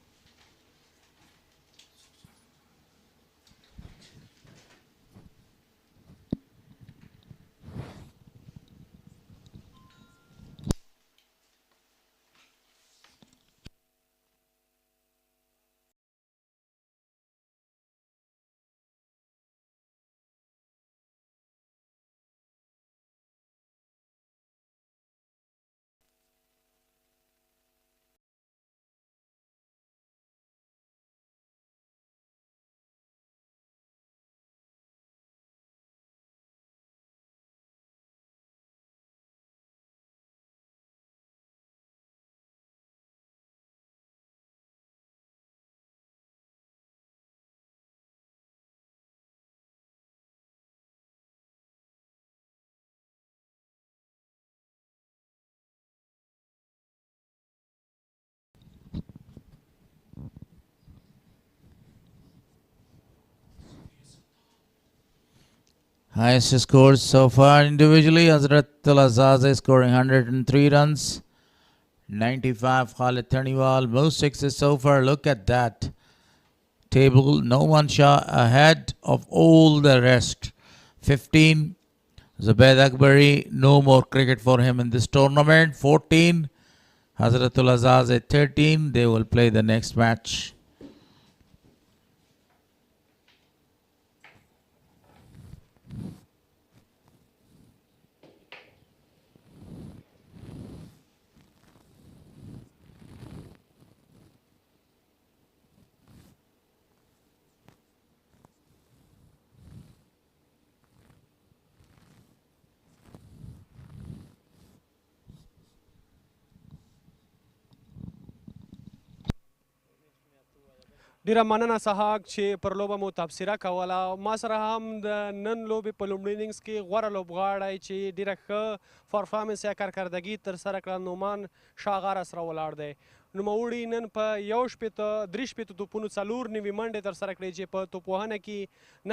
Highest scores so far individually, Hazrat Azaz scoring 103 runs, 95 Khalid Taniwal, most sixes so far. Look at that table. Noman Shah ahead of all the rest. 15 Zubaid Akbari, no more cricket for him in this tournament. 14 Hazratul Azaz at 13. They will play the next match. ډیره مننه سهاک چې پر لوبه مو تبصره کوله. ما سره هم د نن لوبې په لومړي انینګز کې غوره لوبغاړی چې ډیره ښه پرفارمنس یا کارکردګي ترسره کړه نومان شاه غاره سره ولاړ دی. نوموړي نن په 63 توپونو 4 نوي منډې ترسره کړې چې په توپوهنه کې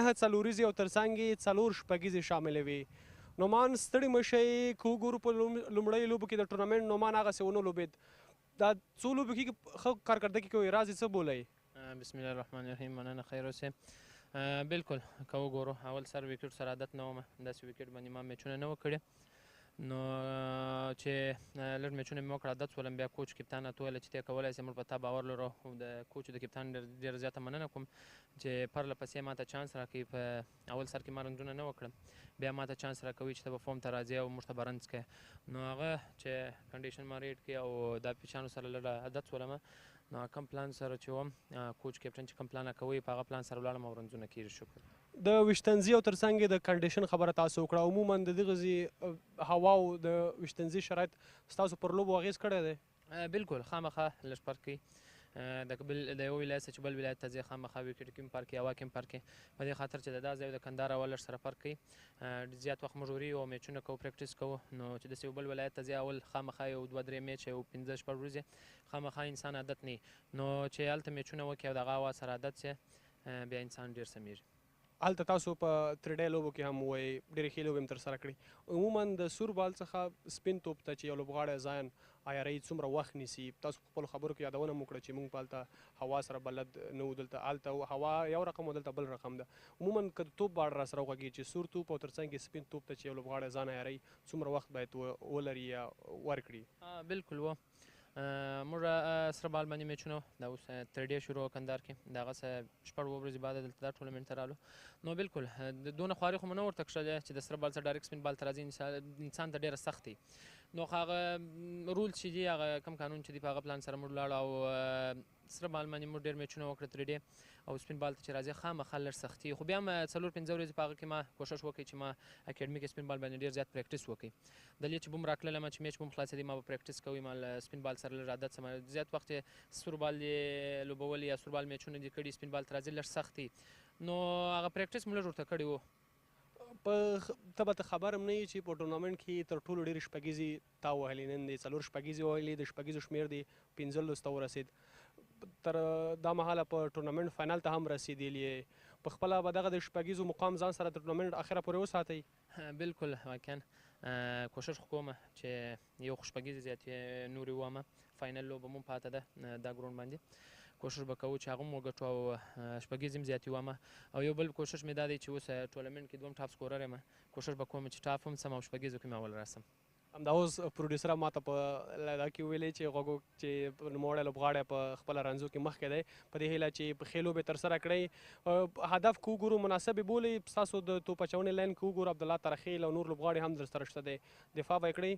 9 څلوریزې او ترڅنګ یې 4 شپږیزې شاملې وې. نومان ستړي مه شئ، که وګورو په لومړیو لوبو کې د ټورنمنټ نومان هغسې ونه لوبېد. دا څو لوبو کې ښه کارکردګي کوي، راز یې څه بولئ؟ بسم الله الرحمن الرحیم. مننه خیر اوسئ. بالکل که وګورو اول سر وکټ سره عادت نه ومه، داسې وکټ باندې ما میچونه نه و کړي. نو چې لږ میچونه مې وکړه عادت شولم بیا کوچ کپتان راته وویله چې ته کولی سې موږ په تا باور لرو د کوچ د کپتان ډېره زیاته مننه کوم چې پرله پسې ما ته چانس راکوي په اول سر کې ما رنزونه نه وکړم بیا ما ته چانس راکوي چې ته به فوم ته راځې او موږ ته به رنز کوې نو هغه چې کنډیشن ما ریډ کړي او دا پیچانو سره لږ عادت شولم نو کم پلان سره چې وم کوچ کپټن چې کم پلان کوي په هغه پلان سره ولاړم او رنزونه کېږي شکر د ویشتنځي او ترڅنګ د کنډیشن خبره تاسو وکړه عموما د دغه هوا او د ویشتنځي شرایط ستاسو پر لوبو اغېز کړی دی بالکل خامخا لږ فرق کوي د یو ولایت چې بل ولایت ته ځې خامخا ویکټ کې هم فرق کوي هوا کې هم فرق کوي په دې خاطر چې د دا ځای د کندهار هوا لږ سره فرق کوي زیات وخت موږ وري او میچونه کوو پریکټس کوو نو چې داسې یو بل ولایت ته ځې اول خامخا یو 2-3 میچ یو 15-16 ورځې خامخا انسان عادت نه نو چې هلته میچونه وکړي او د هغه هوا سره عادت سي بیا انسان ډېر سمیږي هلته تاسو په 3 لوبو کې هم وایي ډېرې ښې لوبې هم ترسره کړي عموما د سور بال څخه سپین توپ ته چې یو لوبغاړی ځان عیاروي څومره وخت نیسي تاسو په خپلو خبرو کې یادونه مو کړه چې موږ په هلته هوا سره بلد نه وو دلته هلته هوا یو رقم او دلته بل رقم ده عموما که د توپ باړ را سره وغږېږي چې سور توپ او ترڅنګ کې سپین توپ ته چې یو لوبغاړی ځان عیاروي څومره وخت باید ولري یا ورکړي بالکل و موږ سره بال باندې میچونه دا اوس 3 ډې شروع کندهار کې د هغه څه شپږ ورځې بعد دلته دا ټورنمنټ ته رالو نو بالکل دونه خواري خو مو نه ورته کښلی چې د سره بال څخه ډایرکټ سپین بال ته راځي انسان ته ډېره سخت دی نو هغه رول چې دي هغه کم قانون چې دي په هغه پلان سره موږ لاړو او سره بال باندې موږ ډېر میچونه وکړه 3 ډې او سپین بال ته چې راځي خامخا لږ سختي خو بیا هم 4-5 ورځې په هغه کې ما کوشش وکړ چې ما اکیډمي کې سپین بال باندې ډېر زیات پریکټس وکړي دلته چې بم راکړلم چې میچ بم خلاصېدی ما به پریکټس کوي ما سپین بال سره لږ عادت سم زیات وخت سور بال یې لوبول یا سور بال میچونه دي کړي سپین بال ته راځي لږ سختي نو هغه پریکټس مو لږ ورته کړی و ته به ته خبر هم نه یې چې په ټورنمنټ کې تر ټولو ډېرې شپږیزې تا وهلې نن دی 4 شپږیزې وهلې د شپږیزو شمېر دی 15 ته ورسېد تر دا مهاله په ټورنمنټ فاینل ته هم رسېدلی په خپله به دغه د شپږیزو مقام ځان سره تر ټورنمنټ اخره پورې وساتئ بالکل واقعا کوشش خو کوم چې یو خو شپږیزې زیاتې نورې وومه فاینل لوبه مو پاته ده دا ګراوند باندې کوشش به کوو چې هغه هم وګټو او شپږیزې هم زیاتې وومه او یو بل کوشش مې دا دی چې اوس ټورنمنټ کې دوم ټاپ سکورر یم کوشش به کوم چې ټاپ هم سم او شپږیزو کې مې اول راسم همدا اوس پروډیوسر ما ته په دا کې ویلې چې غوږو چې نوموړی لوبغاړی په خپله رنځو کې مخکې دی په دې هیله چې په ښې لوبې ترسره کړئ هدف که وګورو مناسبې بولئ ستاسو د توپ اچونې لاین که وګورو عبدالله ترخیل او نور لوبغاړي هم در سره شته دی دفاع به یې کړئ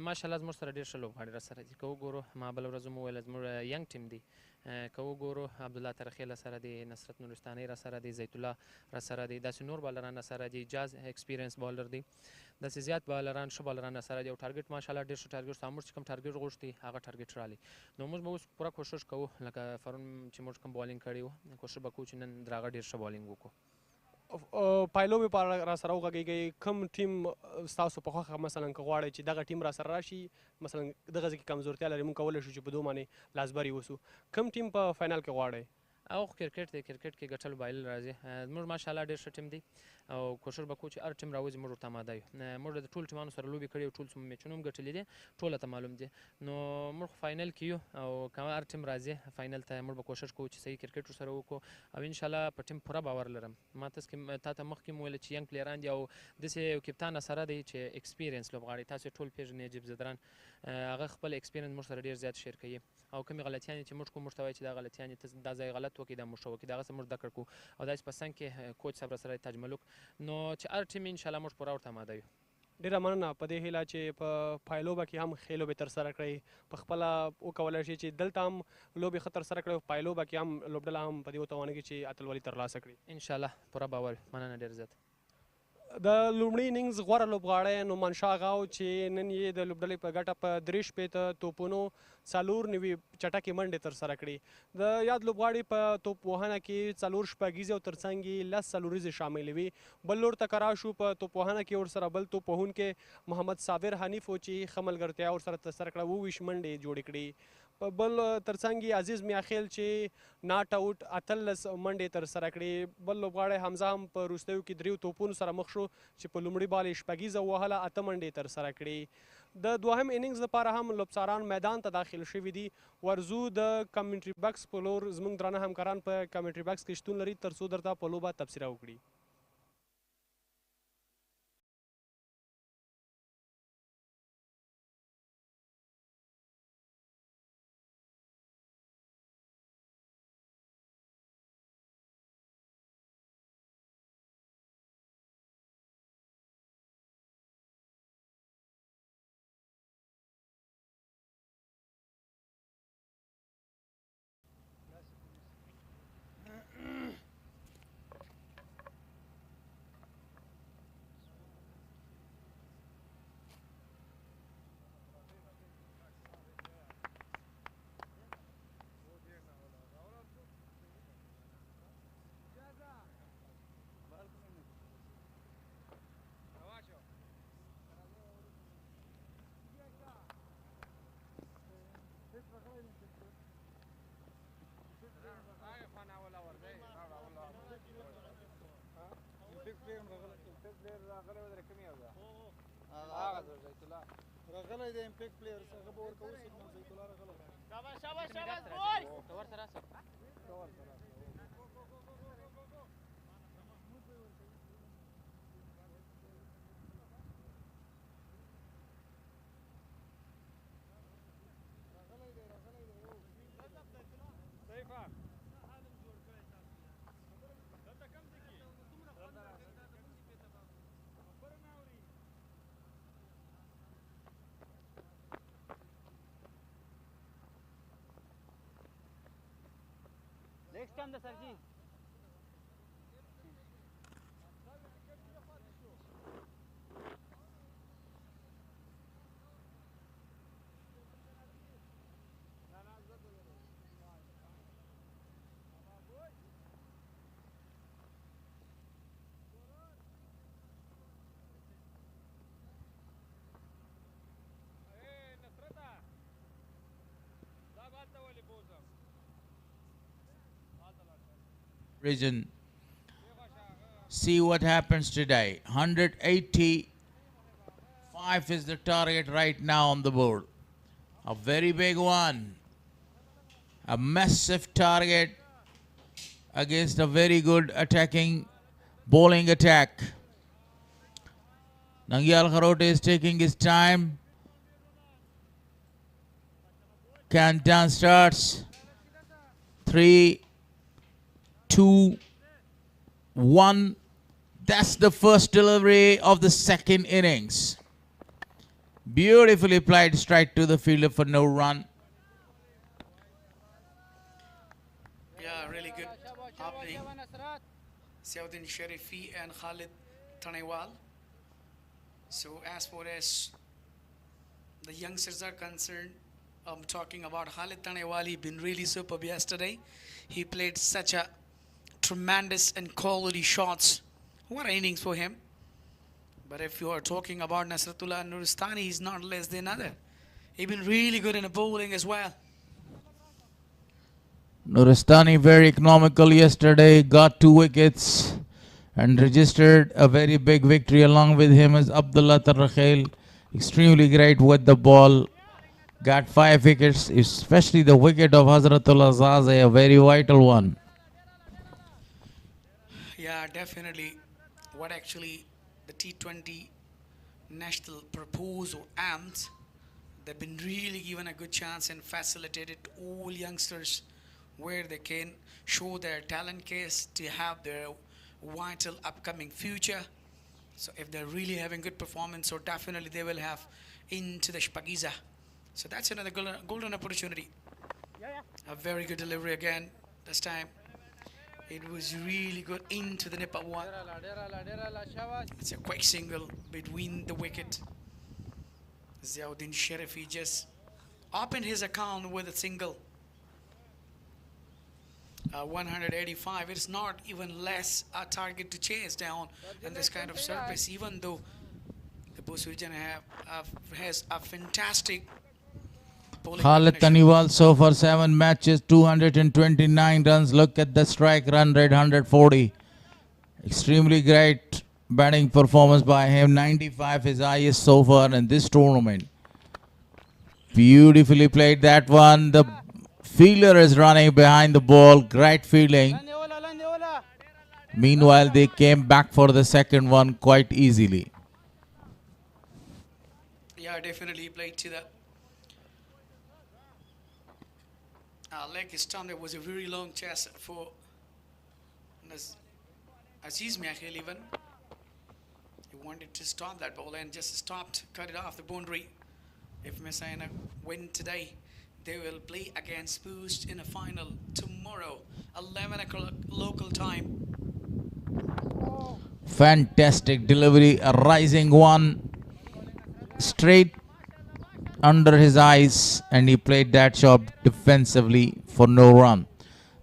ماشاءالله زموږ سره ډېر ښه لوبغاړي را سره دي که وګورو ما بله ورځ هم وویل زموږ ینګ ټیم دی که وګورو عبدالله ترخیل را سره دی نصرت نورستاني را سره دی زیت الله را سره دی داسې نور بالران را سره دي جاز ایکسپیرینس بالر دی داسې زیات بالران ښه بالران را سره دي او ټارګټ ماشاءالله ډېر ښه ټارګټ ستا موږ چې کوم ټارګټ غوښتي هغه ټارګټ رالي نو موږ به اوس پوره کوشش کوو لکه پرون چې موږ کوم بالینګ کړی و کوشش به کوو چې نن د هغه ډېر ښه بالینګ وکړو پایلوبې په را سره وغږېږئ کوم ټیم ستاسو په خوښه مثلا که غواړئ چې دغه ټیم را سره راشي مثلا دغه ځای کې کمزورتیا لري موږ کولی شو چې په دو باندې لاسبري وسو کوم ټیم په فاینل کې غواړئ او کرکټ دی کرکټ کې ګټل بایلل راځي موږ ماشاءالله ډېر ښه ټیم دی او کوشش به کوو چې هر ټیم راوځي موږ ورته آماده یو موږ د ټولو ټیمانو سره لوبې کړې او ټول میچونه هم ګټلي دي ټوله ته معلوم دي نو موږ فاینل کې یو او که هر ټیم راځي فاینل ته موږ به کوشش کوو چې صحیح کرکټ ورسره وکړو او انشاءالله په ټیم پوره باور لرم ما تا ته مخکې مو ویل چې ینګ پلیران دي او داسې یو کپتان سره دی چې ایکسپیرینس لوبغاړي تاسو ټول پېژنئ نجیب زدران هغه خپل ایکسپیرینس موږ سره ډېر زیات شیر کوي او کومې غلطیانې چې موږ کوو موږ ته وایي چې دا غلطیانې ته دا ځای غلط وکړي دا موږ ښه وکړي د هغه څه موږ زده کړه کوو او داسې په څنګ کې کوچ صاحب را سره تاج ملک نو چې هر ټیم انشاءالله موږ پوره ورته آماده یو ډېره مننه په دې هیله چې په پایلوبه کې هم ښې لوبې ترسره کړئ په خپله وکولی شي چې دلته هم لوبې ښه ترسره کړئ په پایلوبه کې هم لوبډله هم په دې وتوانیږي چې اتلولي ترلاسه کړي انشاءالله پوره باور مننه ډېر زیات د لومړي اننګز غوره لوبغاړی نومانشاه غاو چې نن یې د لوبډلې په ګټه په 3 شپېته توپونو 4 نوي چټکې منډې ترسره کړي د یاد لوبغاړي په توپ وهنه کې 4 شپږیزې او ترڅنګ یې 10 څلوریزې شاملې وي بل لور ته که راشو په توپ وهنه کې ورسره بل توپ وهونکی محمد صابر حنیف و چې ښه ملګرتیا ورسره ترسره کړه 28 منډې جوړې کړي په بل ترڅنګ یې عزیز میاخیل چې ناټ آوټ 18 منډې ترسره کړي بل لوبغاړی حمزه هم په وروستیو کې 3 توپونو سره مخ شو چې په لومړي بال یې شپږیزه ووهله 8 منډې ترسره کړي د دوهم اننګز لپاره هم لوبڅاران میدان ته داخل شوي دي ورزو د کمنټري بکس په لور زموږ درانه همکاران په کمنټري بکس کې شتون لري تر څو درته په لوبه تبصره وکړي راغلی دی امپیکټ پلیئر هغه به ورکوو سیګنل زیت الله راغلی شاباش شاباش شاباش بوي کور سره سره Next time the Sarji. Region. See what happens today. 185 is the target right now on the board. A very big one. A massive target against a very good attacking bowling attack. Nangyal Kharote is taking his time. Countdown starts. 3, 2, 1. That's the first delivery of the second innings. Beautifully played straight to the fielder for no run. Yeah, really good opening. Saudin Sharifi and Khalid Tanewal. So as far as the youngsters are concerned, I'm talking about Khalid Tanewal. He's been really superb yesterday. He played such a tremendous and quality shots. What an innings for him. But if you are talking about Nasratullah Nuristani, he's not less than other. He's been really good in the bowling as well. Nuristani very economical yesterday, got 2 wickets and registered a very big victory. Along with him is Abdullah Tarrakhail, extremely great with the ball. Got 5 wickets, especially the wicket of Hazratullah Zaze, a very vital one. Yeah, definitely. What actually the T20 national proposed or aimed, they've been really given a good chance and facilitated all youngsters where they can show their talent case to have their vital upcoming future. So if they're really having good performance, so definitely they will have into the Shpagiza. So that's another golden opportunity. A very good delivery again this time. It was really good into the nipper one. It's a quick single between the wicket. Ziauddin Sharifi just opened his account with a single. 185. It's not even less a target to chase down in this kind of surface, even though the Bost region has a fantastic Khalid Taniwal so far 7 matches, 229 runs. Look at the strike run rate, 140. Extremely great batting performance by him. 95 his highest so far in this tournament. Beautifully played that one. The fielder is running behind the ball. Great fielding. Meanwhile, they came back for the second one quite easily. Yeah, definitely played to the leg stump. There was a very long chase for Aziz Miakhil even. He wanted to stop that ball and just stopped, cut it off the boundary. If Mis-e-Ainak win today, they will play against Bost in a final tomorrow, 11 o'clock local time. Fantastic delivery, a rising one, straight under his eyes, and he played that shot defensively for no run.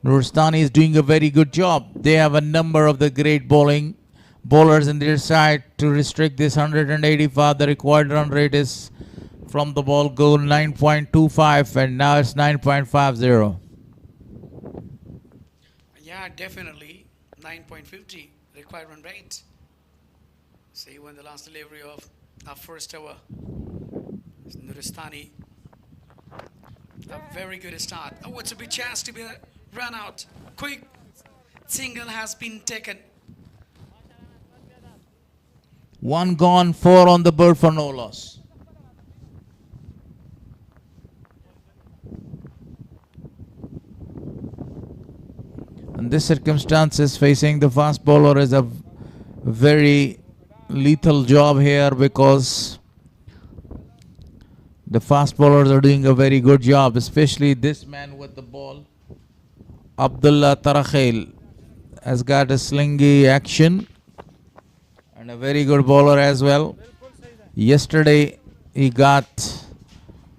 Nuristani is doing a very good job. They have a number of the great bowlers in their side to restrict this 185. The required run rate is from the ball goal 9.25, and now it's 9.50. Yeah, definitely 9.50 required run rate. See when the last delivery of Our first over. Nuristani. A very good start. Oh, it's a big chance to be run out. Quick single has been taken. 1 gone, 4 on the board for no loss. In this circumstances, facing the fast bowler is a very lethal job here because the fast bowlers are doing a very good job, especially this man with the ball. Abdullah Tarakhail has got a slingy action and a very good bowler as well. Yesterday he got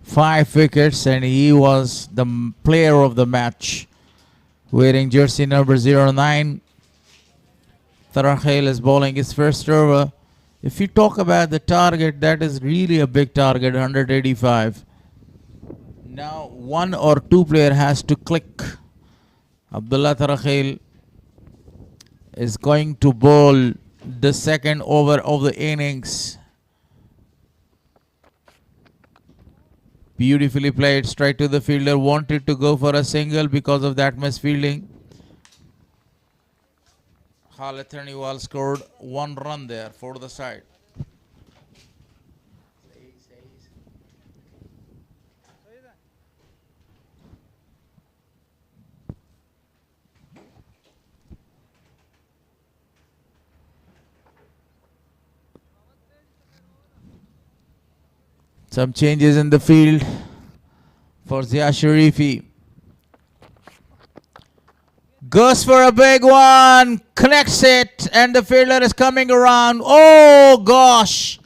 5 wickets and he was the player of the match, wearing jersey number 09. Tarakhail is bowling his first over. If you talk about the target, that is really a big target, 185. Now 1 or 2 player has to click. Abdullah Tarakhail is going to bowl the second over of the innings. Beautifully played, straight to the fielder, wanted to go for a single because of that misfielding. Khalid Therniwal scored 1 run there for the side. Some changes in the field for Zia Sharifi. Goes for a big one, connects it, and the fielder is coming around. Oh gosh!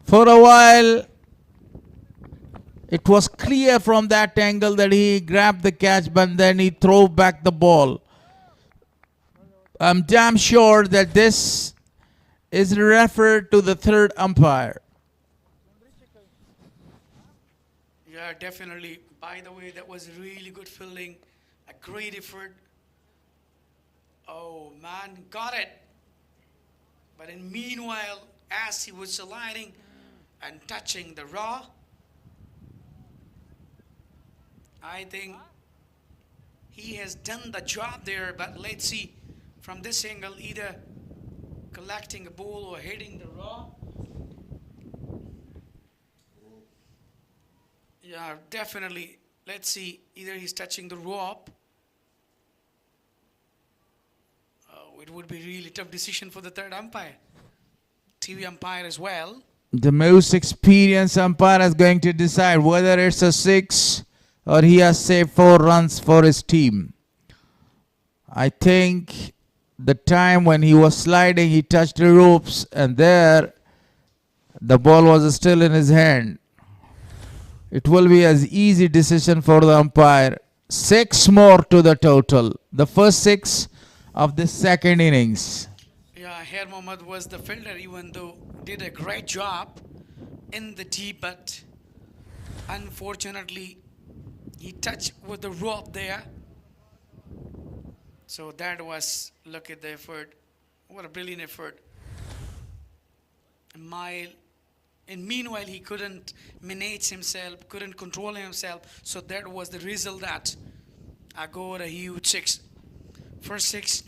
For a while, it was clear from that angle that he grabbed the catch, but then he threw back the ball. I'm damn sure that this is referred to the third umpire. Yeah, definitely. By the way, that was really good fielding. A great effort. Oh man, got it. But in meanwhile, as he was sliding and touching the raw, I think he has done the job there. But let's see from this angle, either collecting a ball or hitting the raw. Yeah, definitely. Let's see. Either he's touching the rope. It would be really tough decision for the third umpire. TV umpire as well. The most experienced umpire is going to decide whether it's a 6 or he has saved 4 runs for his team. I think the time when he was sliding, he touched the ropes and there the ball was still in his hand. It will be an easy decision for the umpire. 6 more to the total. The first 6 of the second innings. Yeah, Her Mohammad was the fielder, even though did a great job in the deep, but unfortunately he touched with the rope there. So that was, look at the effort. What a brilliant effort. A mile. And meanwhile, he couldn't manage himself, couldn't control himself. So that was the result that I got a huge 6. First 6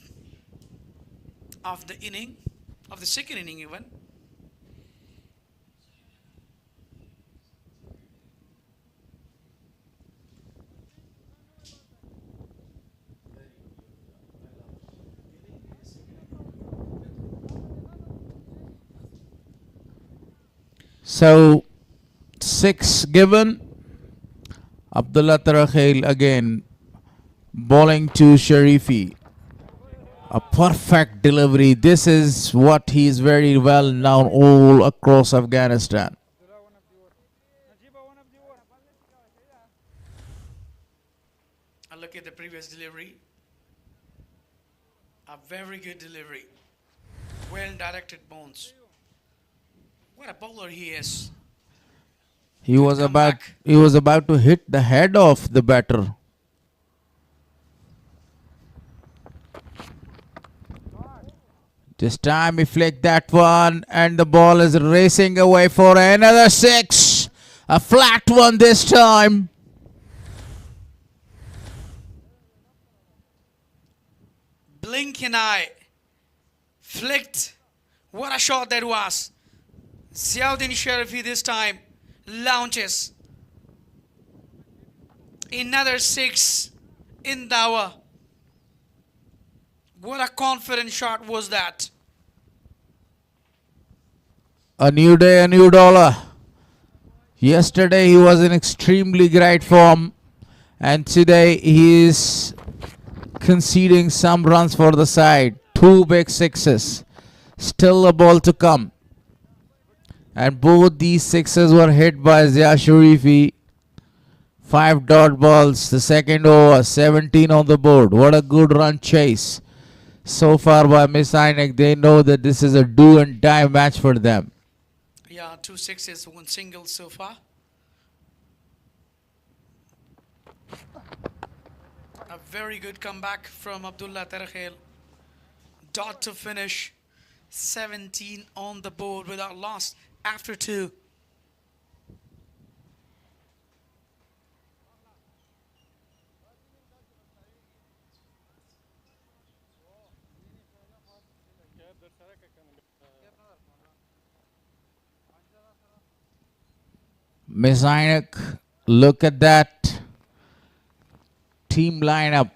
of the inning, of the second inning even. So 6 given. Abdullah Tarakhail again bowling to Sharifi. A perfect delivery. This is what he is very well known all across Afghanistan. And look at the previous delivery. A very good delivery. Well directed bounce. What a bowler he is. He was about to hit the head of the batter. This time he flicked that one, and the ball is racing away for another 6. A flat one this time. Blink an eye. Flicked. What a shot that was. Ziauddin Sharifi this time launches. Another 6 in the hour. What a confident shot was that. A new day, a new dollar. Yesterday he was in extremely great form, and today he is conceding some runs for the side. 2 big 6s. Still a ball to come. And both these 6s were hit by Zia Sharifi. 5 dot balls, the second over, 17 on the board. What a good run chase so far by Mis-e-Ainak. They know that this is a do and die match for them. Yeah, 2 6s, 1 single so far. A very good comeback from Abdullah Tarakhel. Dot to finish. 17 on the board without loss after 2. Mis-e-Ainak, look at that team lineup.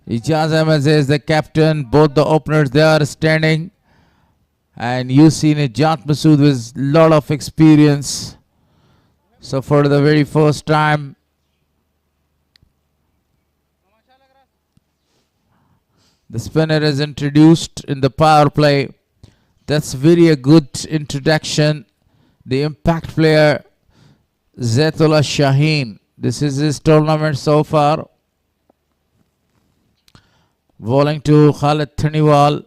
Ijaz Ahmed is the captain. Both the openers, they are standing. And you see Najat Masood with a lot of experience. So for the very first time, the spinner is introduced in the power play. That's very a good introduction. The impact player, Zaitullah Shaheen. This is his tournament so far. Bowling to Khalid Thaniwal.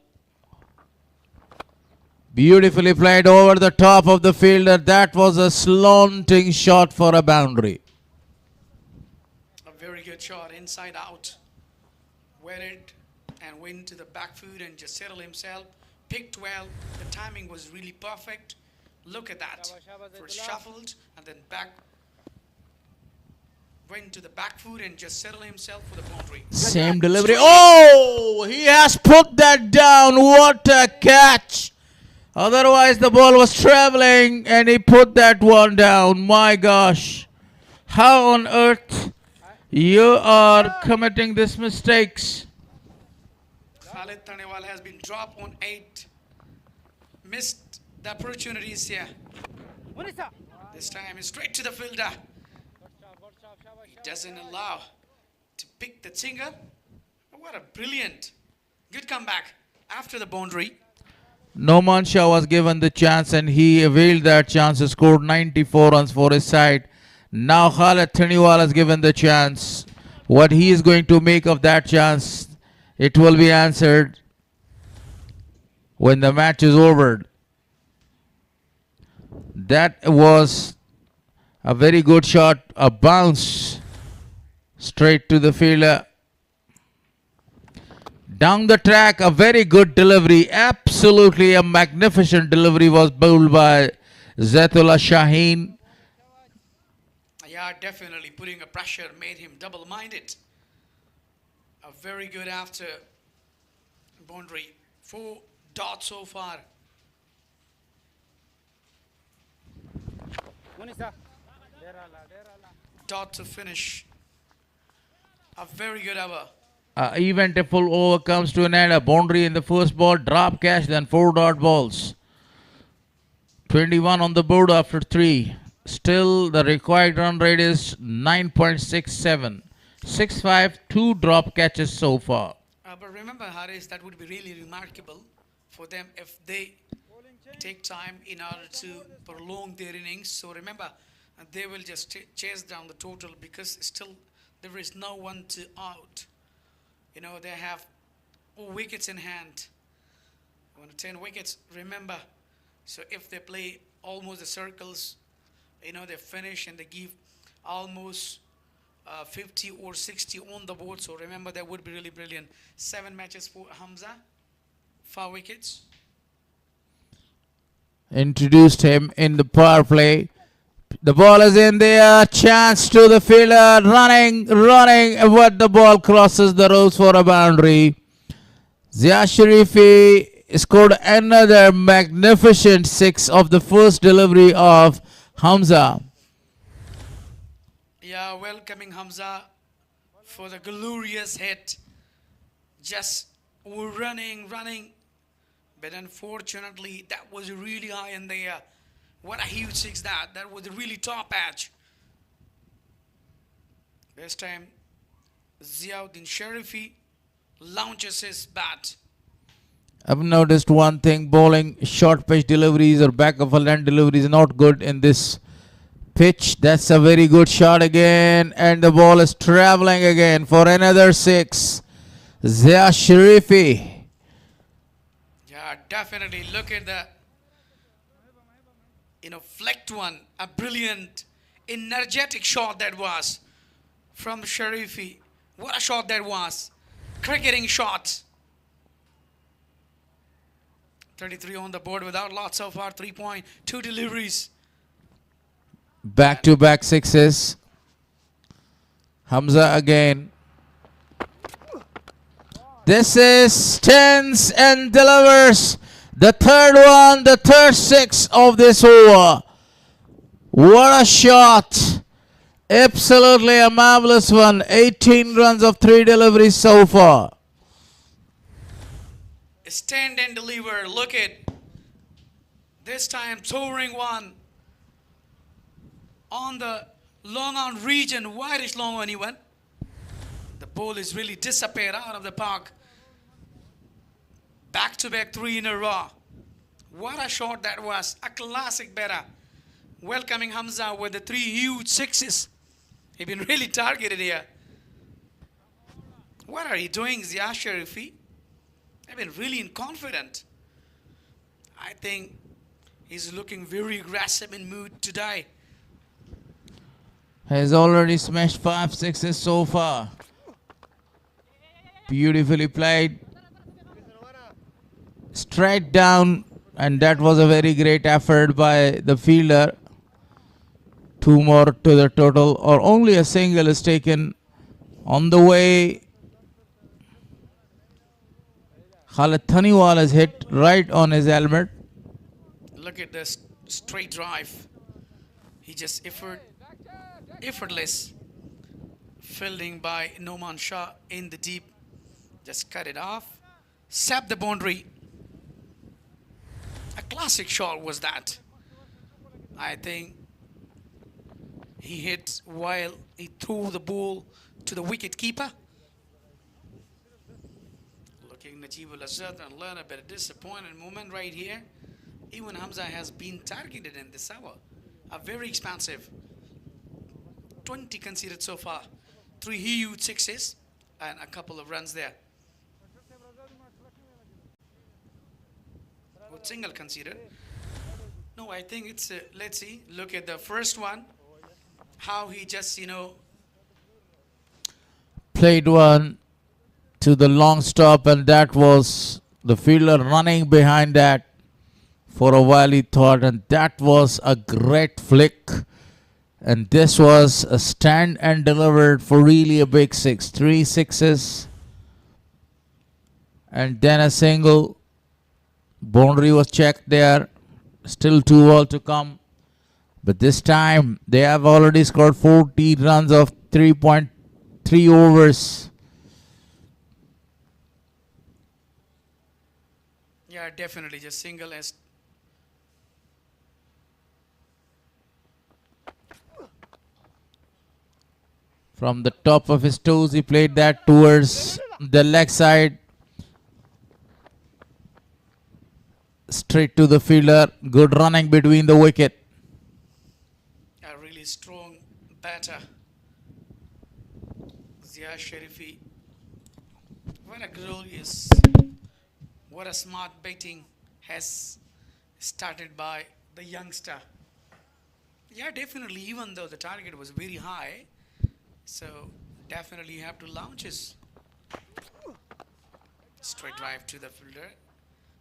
Beautifully played over the top of the fielder. That was a slanting shot for a boundary. A very good shot, inside out. Wetted and went to the back foot and just settled himself. Picked well. The timing was really perfect. Look at that. First shuffled and then back. Went to the back foot and just settled himself for the boundary. Same delivery. Oh, he has put that down. What a catch. Otherwise, the ball was traveling and he put that one down. My gosh. How on earth you are committing these mistakes? Khalid Thaniwal has been dropped on 8. Missed the opportunities here. This time straight to the fielder. He doesn't allow to pick the single. What a brilliant, good comeback after the boundary. Noman Shah was given the chance and he availed that chance. He scored 94 runs for his side. Now Khalid Thaniwal has given the chance. What he is going to make of that chance, it will be answered when the match is over. That was a very good shot, a bounce straight to the fielder. Down the track, a very good delivery. Absolutely a magnificent delivery was bowled by Zaitullah Shaheen. Yeah, definitely putting a pressure made him double-minded. A very good after boundary. 4 dots so far. Dot to finish. A very good over. Even if full over comes to an end, a boundary in the first ball, drop catch, then 4 dot balls. 21 on the board after 3. Still, the required run rate is 9.67. 6-5, 2 drop catches so far. But remember, Haris, that would be really remarkable for them if they take time in order to prolong their innings. So remember, they will just chase down the total because still there is no one to out. You know, they have 4 wickets in hand. 10 wickets, remember. So if they play almost the circles, you know, they finish and they give almost 50 or 60 on the board. So remember, that would be really brilliant. 7 matches for Hamza, 4 wickets. Introduced him in the power play. The ball is in there. Chance to the fielder. Running. But the ball crosses the ropes for a boundary. Zia Sharifi scored another magnificent 6 of the first delivery of Hamza. Yeah, welcoming Hamza for the glorious hit. Just running. But unfortunately, that was really high in the air. What a huge 6 that. That was a really top edge. This time, Ziauddin Sharifi launches his bat. I've noticed one thing. Bowling short pitch deliveries or back of a land delivery is not good in this pitch. That's a very good shot again. And the ball is traveling again for another 6. Zia Sharifi. Yeah, definitely. Look at the, flicked one. A brilliant, energetic shot that was from Sharifi. What a shot that was. Cricketing shot. 33 on the board without lots so far. 3.2 deliveries. Back-to-back 6s. Hamza again. This is tense and delivers the third 6 of this over. What a shot. Absolutely a marvelous one. 18 runs of 3 deliveries so far. Stand and deliver. Look at this time soaring one on the long on region, whitish long on even. The ball is really disappeared out of the park. Back-to-back 3 in a row. What a shot that was. A classic batter. Welcoming Hamza with the 3 huge 6s. He's been really targeted here. What are you doing, Zia Sharifi? I've been really confident. I think he's looking very aggressive in mood today. Has already smashed 5 6s so far. Beautifully played. Straight down, and that was a very great effort by the fielder. 2 more to the total, or only a single is taken on the way. Khalid Thaniwal is hit right on his helmet. Look at this straight drive. He just effortless fielding by Noman Shah in the deep. Just cut it off. Sap the boundary. A classic shot was that. I think he hit while he threw the ball to the wicket keeper. Looking Najibul Azad and learn a bit of disappointing moment right here. Even Hamza has been targeted in this hour. A very expansive 20 conceded so far. 3 huge 6s and a couple of runs there. Good single conceded. No, I think it's, let's see, look at the first one. How he just, Played one to the long stop, and that was the fielder running behind that. For a while he thought, and that was a great flick. And this was a stand and delivered for really a big 6. 3 6s. And then a single. Boundary was checked there. Still 2 all to come. But this time they have already scored 40 runs of 3.3 overs. Yeah, definitely just single as from the top of his toes, he played that towards the leg side. Straight to the fielder. Good running between the wicket. A really strong batter. Zia Sharifi. What a glorious, what a smart batting has started by the youngster. Yeah, definitely. Even though the target was very high, so definitely you have to launch his straight drive to the fielder.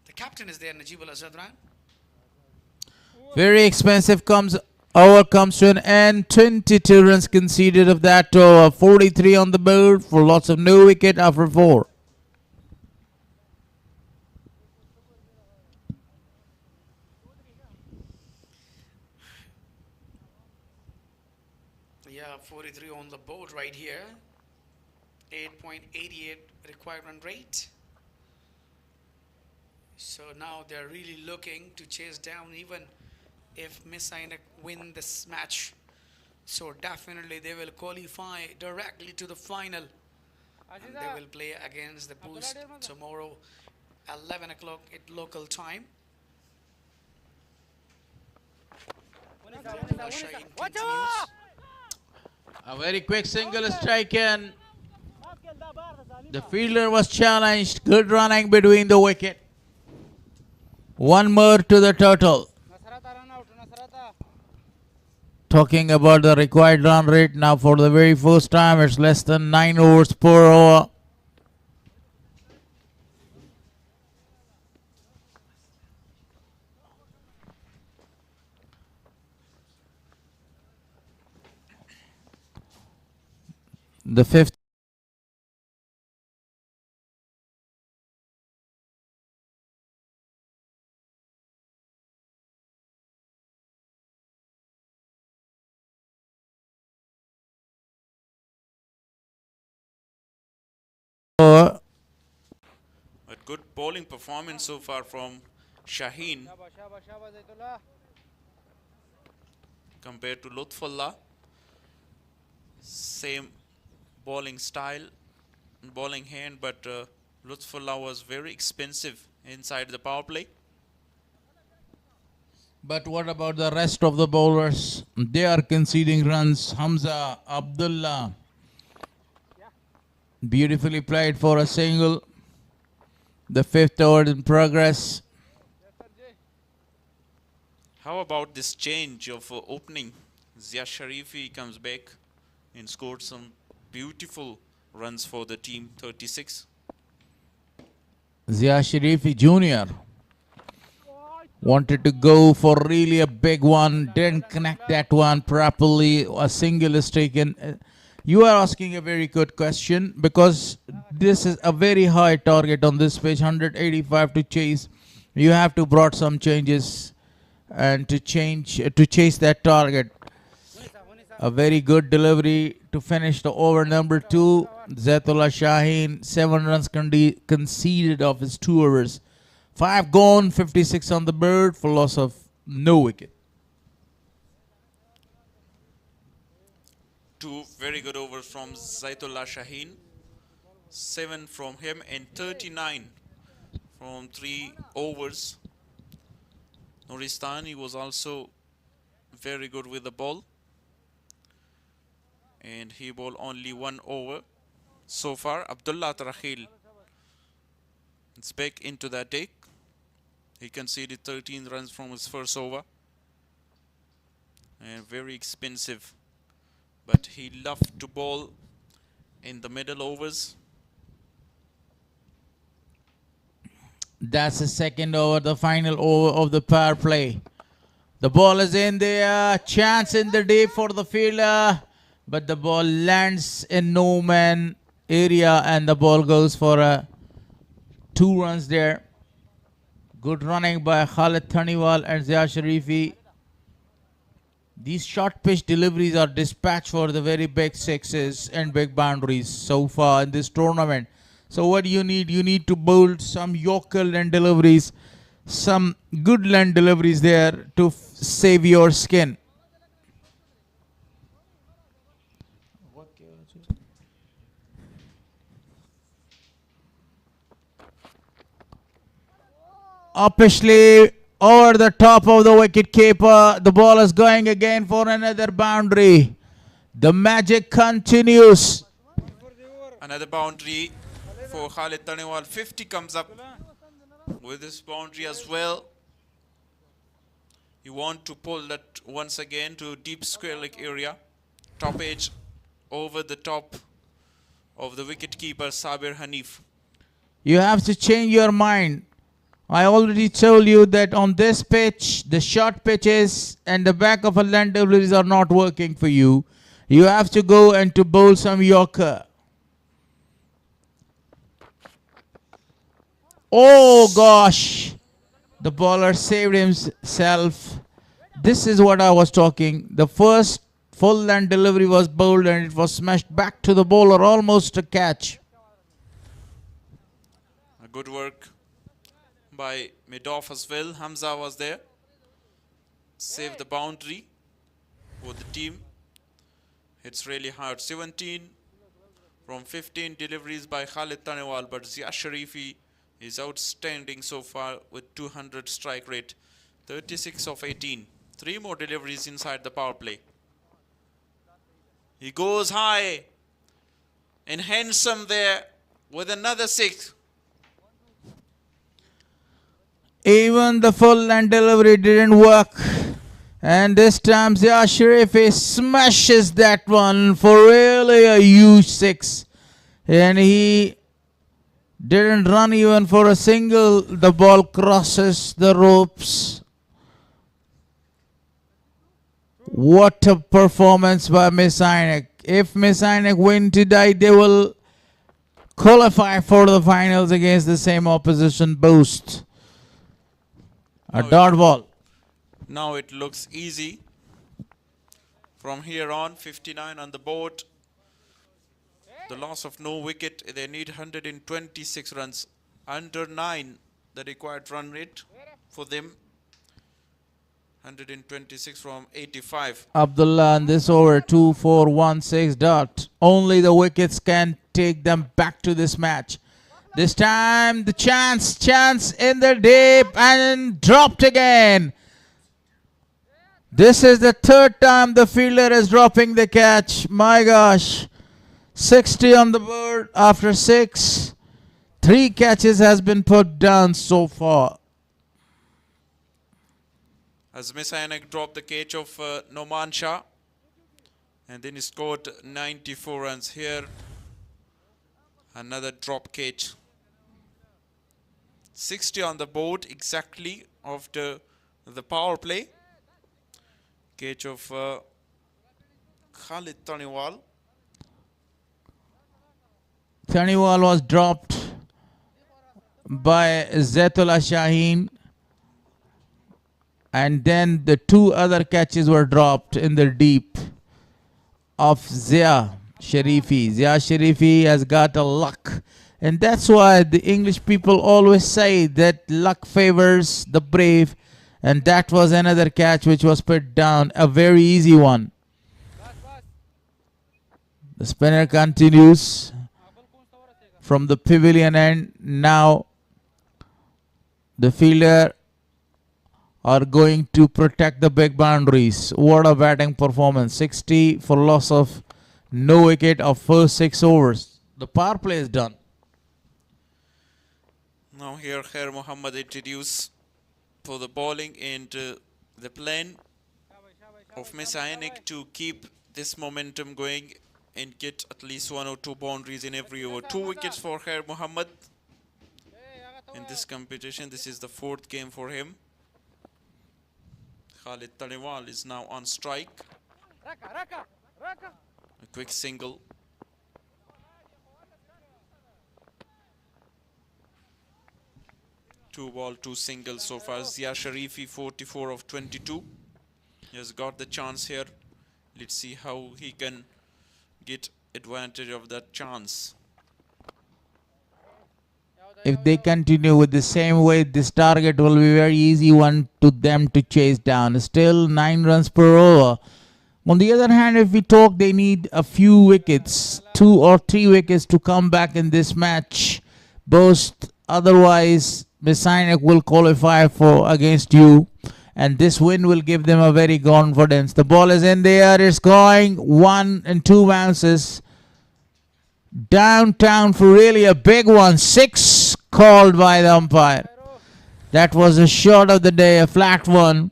The captain is there, Najibullah Zadran. Very expensive over comes to an end. 22 runs conceded of that over. 43 on the board for lots of no wicket after 4. Yeah, 43 on the board right here. 8.88 required run rate. So now they're really looking to chase down even if Mis-e-Ainak win this match. So definitely they will qualify directly to the final. And they will play against the Bost tomorrow, 11 o'clock at local time. A very quick single strike in. The fielder was challenged. Good running between the wicket. One more to the total. Talking about the required run rate now for the very first time, it's less than 9 overs per over. The fifth. A good bowling performance so far from Shaheen compared to Lutfullah. Same bowling style, bowling hand, but Lutfullah was very expensive inside the power play. But what about the rest of the bowlers? They are conceding runs. Hamza, Abdullah. Beautifully played for a single. The 5th over in progress. How about this change of opening? Zia Sharifi comes back and scored some beautiful runs for the team, 36. Zia Sharifi Jr. wanted to go for really a big one. Didn't connect that one properly. A single is taken. You are asking a very good question because this is a very high target on this page, 185 to chase. You have to brought some changes and to chase that target. A very good delivery to finish the over number 2. Zaitullah Shaheen, 7 runs conceded of his 2 overs. 5 gone, 56 on the board for loss of no wicket. 2 very good overs from Zaitullah Shaheen. 7 from him and 39 from 3 overs. Nuristani was also very good with the ball. And he bowled only 1 over. So far, Abdullah Tarakhil is back into that deck. He conceded 13 runs from his first over. And very expensive. But he loved to bowl in the middle overs. That's the 2nd over, the final over of the power play. The ball is in there. Chance in the deep for the fielder. But the ball lands in no man area and the ball goes for 2 runs there. Good running by Khalid Thaniwal and Zia Sharifi. These short pitch deliveries are dispatched for the very big sixes and big boundaries so far in this tournament. So what do you need? You need to bowl some Yorker land deliveries, some good land deliveries there to save your skin. Uppishly over the top of the wicket keeper. The ball is going again for another boundary. The magic continues. Another boundary for Khalid Thaniwal. 50 comes up with this boundary as well. You want to pull that once again to deep square leg area. Top edge over the top of the wicket keeper Sabir Hanif. You have to change your mind. I already told you that on this pitch, the short pitches and the back of a land deliveries are not working for you. You have to go and to bowl some Yorker. Oh gosh, the bowler saved himself. This is what I was talking. The first full land delivery was bowled and it was smashed back to the bowler, almost a catch. A good work by mid-off as well. Hamza was there. Saved the boundary for the team. It's really hard. 17 from 15 deliveries by Khalid Tanewal, but Zia Sharifi is outstanding so far with 200 strike rate. 36 of 18. 3 more deliveries inside the power play. He goes high and handsome there with another 6. Even the full land delivery didn't work. And this time Zia Sharifi smashes that one for really a huge 6. And he didn't run even for a single. The ball crosses the ropes. What a performance by Mis-e-Ainak. If Mis-e-Ainak win today, they will qualify for the finals against the same opposition, Bost. A dot ball. Now it looks easy. From here on, 59 on the board. The loss of no wicket. They need 126 runs. Under 9, the required run rate for them. 126 from 85. Abdullah in this over 2-4-1-6 dot. Only the wickets can take them back to this match. This time the chance in the deep and dropped again. This is the third time the fielder is dropping the catch. My gosh. 60 on the board after 6. 3 catches has been put down so far. As Mis-e-Ainak dropped the catch of Noman Shah. And then he scored 94 runs here. Another drop catch. 60 on the board exactly after the power play. Catch of Khalid Tanewal. Tanewal was dropped by Zaitullah Shaheen. And then the 2 other catches were dropped in the deep of Zia Sharifi. Zia Sharifi has got a luck. And that's why the English people always say that luck favors the brave. And that was another catch which was put down. A very easy one. The spinner continues from the pavilion end. Now the fielder are going to protect the big boundaries. What a batting performance. 60 for loss of no wicket of first 6 overs. The power play is done. Now here Khair Muhammad introduced for the bowling and the plan of Mis-e-Ainak to keep this momentum going and get at least 1 or 2 boundaries in every over. 2 wickets for Khair Muhammad in this competition. This is the 4th game for him. Khalid Tanewal is now on strike. A quick single. Two ball, 2 singles so far. Zia Sharifi, 44 of 22. He has got the chance here. Let's see how he can get advantage of that chance. If they continue with the same way, this target will be a very easy one to them to chase down. Still 9 runs per over. On the other hand, if we talk, they need a few wickets, 2 or 3 wickets to come back in this match. Bost, otherwise Mis-e-Ainak will qualify for against you. And this win will give them a very confidence. The ball is in the air. It's going 1 and 2 bounces. Downtown for really a big one. 6 called by the umpire. That was a shot of the day, a flat one.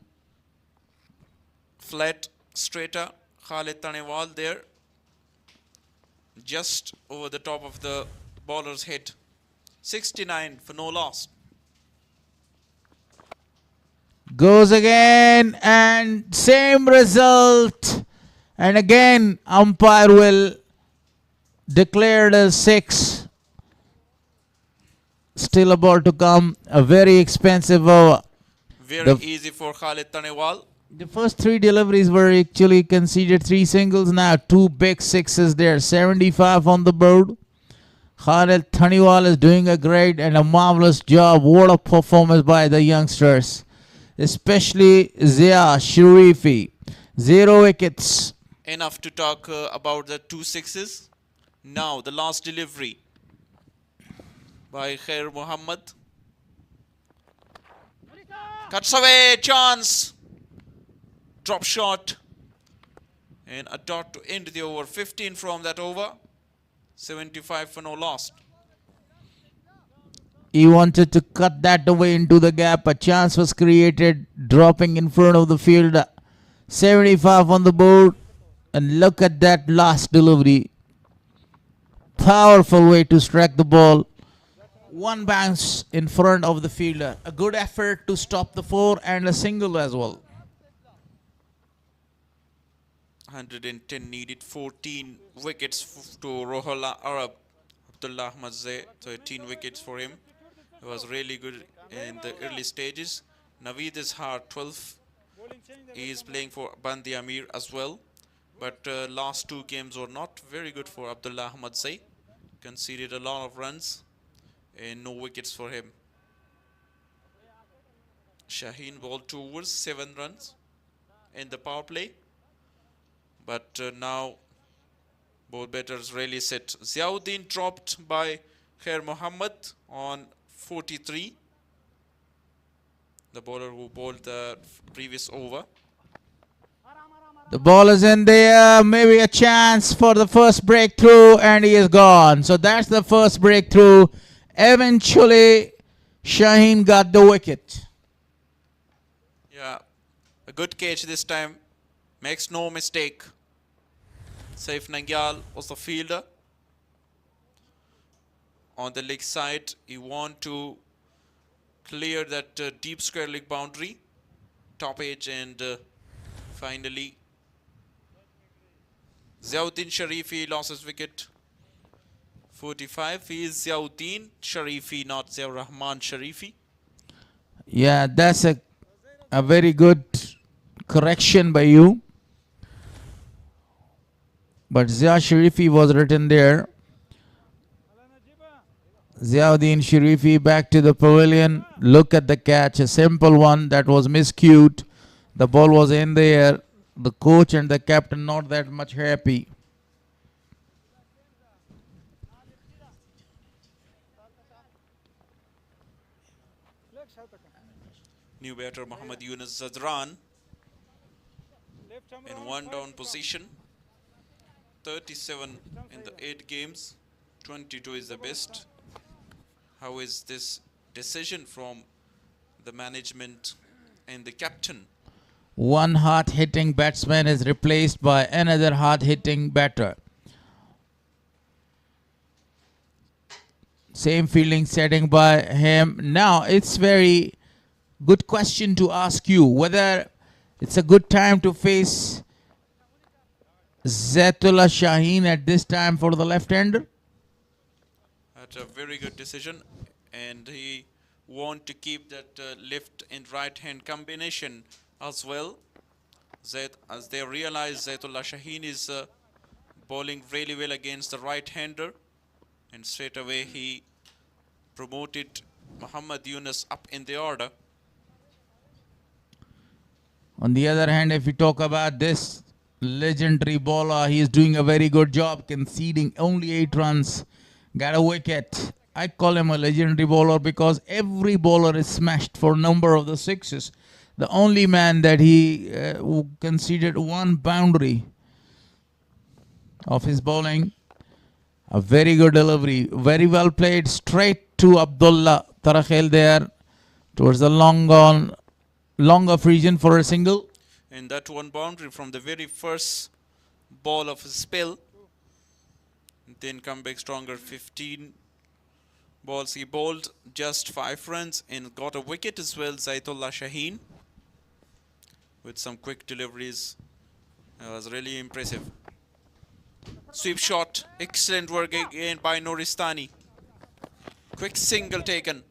flat straighter. Khalid Tanewal there, just over the top of the bowler's head. 69 for no loss. Goes again and same result. And again, umpire will declare the 6. Still about to come. A very expensive over. Very easy for Khalid Tanewal. The first 3 deliveries were actually conceded 3 singles. Now 2 big 6s there. 75 on the board. Khalid Tanewal is doing a great and a marvelous job. What a performance by the youngsters. Especially Zia Sharifi. 0 wickets. Enough to talk about the 2 6s. Now the last delivery by Khair Muhammad. Cuts away, chance. Drop shot. And a dot to end the over. 15 from that over. 75 for no loss. He wanted to cut that away into the gap. A chance was created, dropping in front of the field. 75 on the board. And look at that last delivery. Powerful way to strike the ball. 1 bounce in front of the fielder. A good effort to stop the 4 and a single as well. 110 needed. 14 wickets to Rohala Arab. Abdullah Ahmad Zay, 13 wickets for him. It was really good in the early stages. Naveed Izhar, 12. He is playing for Bandi Amir as well. But last 2 games were not very good for Abdullah Ahmad Zay. Conceded a lot of runs and no wickets for him. Shaheen bowled 2 overs, 7 runs in the power play. But now both batters really set. Ziauddin dropped by Khair Muhammad on 43. The bowler who bowled the previous over. The ball is in there. Maybe a chance for the first breakthrough, and he is gone. So that's the first breakthrough. Eventually, Shaheen got the wicket. Yeah, a good catch this time. Makes no mistake. Saif Nangyal was the fielder. On the leg side, he wanted to clear that deep square leg boundary. Top edge, and finally Ziauddin Sharifi lost his wicket. 45. He is Ziauddin Sharifi, not Ziaur Rahman Sharifi. Yeah, that's a very good correction by you. But Zia Sharifi was written there. Ziauddin Sharifi back to the pavilion. Look at the catch, a simple one that was miscued. The ball was in the air. The coach and the captain not that much happy. New batter Muhammad Yunus Zadran in 1 down position. 37 in the 8 games. 22 is the best. How is this decision from the management and the captain? One hard-hitting batsman is replaced by another hard-hitting batter. Same fielding setting by him. Now, it's very good question to ask you whether it's a good time to face Zaitullah Shaheen at this time for the left-hander. That's a very good decision, and he want to keep that left and right hand combination as well. As they realize Zaitullah Shaheen is bowling really well against the right-hander, and straight away he promoted Muhammad Yunus up in the order. On the other hand, if we talk about this legendary bowler, he is doing a very good job, conceding only 8 runs, got a wicket. I call him a legendary bowler because every bowler is smashed for a number of the 6s. The only man that he conceded 1 boundary of his bowling. A very good delivery, very well played, straight to Abdullah Tarakhel there towards the long off region for a single. in that one boundary from the very first ball of a spell. Then come back stronger. 15 balls he bowled, just 5 runs and got a wicket as well. Zaitullah Shaheen with some quick deliveries. It was really impressive. Sweep shot, excellent work again by Noristani. Quick single taken.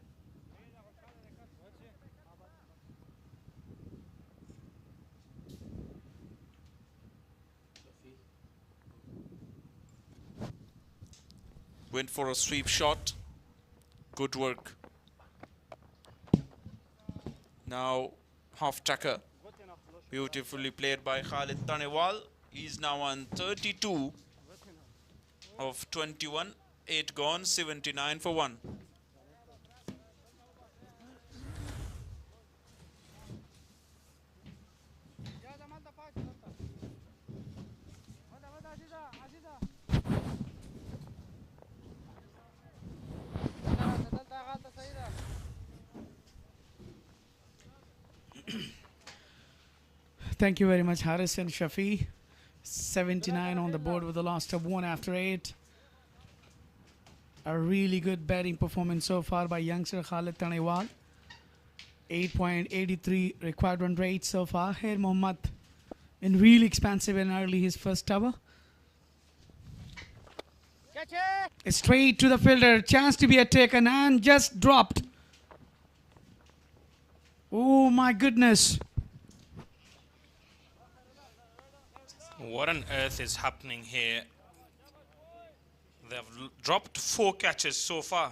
Went for a sweep shot. Good work. Now half tucker. Beautifully played by Khalid Tanewal. He's now on 32 of 21. 8 gone, 79 for 1. Thank you very much, Haris and Shafi. 79 on the board with the loss of 1 after 8. A really good batting performance so far by youngster Khalid Tanewal. 8.83 required run rate so far. Here Mohammad been really expansive and early his first over. Straight to the fielder. Chance to be a taken and just dropped. Oh my goodness. What on earth is happening here? They have dropped 4 catches so far.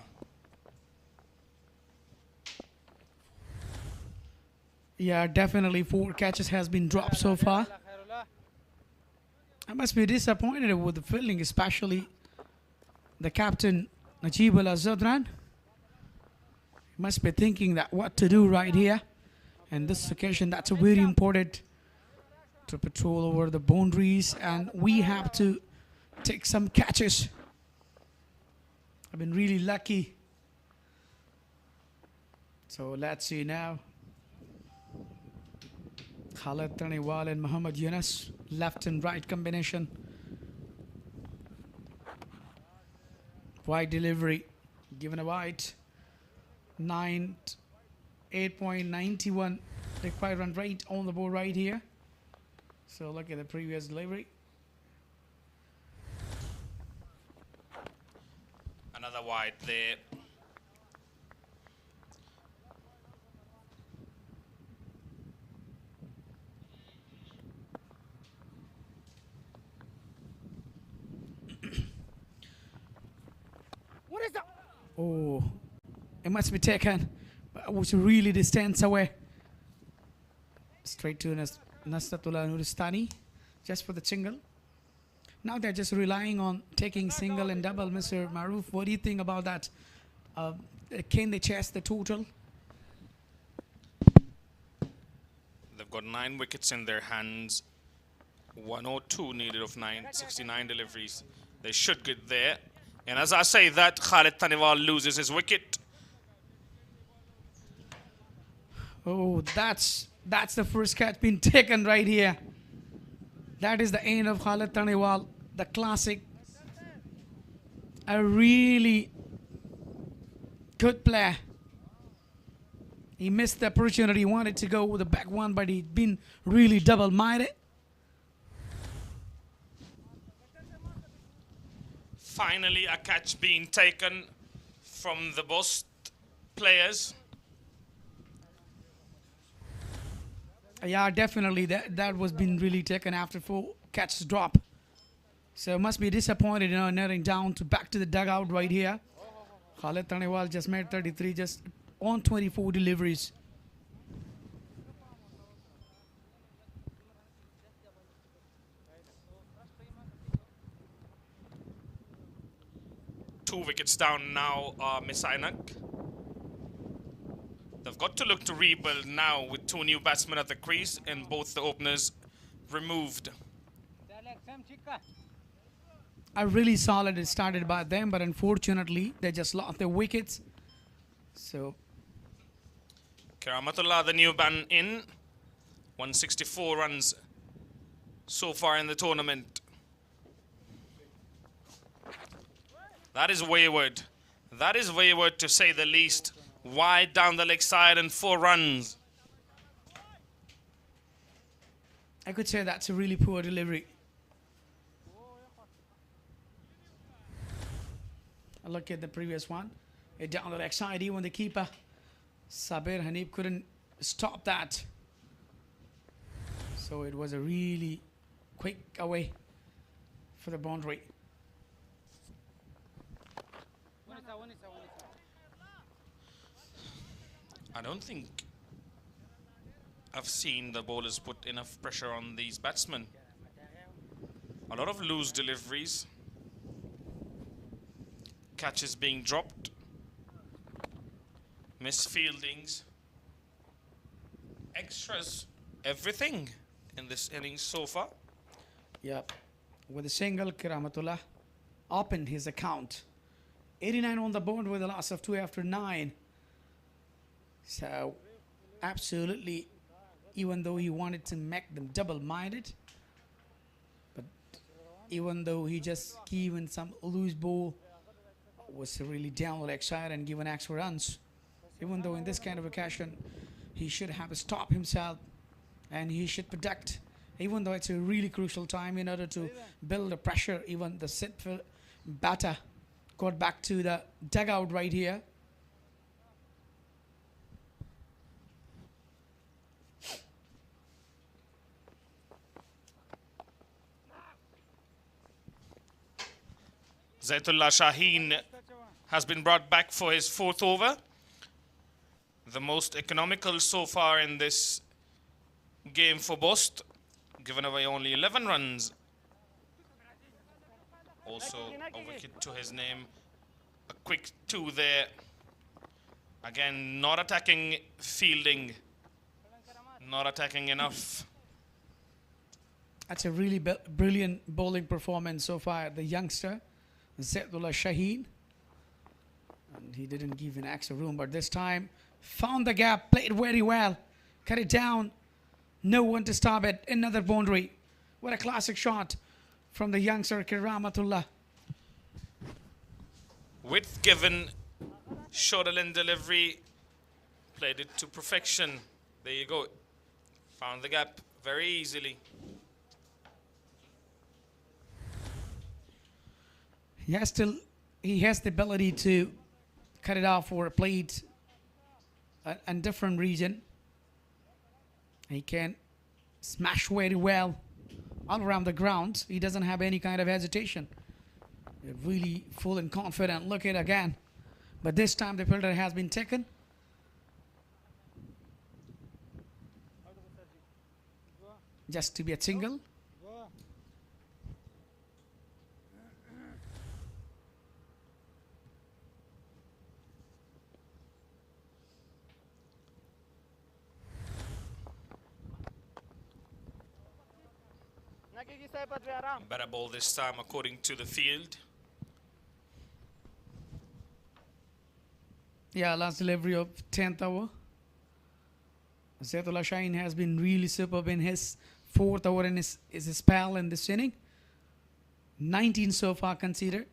Yeah, definitely 4 catches has been dropped so far. I must be disappointed with the fielding, especially the captain Najibullah Zadran. He must be thinking that what to do right here. And this occasion, that's a very important to patrol over the boundaries, and we have to take some catches. I've been really lucky. So let's see now. Khalid Tanewal and Muhammad Yunus, left and right combination. Wide delivery, given a wide. 8.91 required run rate on the board right here. So look at the previous delivery. Another wide there. What is that? Oh, it must be taken. But it was really distance away. Straight to Nasratullah Nuristani, just for the single. Now they're just relying on taking single and double. Mr. Maroof, what do you think about that? Can they chase the total? They've got 9 wickets in their hands. 102 needed of 69 deliveries. They should get there. And as I say that, Khalid Tanewal loses his wicket. Oh, that's the first catch being taken right here. That is the end of Khalid Tanewal, the classic. A really good play. He missed the opportunity. He wanted to go with the back one, but he'd been really double-minded. Finally, a catch being taken from the Bost players. Yeah, definitely. That was being really taken after 4 catches drop. So must be disappointed, narrowing down to back to the dugout right here. Khalid Tanewal just made 33, just on 24 deliveries. Two wickets down now, Mis-e-Ainak. They've got to look to rebuild now with 2 new batsmen at the crease and both the openers removed. A really solid it started by them, but unfortunately they just lost their wickets. So Karamatullah, the new ban in. 164 runs so far in the tournament. That is wayward. That is wayward to say the least. Wide down the leg side and 4 runs. I could say that's a really poor delivery. I look at the previous one. It down the leg side, even the keeper, Sabir Hanif, couldn't stop that. So it was a really quick away for the boundary. I don't think I've seen the bowlers put enough pressure on these batsmen. A lot of loose deliveries. Catches being dropped. Misfieldings. Extras. Everything in this innings so far. Yep. With a single, Kiramatullah opened his account. 89 on the board with a loss of 2 after 9. So, absolutely, even though he wanted to make them double-minded, but even though he just given some loose ball, was really down the leg side and given extra runs. Even though in this kind of occasion, he should have stopped himself and he should protect, even though it's a really crucial time in order to build the pressure. Even the sit batter got back to the dugout right here. Zaitullah Shaheen has been brought back for his 4th over. The most economical so far in this game for Bost. Given away only 11 runs. Also a wicket to his name. A quick 2 there. Again, not attacking fielding. Not attacking enough. That's a really brilliant bowling performance so far. The youngster, Zaitullah Shaheen. And he didn't give an extra room, but this time found the gap, played very well, cut it down. No one to stop it. Another boundary. What a classic shot from the youngster Kiramatullah. Width given, shoulder length delivery, played it to perfection. There you go. Found the gap very easily. He has the ability to cut it off or play it a different region. He can smash very well all around the ground. He doesn't have any kind of hesitation. Really full and confident. Look at it again. But this time the fielder has been taken. Just to be a single. Better ball this time according to the field. Yeah, last delivery of 10th over. Zaitullah Shaheen has been really superb in his 4th over in his spell in this inning. 19 so far considered.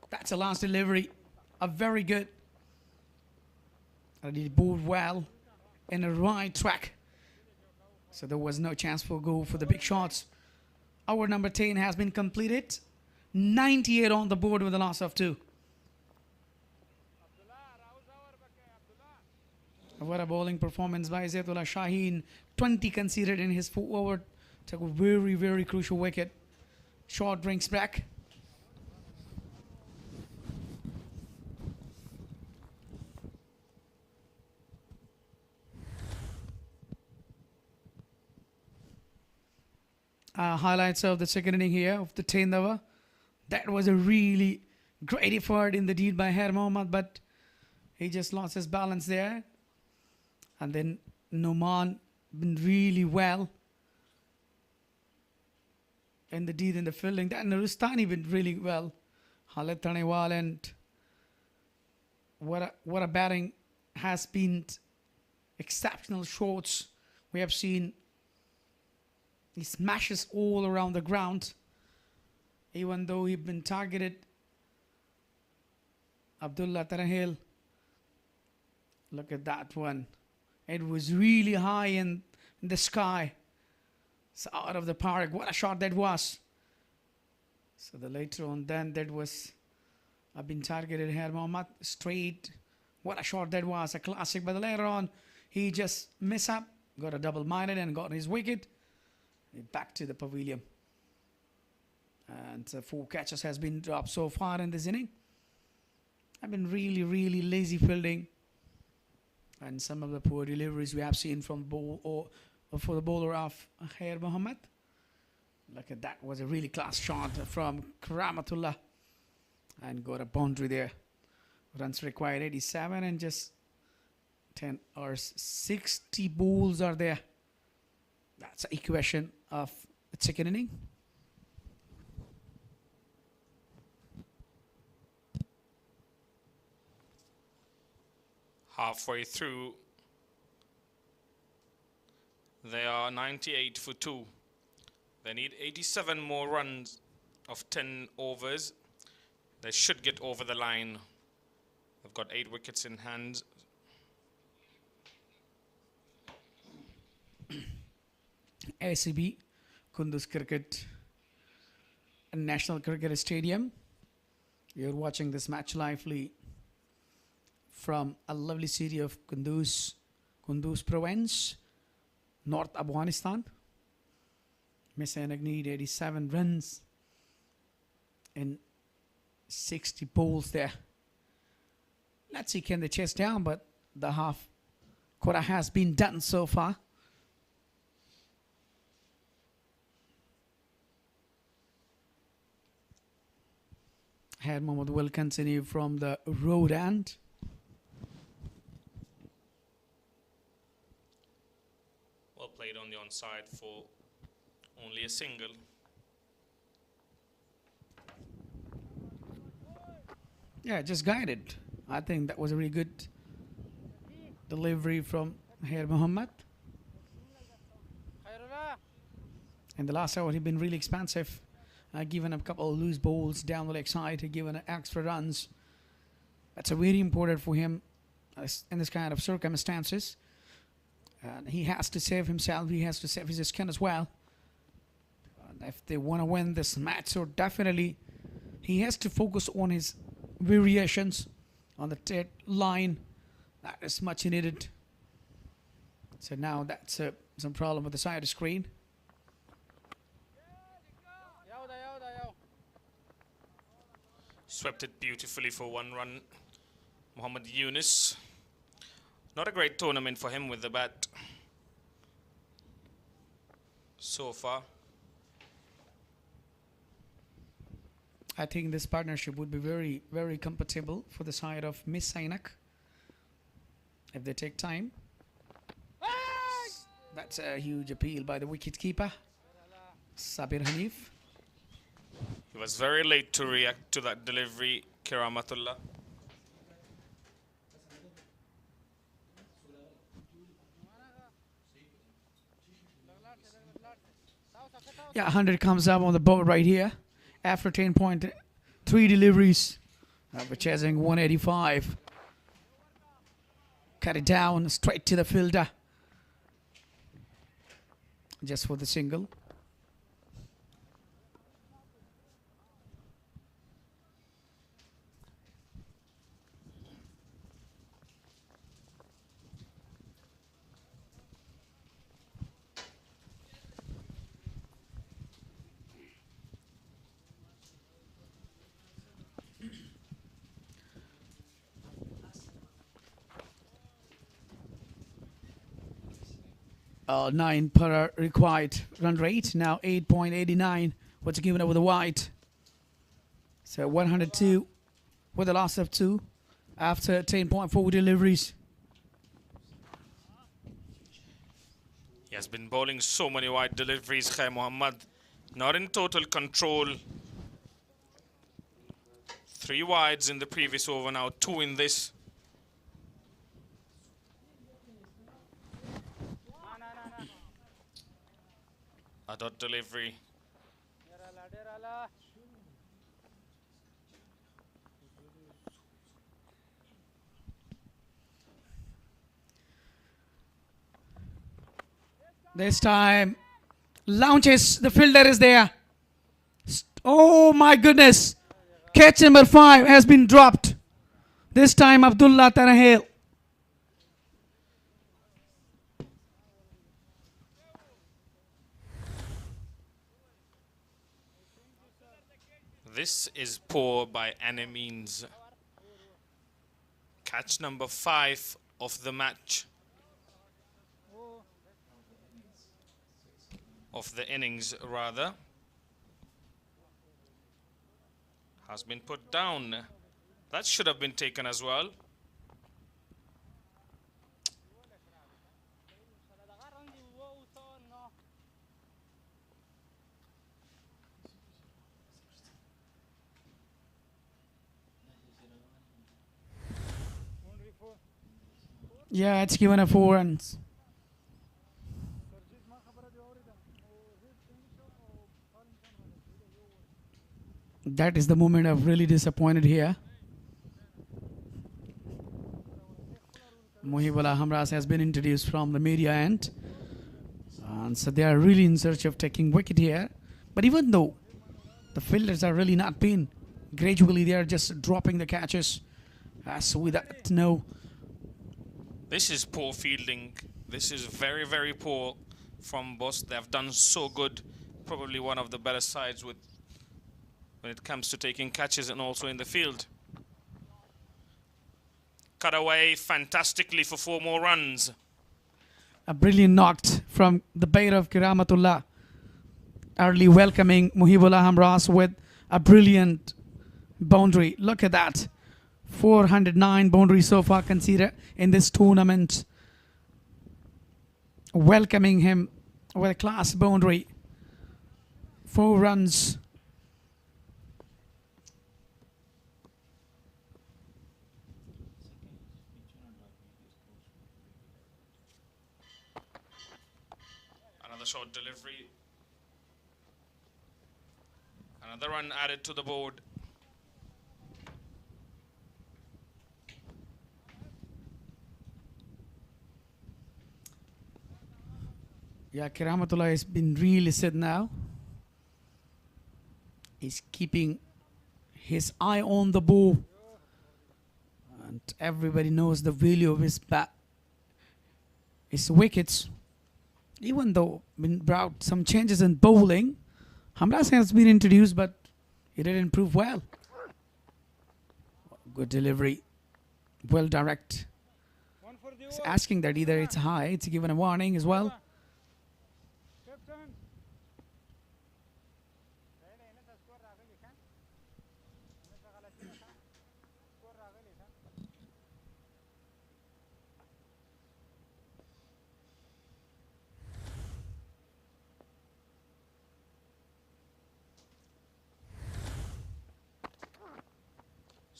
That's a last delivery. A very good. And he bowled well in the right track. So there was no chance for goal for the big shots. Over number 10 has been completed. 98 on the board with a loss of 2. What a bowling performance by Zaitullah Shaheen. 20 conceded in his 4 over. Took a very, very crucial wicket. Short brings back. Highlights of the second inning here of the 10th over. That was a really great effort in the deed by Her Mohammad, but he just lost his balance there. And then Noman been really well in the deed in the fielding. That Nuristani been really well. Khalid Tanewal, and what a batting has been. Exceptional shots We have seen he smashes all around the ground, even though he'd been targeted. Abdullah Tarahil, look at that one. It was really high in the sky. It's out of the park. What a shot that was. So the later on then that was been targeted here. Mohammad straight. What a shot that was. A classic. But later on he just messed up. Got a double-minded and got his wicket. Back to the pavilion. And 4 catches has been dropped so far in this inning. I've been really, really lazy fielding. And some of the poor deliveries we have seen from for the bowler of Khair Mohammad. Look at that. Was a really class shot from Karamatullah. And got a boundary there. Runs required 87 and just 10 or 60 balls are there. That's the equation of the second inning. Halfway through, they are 98 for 2. They need 87 more runs of 10 overs. They should get over the line. They've got 8 wickets in hand. ACB, Kunduz Cricket and National Cricket Stadium. You're watching this match lively from a lovely city of Kunduz province, North Afghanistan. Mis-e-Ainak need 87 runs and 60 balls there. Let's see, can they chase down, but the half quarter has been done so far. Khair Mohammad will continue from the road end. Well played on the onside for only a single. Yeah, just guided. I think that was a really good delivery from Khair Mohammad. In the last hour, he's been really expansive. Given a couple of loose balls down the leg side, given extra runs. That's a very important for him in this kind of circumstances. He has to save himself. He has to save his skin as well. And if they want to win this match, so definitely he has to focus on his variations on the third line. That is much needed. So now that's some problem with the side screen. Swept it beautifully for 1 run. Muhammad Yunus. Not a great tournament for him with the bat so far. I think this partnership would be very, very compatible for the side of Mis-e-Ainak if they take time. That's a huge appeal by the wicketkeeper, Sabir Hanif. He was very late to react to that delivery, Karamatullah. Yeah, 100 comes up on the board right here after 10.3 deliveries. We're chasing 185. Cut it down straight to the fielder. Just for the single. Nine per required run rate. Now 8.89. What's given over the white? So 102 with the loss of 2 after 10.4 deliveries. He has been bowling so many wide deliveries, Khair Mohammad. Not in total control. 3 wides in the previous over, now 2 in this. A dot delivery. This time, launches, the fielder is there. Oh my goodness. Catch number 5 has been dropped. This time, Abdullah Tarahil. This is poor by any means. Catch number 5 of the match. Of the innings, rather. Has been put down. That should have been taken as well. Yeah, it's given a 4 runs. That is the moment I've really disappointed here. Mohibullah Hamras has been introduced from the media end. And so they are really in search of taking wicket here. But even though the fielders are really not been, gradually they are just dropping the catches. So with that, no. This is poor fielding. This is very, very poor from Bost. They have done so good. Probably one of the better sides with when it comes to taking catches and also in the field. Cut away fantastically for 4 more runs. A brilliant knocked from the batter of Kiramatullah. Early welcoming Mohibullah Hamras with a brilliant boundary. Look at that. 409 boundaries so far conceded in this tournament. Welcoming him with a class boundary. 4 runs. Another short delivery. Another run added to the board. Yeah, Kiramatullah has been really sad now. He's keeping his eye on the ball. And everybody knows the value of his bat. His wickets. Even though been brought some changes in bowling, Hamras has been introduced, but he didn't prove well. Good delivery. Well direct. He's asking that either it's high, it's given a warning as well.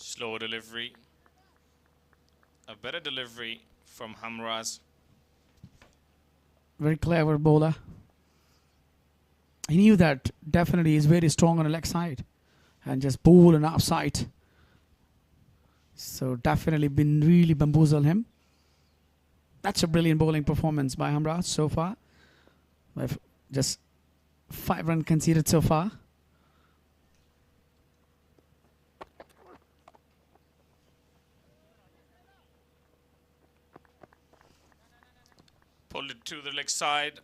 Slow delivery. A better delivery from Hamras. Very clever bowler. He knew that definitely is very strong on the leg side and just bowl an offside. So definitely been really bamboozled him. That's a brilliant bowling performance by Hamras so far. With just 5 runs conceded so far. Pulled it to the leg side.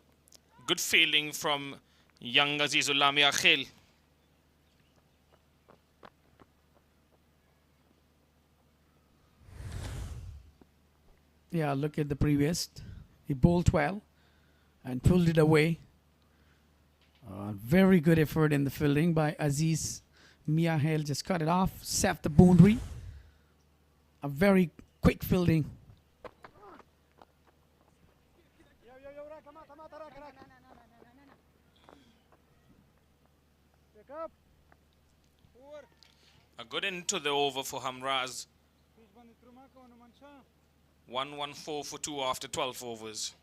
Good fielding from young Azizullah Miakhil. Yeah, look at the previous. He bowled well and pulled it away. Very good effort in the fielding by Aziz Miakhil. Just cut it off, saved the boundary. A very quick fielding. A good end to the over for Hamras. 114 for 2 after 12 overs.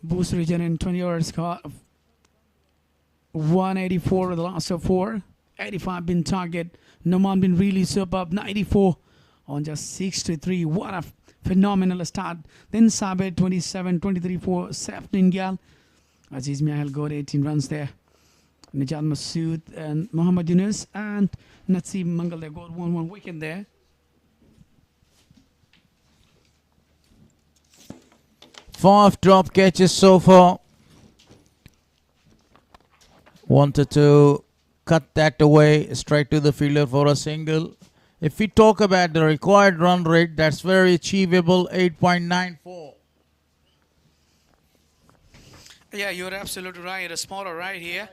Bost region in 20 overs got 184 with the last of 4. 85 been target. Noman been really superb. 94 on just 63. What a phenomenal start. Then Sabir 27, 23 for Safningal. Aziz Miahel got 18 runs there. Nijat Masood and Muhammad Yunus and Naseem Mangal, they got 1 wicket there. Five drop catches so far. Wanted to cut that away straight to the fielder for a single. If we talk about the required run rate, that's very achievable, 8.94. Yeah, you're absolutely right. A smaller right here.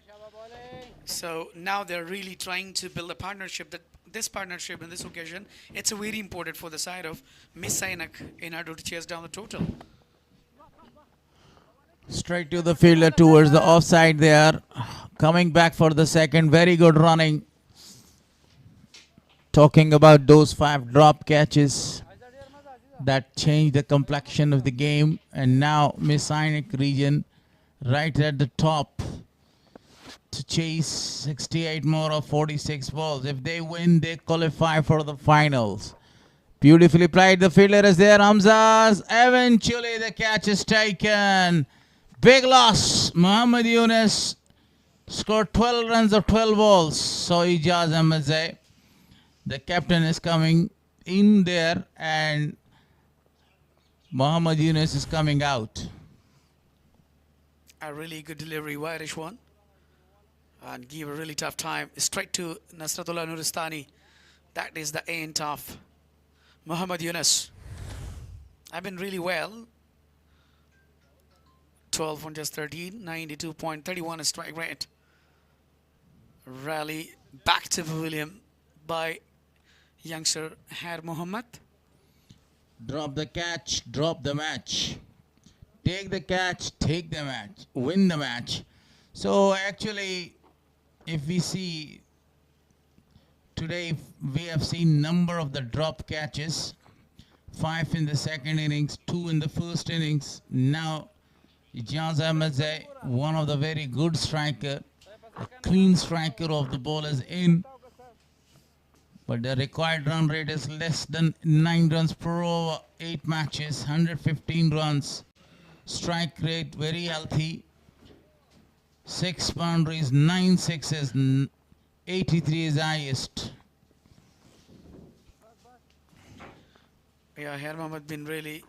So now they're really trying to build a partnership. This partnership in this occasion, it's very important for the side of Mis-e-Ainak in order to chase down the total. Straight to the fielder towards the offside there. Coming back for the second. Very good running. Talking about those 5 drop catches that changed the complexion of the game. And now Mis-e-Ainak region right at the top to chase 68 more of 46 balls. If they win, they qualify for the finals. Beautifully played. The fielder is there. Hamzas. Eventually the catch is taken. Big loss. Muhammad Yunus scored 12 runs of 12 balls. So Ijaz Ahmadzai, the captain, is coming in there and Muhammad Yunus is coming out. A really good delivery, Irish one. And give a really tough time. Straight to Nasratullah Nuristani. That is the end of Muhammad Yunus. I've been really well. 12 on just 13, 92.31 strike rate. Rally back to pavilion by youngster Khair Mohammad. Drop the catch, drop the match. Take the catch, take the match, win the match. So actually, if we see today, we have seen number of the drop catches. 5 in the second innings, 2 in the first innings. Now Ijaz Ahmadzai, one of the very good striker, a clean striker of the ball is in. But the required run rate is less than 9 runs per over, 8 matches, 115 runs. Strike rate very healthy. 6 boundaries, 9 sixes, 83 is highest. Yeah, Khair Mohammad been really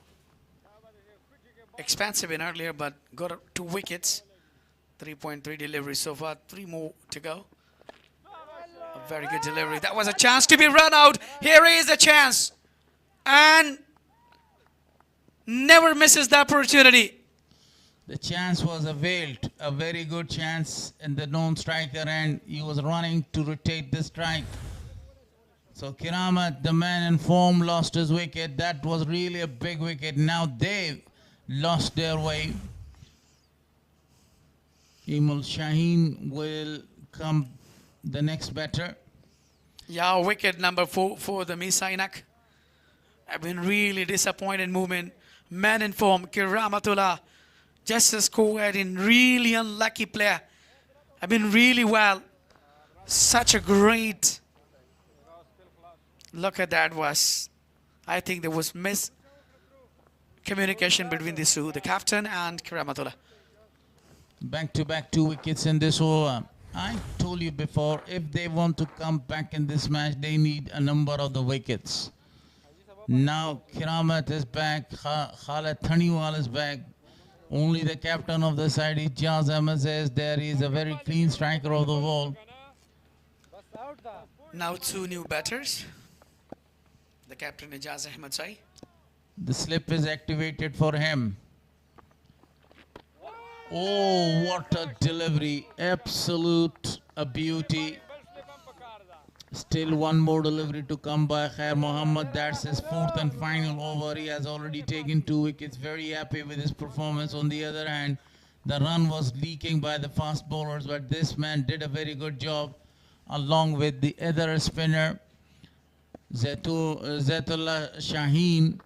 expansive in earlier, but got 2 wickets. 3.3 delivery so far, 3 more to go. A very good delivery. That was a chance to be run out. Here is a chance. And never misses the opportunity. The chance was availed, a very good chance in the non-striker end. He was running to rotate the strike. So Kiramat, the man in form, lost his wicket. That was really a big wicket. Now they lost their way. Imul Shaheen will come the next batter. Yeah, wicket number 4 for the Mis-e-Ainak. I've been really disappointed movement. Man in form, Kiramatullah. Just a score in really unlucky player. I've been really well. Such a great look at that was. I think there was miscommunication between these two, the captain and Kiramatullah. Back-to-back 2 wickets in this over. I told you before, if they want to come back in this match, they need a number of the wickets. Now Kiramat is back, Khalid Thaniwal is back. Only the captain of the side, Ijaz Ahmadzai, is there. He is a very clean striker of the ball. Now 2 new batters. The captain Ijaz Ahmadzai. The slip is activated for him. Oh, what a delivery. Absolute a beauty. Still one more delivery to come by Khair Mohammad. That's his 4th and final over. He has already taken 2 wickets. Very happy with his performance. On the other hand, the run was leaking by the fast bowlers, but this man did a very good job along with the other spinner. Zaitullah Shaheen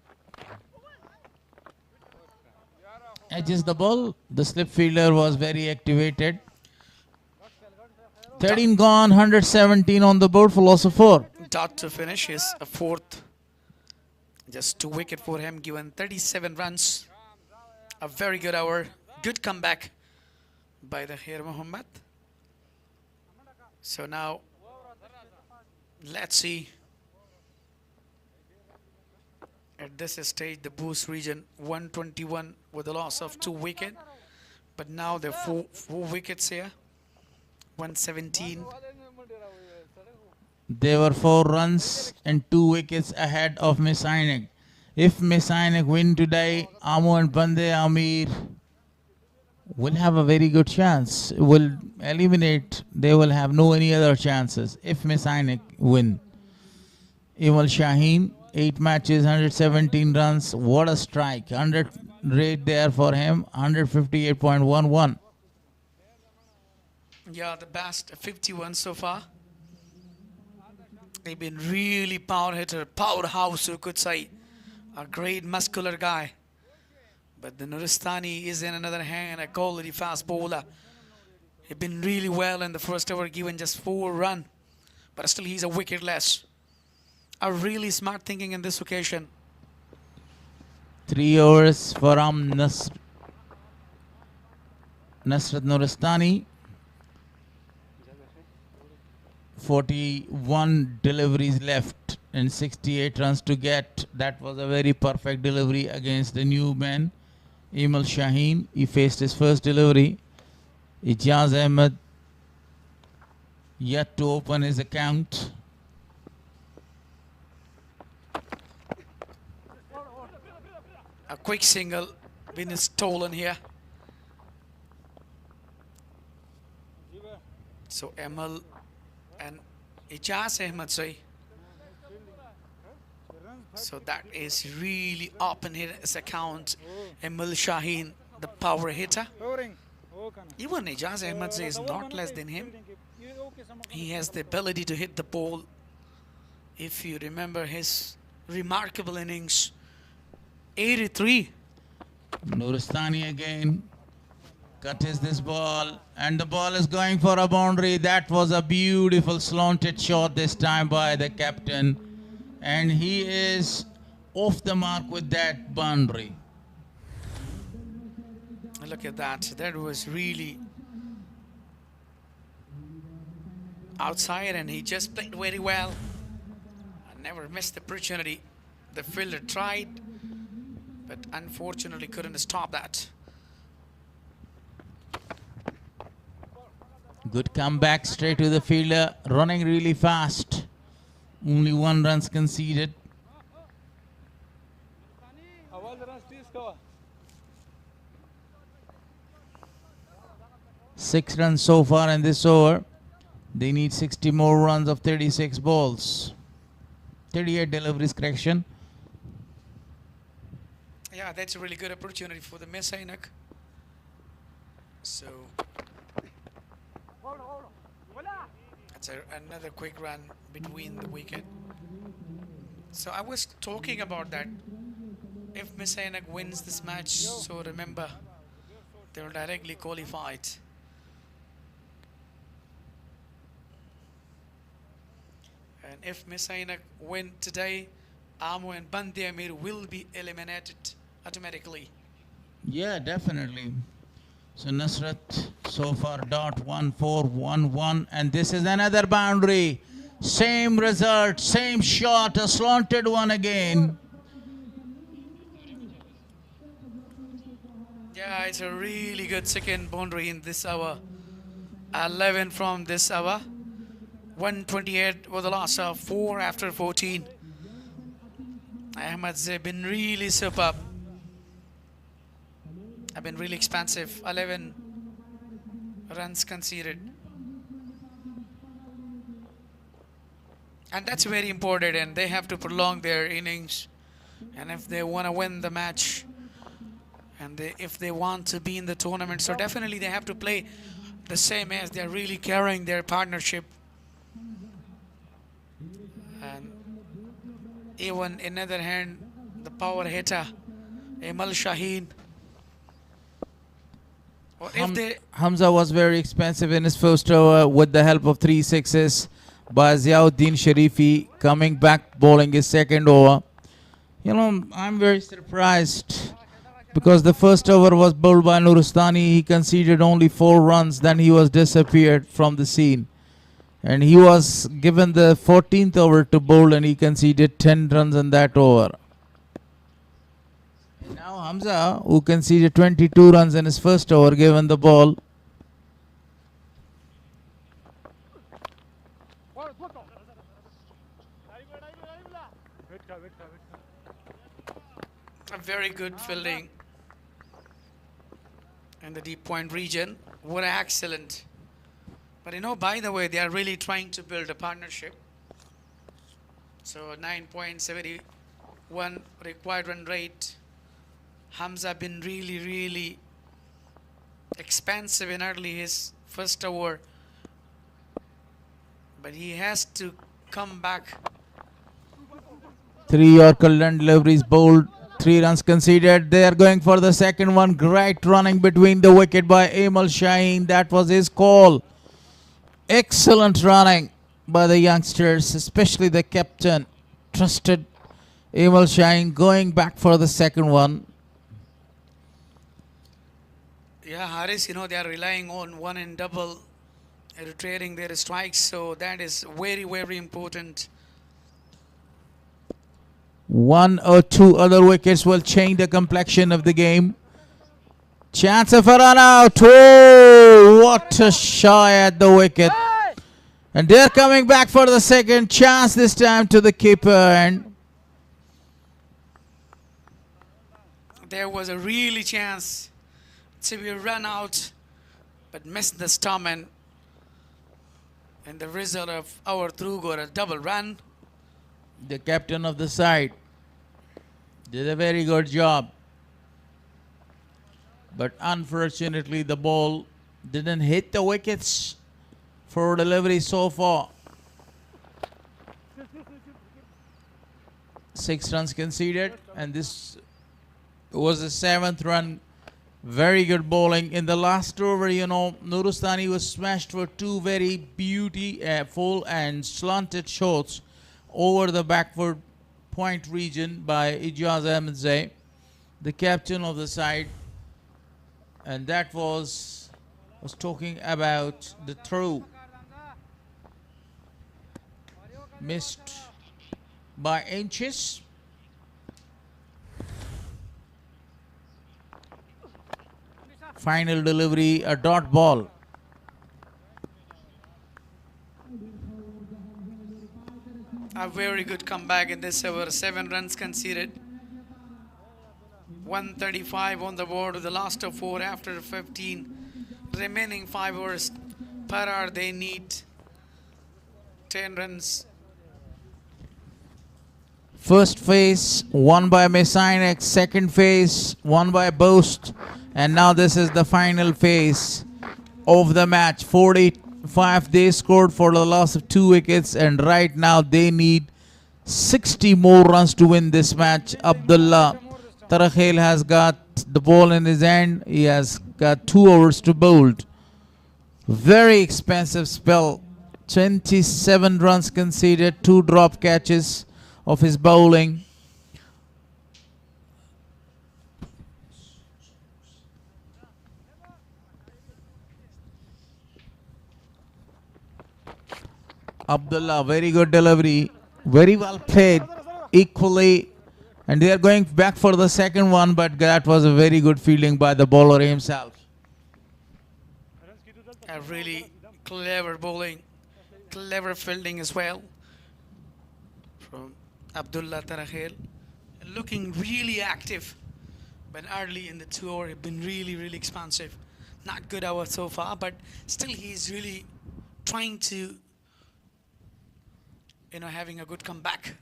edges the ball. The slip fielder was very activated. 13 gone, 117 on the board for loss of 4. Dot to finish is a 4th. Just 2 wicket for him, given 37 runs. A very good hour. Good comeback by the Khair Mohammad. So now, let's see. At this stage, the Bost region 121 with a loss of 2 wickets. But now there are 4 wickets here. 117. They were 4 runs and 2 wickets ahead of Mis-e-Ainak. If Mis-e-Ainak win today, Amo and Bande Amir will have a very good chance. Will eliminate. They will have no any other chances if Mis-e-Ainak win. Imal Shaheen, 8 matches, 117 runs. What a strike. 100 rate there for him. 158.11. Yeah, the best 51 so far. They've been really power hitter, powerhouse you could say. A great muscular guy. But the Nuristani is in another hand, a quality fast bowler. He's been really well in the first over, given just 4 runs. But still he's a wicket less. A really smart thinking in this occasion. 3 overs for Nusrat Nuristani. 41 deliveries left and 68 runs to get. That was a very perfect delivery against the new man, Imal Shaheen. He faced his first delivery. Ijaz Ahmed yet to open his account. A quick single been stolen here. So Amal and Ijaz Ahmed say. So that is really up in his account. Amal Shaheen, the power hitter. Even Ijaz Ahmed is not less than him. He has the ability to hit the ball. If you remember his remarkable innings, 83. Nuristani again cuts this ball, and the ball is going for a boundary. That was a beautiful slanted shot this time by the captain, and he is off the mark with that boundary. Look at that. That was really outside, and he just played very well. I never missed the opportunity. The fielder tried, but unfortunately couldn't stop that. Good comeback straight to the fielder, running really fast. Only 1 run conceded. 6 runs so far in this over. They need 60 more runs of 36 balls. 38 deliveries, correction. Yeah, that's a really good opportunity for the Mis-e-Ainak. So that's another quick run between the wicket. So I was talking about that. If Mis-e-Ainak wins this match, so remember, they will directly qualify it. And if Mis-e-Ainak win today, Amo and Bande Amir will be eliminated automatically. Yeah, definitely. So Nusrat so far dot 1-4-1-1, and this is another boundary. Same result, same shot, a slanted one again. Yeah, it's a really good second boundary in this hour. 11 from this hour. 128 was the last of 4 after 14. Ahmed's been really superb. Have been really expansive. 11 runs conceded. And that's very important, and they have to prolong their innings. And if they want to win the match, and if they want to be in the tournament, so definitely they have to play the same as they're really carrying their partnership. And Even in other hand, the power hitter, Emal Shaheen. Or if they Hamza was very expensive in his first over with the help of 3 sixes by Ziauddin Sharifi coming back bowling his second over. You know, I'm very surprised because the first over was bowled by Nuristani. He conceded only 4 runs, then he was disappeared from the scene. And he was given the 14th over to bowl and he conceded 10 runs in that over. And now Hamza, who conceded 22 runs in his first over, given the ball. A very good fielding in the deep point region. What excellent. But you know, by the way, they are really trying to build a partnership. So 9.71 required run rate. Hamza been really expensive in early his first over. But he has to come back. 3 Yorker run deliveries bowled. 3 runs conceded. They are going for the second one. Great running between the wicket by Emal Shaheen. That was his call. Excellent running by the youngsters, especially the captain. Trusted Emal Shaheen going back for the second one. Yeah, Haris, you know, they are relying on one and double, retreating their strikes. So that is very important. 1 or 2 other wickets will change the complexion of the game. Chance of a run out. Oh, what a shot at the wicket. And they're coming back for the second chance, this time to the keeper. And there was a really chance to be run out, but missed the stump, and the result of our through got a double run. the captain of the side did a very good job. But unfortunately, the ball didn't hit the wickets for delivery so far. 6 runs conceded, and this was the 7th run. Very good bowling. In the last over, you know, Nuristani was smashed for 2 very beautiful and slanted shots over the backward point region by Ijaz Ahmedzai, the captain of the side. And that was talking about the throw. Missed by inches. Final delivery, a dot ball. A very good comeback in this over. 7 runs conceded. 135 on the board with the last of 4 after 15 remaining 5 overs per hour. They need 10 runs. First phase won by Mis-e-Ainak, second phase won by Bost, and now this is the final phase of the match. 45 they scored for the loss of 2 wickets, and right now they need 60 more runs to win this match. Abdullah Tarakhel has got the ball in his hand. He has got 2 overs to bowl. Very expensive spell. 27 runs conceded, 2 drop catches of his bowling. Abdullah, very good delivery, very well played, equally, and they are going back for the second one, but that was a very good fielding by the bowler himself. A really clever bowling, clever fielding as well from Abdullah Tarakhel. Looking really active, but early in the 2 over, he's been really expansive. Not good hour so far, but still he's really trying to, you know, having a good comeback.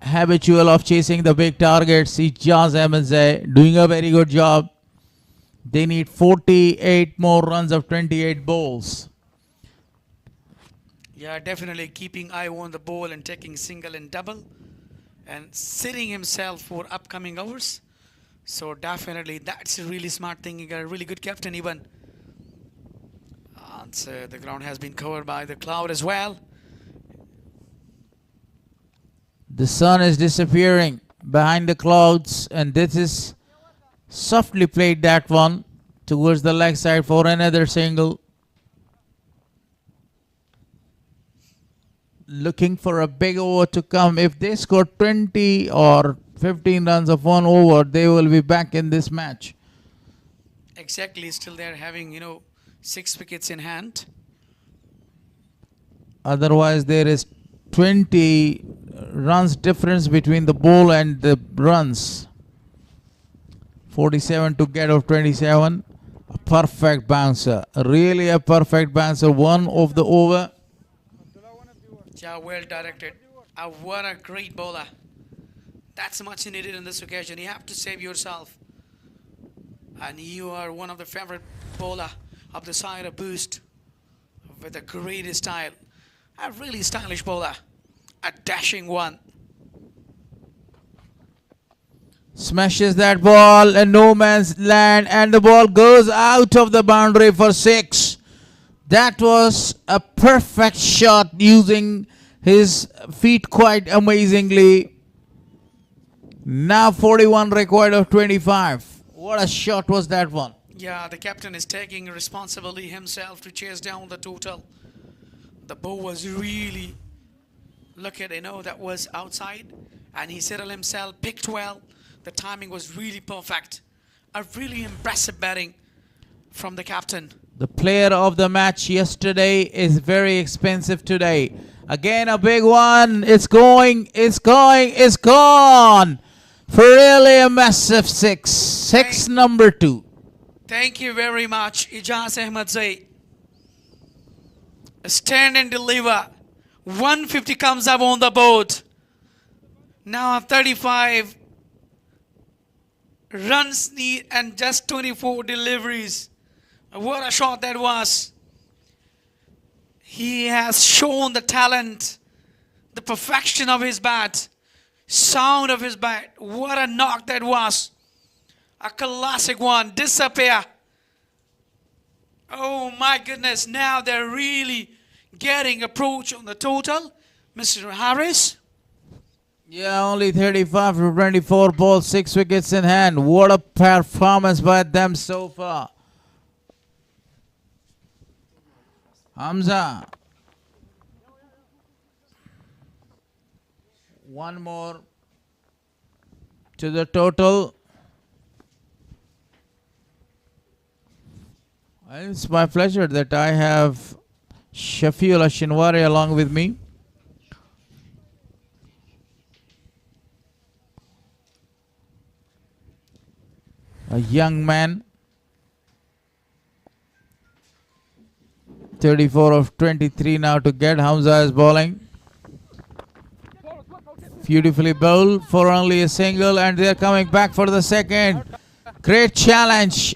Habitual of chasing the big targets, Ijaz Ahmedzai doing a very good job. They need 48 more runs of 28 balls. Yeah, definitely keeping eye on the ball and taking single and double and setting himself for upcoming overs. So definitely that's a really smart thing. You got a really good captain even. And so the ground has been covered by the cloud as well. The sun is disappearing behind the clouds, and this is softly played, that one, towards the leg side for another single. Looking for a big over to come. If they score 20 or 15 runs of one over, they will be back in this match. Exactly, still they're having, 6 wickets in hand. Otherwise, there is 20 runs difference between the ball and the runs. 47 to get of 27. A perfect bouncer. Really a perfect bouncer. One of the over. Yeah, well directed. What a great bowler. That's much needed in this occasion. You have to save yourself. And you are one of the favorite bowler of the side of Bost with a great style. A really stylish bowler. A dashing one. Smashes that ball in no man's land, and the ball goes out of the boundary for 6. That was a perfect shot using his feet quite amazingly. Now 41 required of 25. What a shot was that one. Yeah, the captain is taking responsibility himself to chase down the total. The ball was really, look at, that was outside. And he settled himself, picked well. The timing was really perfect. A really impressive batting from the captain. The player of the match yesterday is very expensive today. Again, a big one. It's going, it's going, it's gone. For really a massive 6. 6 number 2. Thank you very much, Ijaz Ahmed Zaid. Stand and deliver. 150 comes up on the board. Now 35 runs need and just 24 deliveries. What a shot that was. He has shown the talent, the perfection of his bat, sound of his bat. What a knock that was. A classic one. Disappear. Oh my goodness. Now they're really getting approach on the total. Mr. Harris. Yeah, only 35 to 24 balls, 6 wickets in hand. What a performance by them so far. Hamza. One more to the total. It's my pleasure that I have Shafiul Ashinwari along with me. A young man. 34 of 23 now to get. Hamza is bowling. Beautifully bowled for only a single, and they're coming back for the second. Great challenge.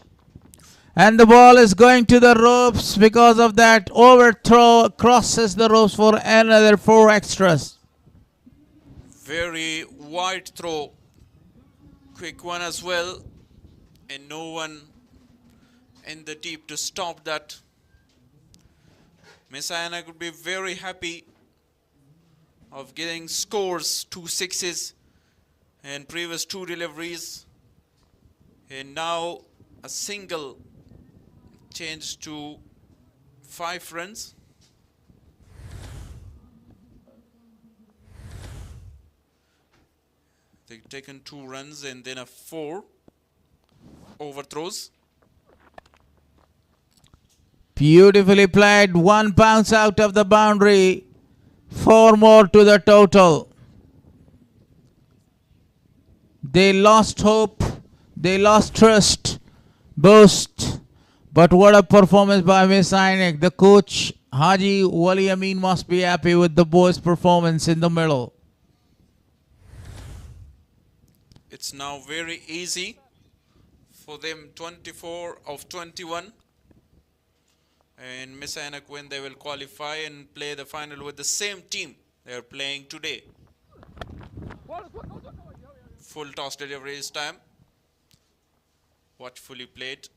And the ball is going to the ropes. Because of that, overthrow crosses the ropes for another 4 extras. Very wide throw. Quick one as well. And no one in the deep to stop that. Mis-e-Ainak would be very happy of getting scores, 2 6s in previous 2 deliveries. And now a single changed to 5 runs. They've taken 2 runs and then a 4 overthrows. Beautifully played. 1 bounce out of the boundary. 4 more to the total. They lost hope. They lost trust. Bost. But what a performance by Mis-e-Ainak. The coach, Haji Wali Amin, must be happy with the boys' performance in the middle. It's now very easy for them, 24 of 21. And Mis-e-Ainak win, they will qualify and play the final with the same team they are playing today. Full toss delivery this time. Watchfully played.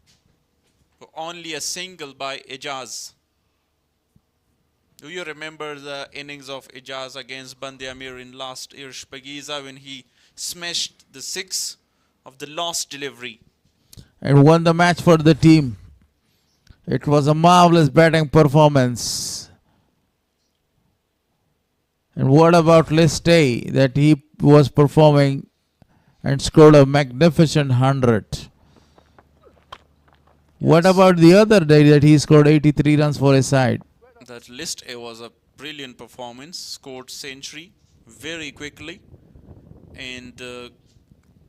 Only a single by Ijaz. Do you remember the innings of Ijaz against Bandi Amir in last year's Pagiza when he smashed the 6 of the last delivery? And won the match for the team. It was a marvelous batting performance. And what about list A, that he was performing and scored a magnificent 100. Yes. What about the other day that he scored 83 runs for his side? That list A was a brilliant performance, scored century very quickly, and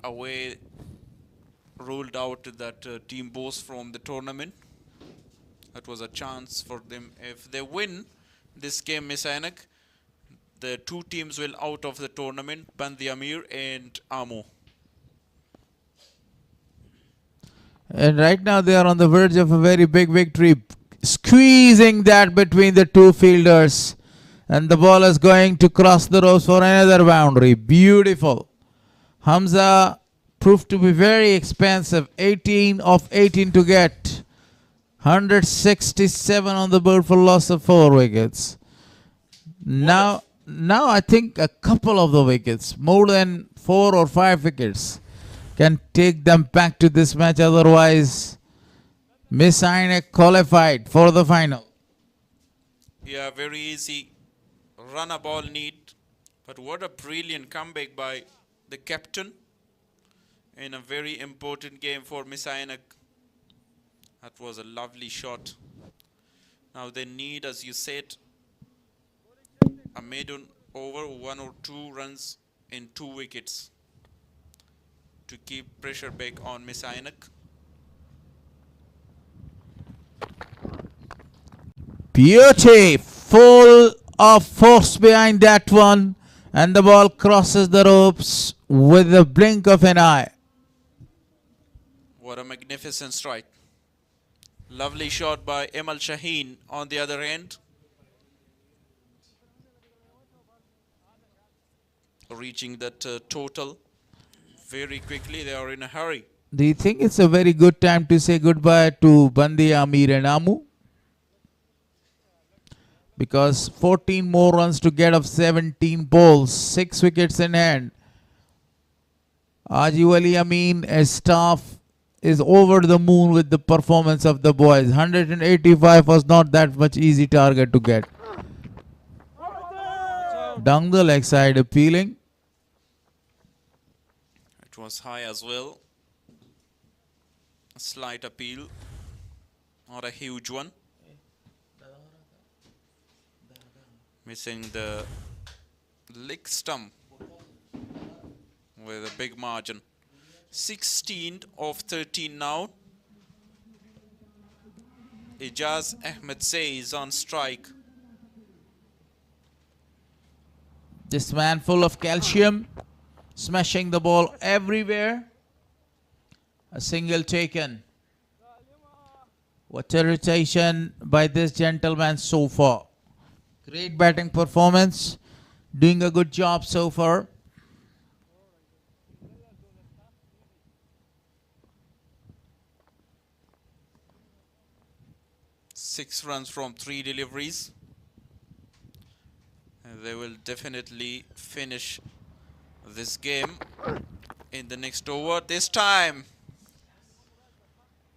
away ruled out that team Bost from the tournament. That was a chance for them. If they win this game, Mis-e-Ainak, the two teams will out of the tournament, Bandi Amir and Amo. And right now they are on the verge of a very big victory, squeezing that between the two fielders. And the ball is going to cross the ropes for another boundary. Beautiful. Hamza proved to be very expensive. 18 of 18 to get. 167 on the board for loss of 4 wickets. Now I think a couple of the wickets, more than 4 or 5 wickets, can take them back to this match. Otherwise, Mis-e-Ainak qualified for the final. Yeah, very easy run a ball need. But what a brilliant comeback by the captain in a very important game for Mis-e-Ainak. That was a lovely shot. Now they need, as you said, a maiden over 1 or 2 runs in 2 wickets to keep pressure back on Mis-e-Ainak. Beauty, full of force behind that one, and the ball crosses the ropes with the blink of an eye. What a magnificent strike. Lovely shot by Emal Shaheen on the other end. Reaching that total very quickly. They are in a hurry. Do you think it's a very good time to say goodbye to Bandi Amir and Amu? Because 14 more runs to get of 17 balls, 6 wickets in hand. Ajib Ali Amin as staff is over the moon with the performance of the boys. 185 was not that much easy target to get. Down the leg side appealing. It was high as well. A slight appeal. Not a huge one. Missing the leg stump with a big margin. 16 of 13 now. Ijaz Ahmed says on strike. This man full of calcium, smashing the ball everywhere. A single taken. What a rotation by this gentleman so far. Great batting performance. Doing a good job so far. Six runs from 3 deliveries. And they will definitely finish this game in the next over. This time,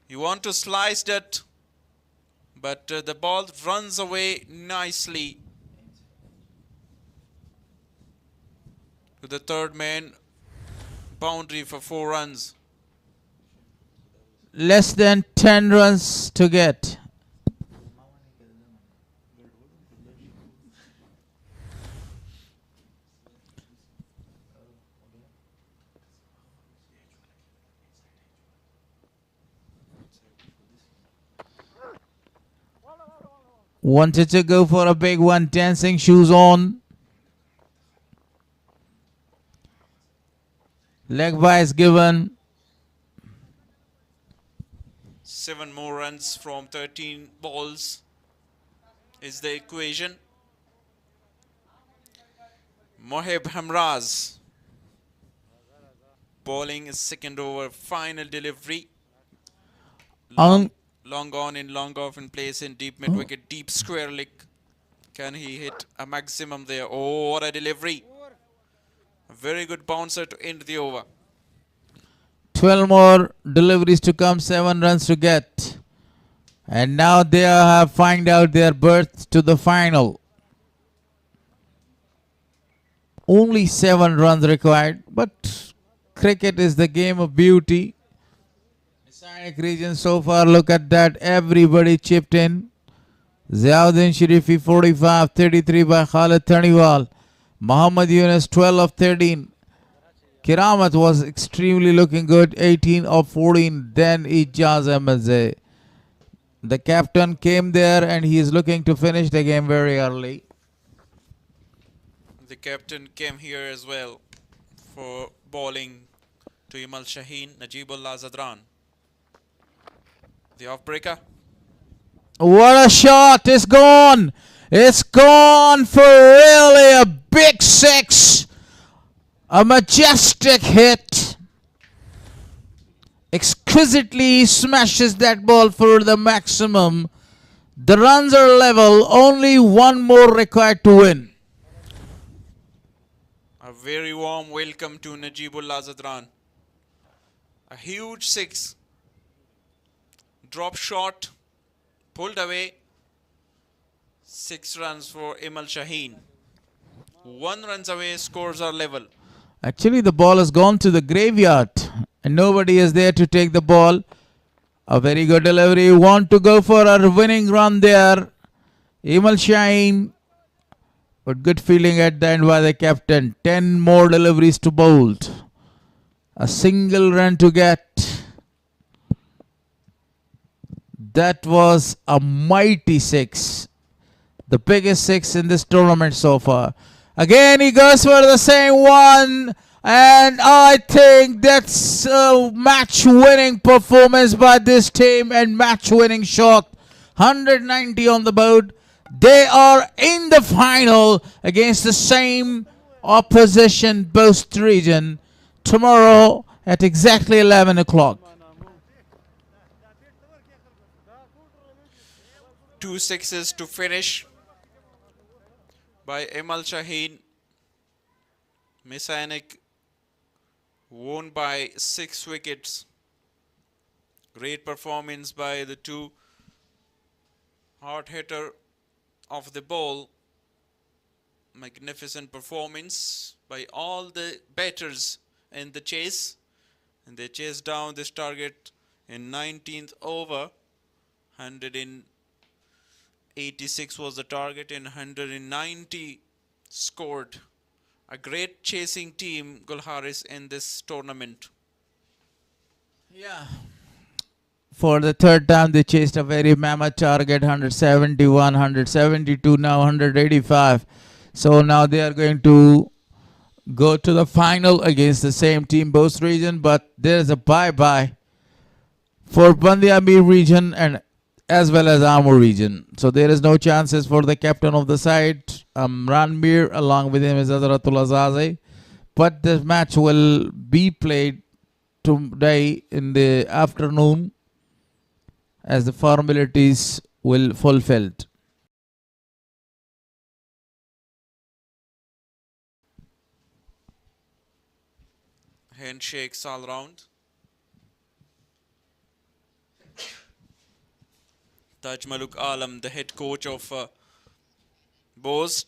you want to slice that, but the ball runs away nicely to the third man. Boundary for 4 runs. Less than 10 runs to get. Wanted to go for a big one, dancing shoes on. Leg bias given. 7 more runs from 13 balls. is the equation. Mohib Hamraz bowling his second over, final delivery. Long on in, long off in place in deep mid wicket, deep square leg. Can he hit a maximum there? Oh, what a delivery. A very good bouncer to end the over. 12 more deliveries to come, 7 runs to get. And now they have find out their berth to the final. Only 7 runs required, but cricket is the game of beauty. Mis-e-Ainak region so far, look at that, everybody chipped in. Ziauddin Sharifi 45, 33 by Khalid Taniwal. Muhammad Yunus 12 of 13. Kiramat was extremely looking good, 18 of 14. Then Ijaz Ahmedzai. The captain came there and he is looking to finish the game very early. The captain came here as well for bowling to Imal Shaheen, Najibullah Zadran. The off-breaker. What a shot! It's gone! It's gone for really a big 6. A majestic hit. Exquisitely smashes that ball for the maximum. The runs are level. Only 1 more required to win. A very warm welcome to Najibullah Zadran. A huge 6. Drop shot. Pulled away. 6 runs for Imal Shaheen. 1 runs away, scores are level. Actually, the ball has gone to the graveyard and nobody is there to take the ball. A very good delivery. Want to go for a winning run there. Imal Shaheen. But good feeling at the end by the captain. 10 more deliveries to bowled. A single run to get. That was a mighty 6. The biggest 6 in this tournament so far. Again, he goes for the same one. And I think that's a match-winning performance by this team and match-winning shot. 190 on the board. They are in the final against the same opposition, Bost region, tomorrow at exactly 11 o'clock. 2 sixes to finish by Imal Shaheen. Mis-e-Ainak won by 6 wickets. Great performance by the 2 hard hitter of the ball. Magnificent performance by all the batters in the chase. And they chased down this target in 19th over. 186 was the target and 190 scored. A great chasing team, Gulharis, in this tournament. Yeah. For the 3rd time, they chased a very mammoth target, 171, 172, now 185. So now they are going to go to the final against the same team, Bost region. But there is a bye-bye for Bandi Amir region and as well as Amur region. So there is no chances for the captain of the side, Ranbir, along with him is Hazratul Azazi. But this match will be played today in the afternoon as the formalities will fulfilled. Handshakes all round. Taj Maluk Alam, the head coach of Bost,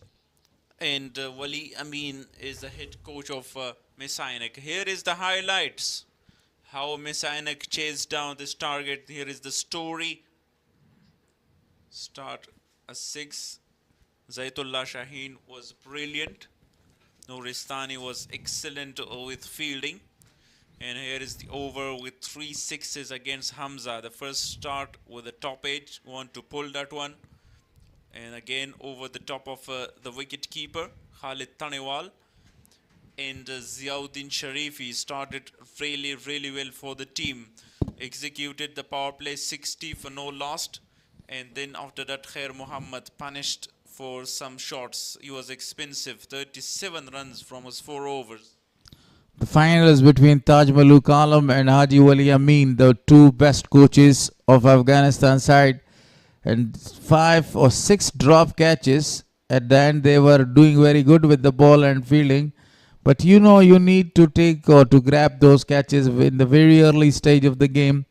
and Wali Amin is the head coach of Mis-e-Ainak. Here is the highlights. How Mis-e-Ainak chased down this target. Here is the story. Start a 6. Zaitullah Shaheen was brilliant. Nuristani was excellent with fielding. And here is the over with 3 sixes against Hamza. The first start with the top edge. Want to pull that one. And again over the top of the wicket keeper, Khalid Taniwal. And Ziauddin Sharifi started really well for the team. Executed the power play 60 for no lost. And then after that, Khair Muhammad punished for some shots. He was expensive, 37 runs from his 4 overs. The final is between Taj Maluk Alam and Haji Wali Amin, the two best coaches of Afghanistan side. And 5 or 6 drop catches. At the end, they were doing very good with the ball and fielding. But you know, you need to take or to grab those catches in the very early stage of the game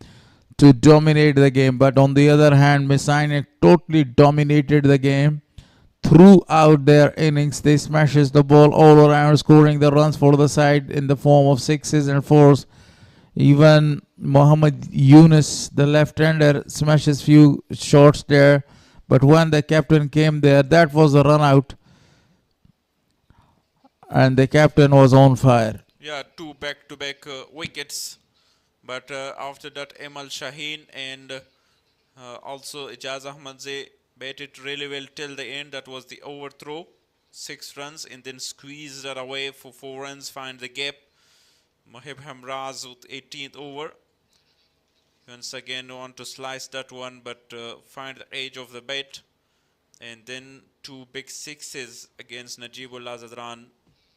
to dominate the game. But on the other hand, Mis-e-Ainak totally dominated the game. Throughout their innings, they smashes the ball all around, scoring the runs for the side in the form of 6s and 4s. Even Muhammad Yunus, the left-hander, smashes few shots there. But when the captain came there, that was a run out. And the captain was on fire. Yeah, 2 back-to-back wickets. But after that, Emal Shaheen and also Ijaz Ahmadzai batted really well till the end. That was the overthrow, 6 runs, and then squeezed that away for 4 runs, find the gap. Mohib Hamraz with 18th over. Once again want to slice that one, but find the edge of the bat. And then 2 big 6s against Najibullah Zadran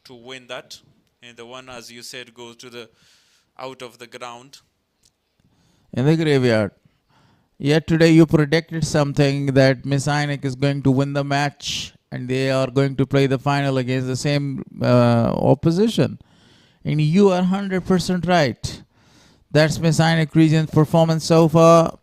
to win that. And the one, as you said, goes to the out of the ground. In the graveyard. Yet today you predicted something that Mis-e-Ainak is going to win the match and they are going to play the final against the same opposition. And you are 100% right. That's Mis-e-Ainak region's performance so far.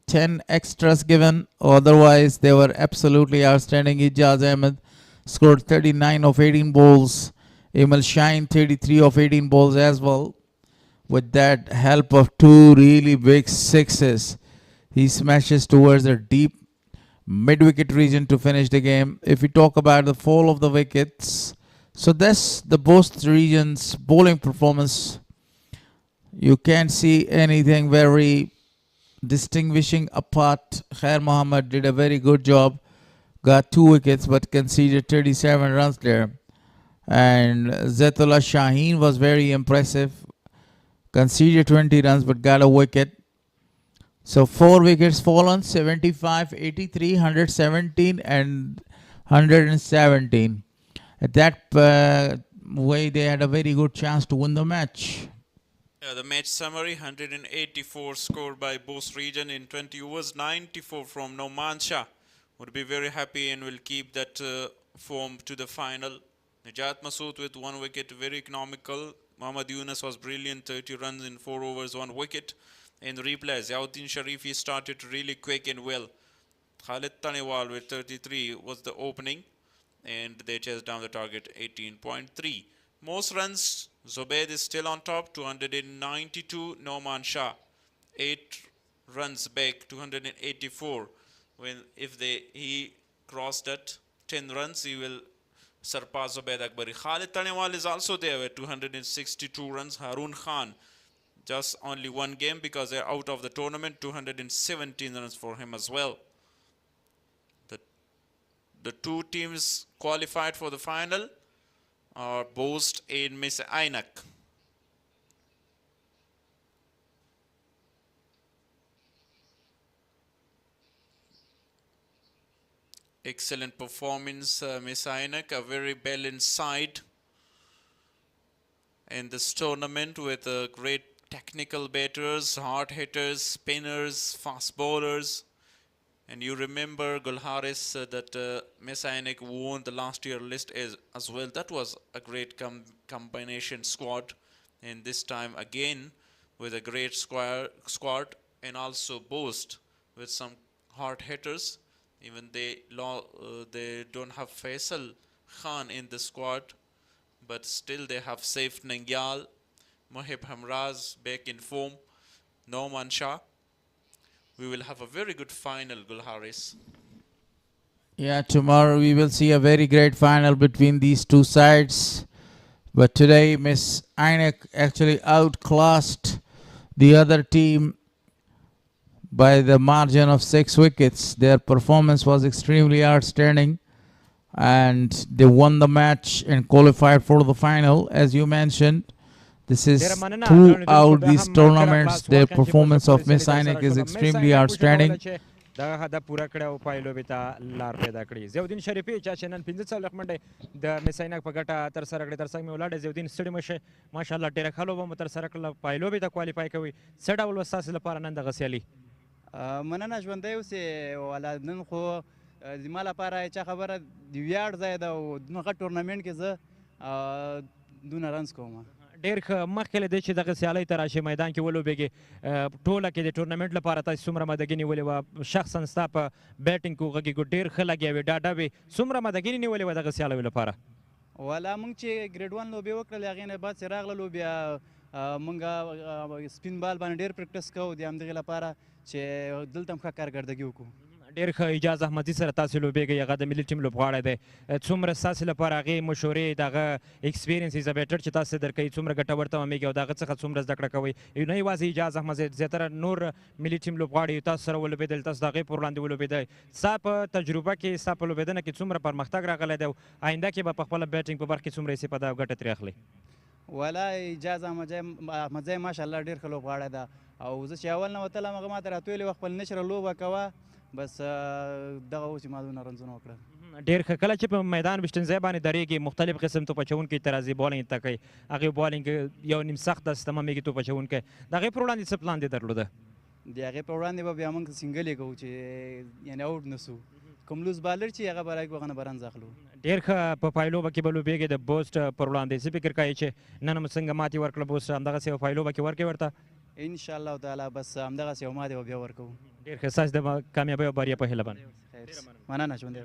10 extras given. Otherwise, they were absolutely outstanding. Ijaz Ahmed scored 39 of 18 balls. Emil Shine 33 of 18 balls as well. With that help of 2 really big 6s. He smashes towards the deep mid-wicket region to finish the game. If we talk about the fall of the wickets, so that's the Bost region's bowling performance. You can't see anything very distinguishing apart. Khair Muhammad did a very good job. Got 2 wickets but conceded 37 runs there. And Zaitullah Shaheen was very impressive. Conceded 20 runs but got a wicket. So 4 wickets fallen, 75, 83, 117 and 117. At that way, they had a very good chance to win the match. The match summary, 184 scored by Bost region in 20 overs, 94 from Noman Shah. Would be very happy and will keep that form to the final. Najat Masood with 1 wicket, very economical. Muhammad Yunus was brilliant, 30 runs in 4 overs, 1 wicket. In replays, Ziauddin Sharifi started really quick and well. Khalid Tanewal with 33 was the opening, and they chased down the target 18.3. Most runs, Zubaid is still on top, 292. Noman Shah, 8 runs back, 284. He crossed that 10 runs, he will surpass Zubaid Akbari. Khalid Tanewal is also there with 262 runs. Harun Khan, just only 1 game because they're out of the tournament, 217 runs for him as well. The 2 teams qualified for the final are Bost and Mis-e-Ainak. Excellent performance, Mis-e-Ainak, a very balanced side in this tournament with great technical batters, hard hitters, spinners, fast bowlers. And you remember Gulharis that Mis-e-Ainak won the last year list as well. That was a great combination squad. And this time again with a great squad and also Bost with some hard hitters. Even they don't have Faisal Khan in the squad, but still they have Saif Nangyal, Mohib Hamraz back in form, Noman Shah. We will have a very good final, Gulharis. Yeah, tomorrow we will see a very great final between these 2 sides. But today, Mis-e-Ainak actually outclassed the other team by the margin of 6 wickets. Their performance was extremely outstanding. And they won the match and qualified for the final, as you mentioned. This is throughout these tournaments, their performance of Mis-e-Ainak is extremely outstanding. دغه هدف پوره کړی او پایلوبې ته لار پیدا کړې. ضیاءالدین شریفي چا چې نن 45 منډې د مس عینک په ګټه ترسره کړې. تر څنګ مې ولاړ ضیاءالدین ستړي مه شئ، ماشاءالله ډېره ښه لوبه مو ترسره کړله، پایلوبې ته کوالیفای کوئ. څه ډول وه ستاسې لپاره نن دغه سیالي؟ مننه ژوندی اوسې والا. نن خو زما لپاره چا خبره د ویاړ ځای ده او دونه غټ ټورنمنټ کې زه دونه رنز کوم. ډېر ښه. مخکې له دې چې دغه سیالۍ ته راشي میدان کې ولوبېږې، ټوله کې د ټورنمنټ لپاره تاسې څومره مدګي نیولې وه؟ شخصا ستا په بیټینګ کې وغږېږو ډېر ښه لګیا وې، ډاډه وې، څومره مدګي نیولې وه دغه سیالیو لپاره؟ والا موږ چې ګریډ 1 لوبې وکړلې هغې نه بعد چې راغللو بیا موږ سپین بال باندې ډېر پریکټس کوو د همدغې لپاره چې دلته هم ښه کارکردګي وکړو. ډېر ښه. اجاز احمدي سره تاسې لوبېږئ، هغه د ملي ټیم لوبغاړی دی. څومره ستاسې لپاره هغې مشورې دغه ایکسپیرینس ایز ا بیټر چې تاسې درکوي څومره ګټور تمامېږي او د هغه څخه څومره زده کړه کوئ؟ نه یوازې اجاز احمد، زیاتره نور ملي ټیم لوبغاړي تاسو سره ولوبېدل، تاسو د هغې پر وړاندې ولوبېدئ. ستا په تجربه کې، ستا په لوبېدنه کې څومره پرمختګ راغلی دی او آینده کې به په خپله بیټینګ په برخه کې څومره استفاده او ګټه ترې اخلئ؟ والا اجاز احمدزی ماشاءالله ډېر ښه لوبغاړی ده او زه چې اول نه وتلم هغه ماته راتویلې وه خپل نشره لوبه کوه، بس دغه و چې ما دونه رنځونه وکړل. ډېر ښه. کله چې په میدان ویشتنځای باندې درېږي، مختلف قسم توپ اچوونکي ته راځي بالینګ ته کوي، هغې بالینګ یو نیم سخت داسې تمامېږي توپ اچوونکی، د هغې پر وړاندې څه پلان دې درلوده؟ د هغې په وړاندې به بیا موږ سینګلې کوو چې یعنې آوټ نه سو، کوم لوز بالر چې هغه به راځي هغه نه به رنز اخلو. ډېر ښه. په پایلوبه کې به لوبېږي د بوسټ پر وړاندې. څه فکر کوئ چې نن هم څنګه ماتې ورکړه بوسټ، همدغسې په پایلوبه کې ورکړې ورته؟ انشاءالله تعالی بس همدغسې یو ماتې به بیا ورکوو. ډېر ښه. ستاسې د کامیابۍ او بریا په هیله باندې مننه ژوندی.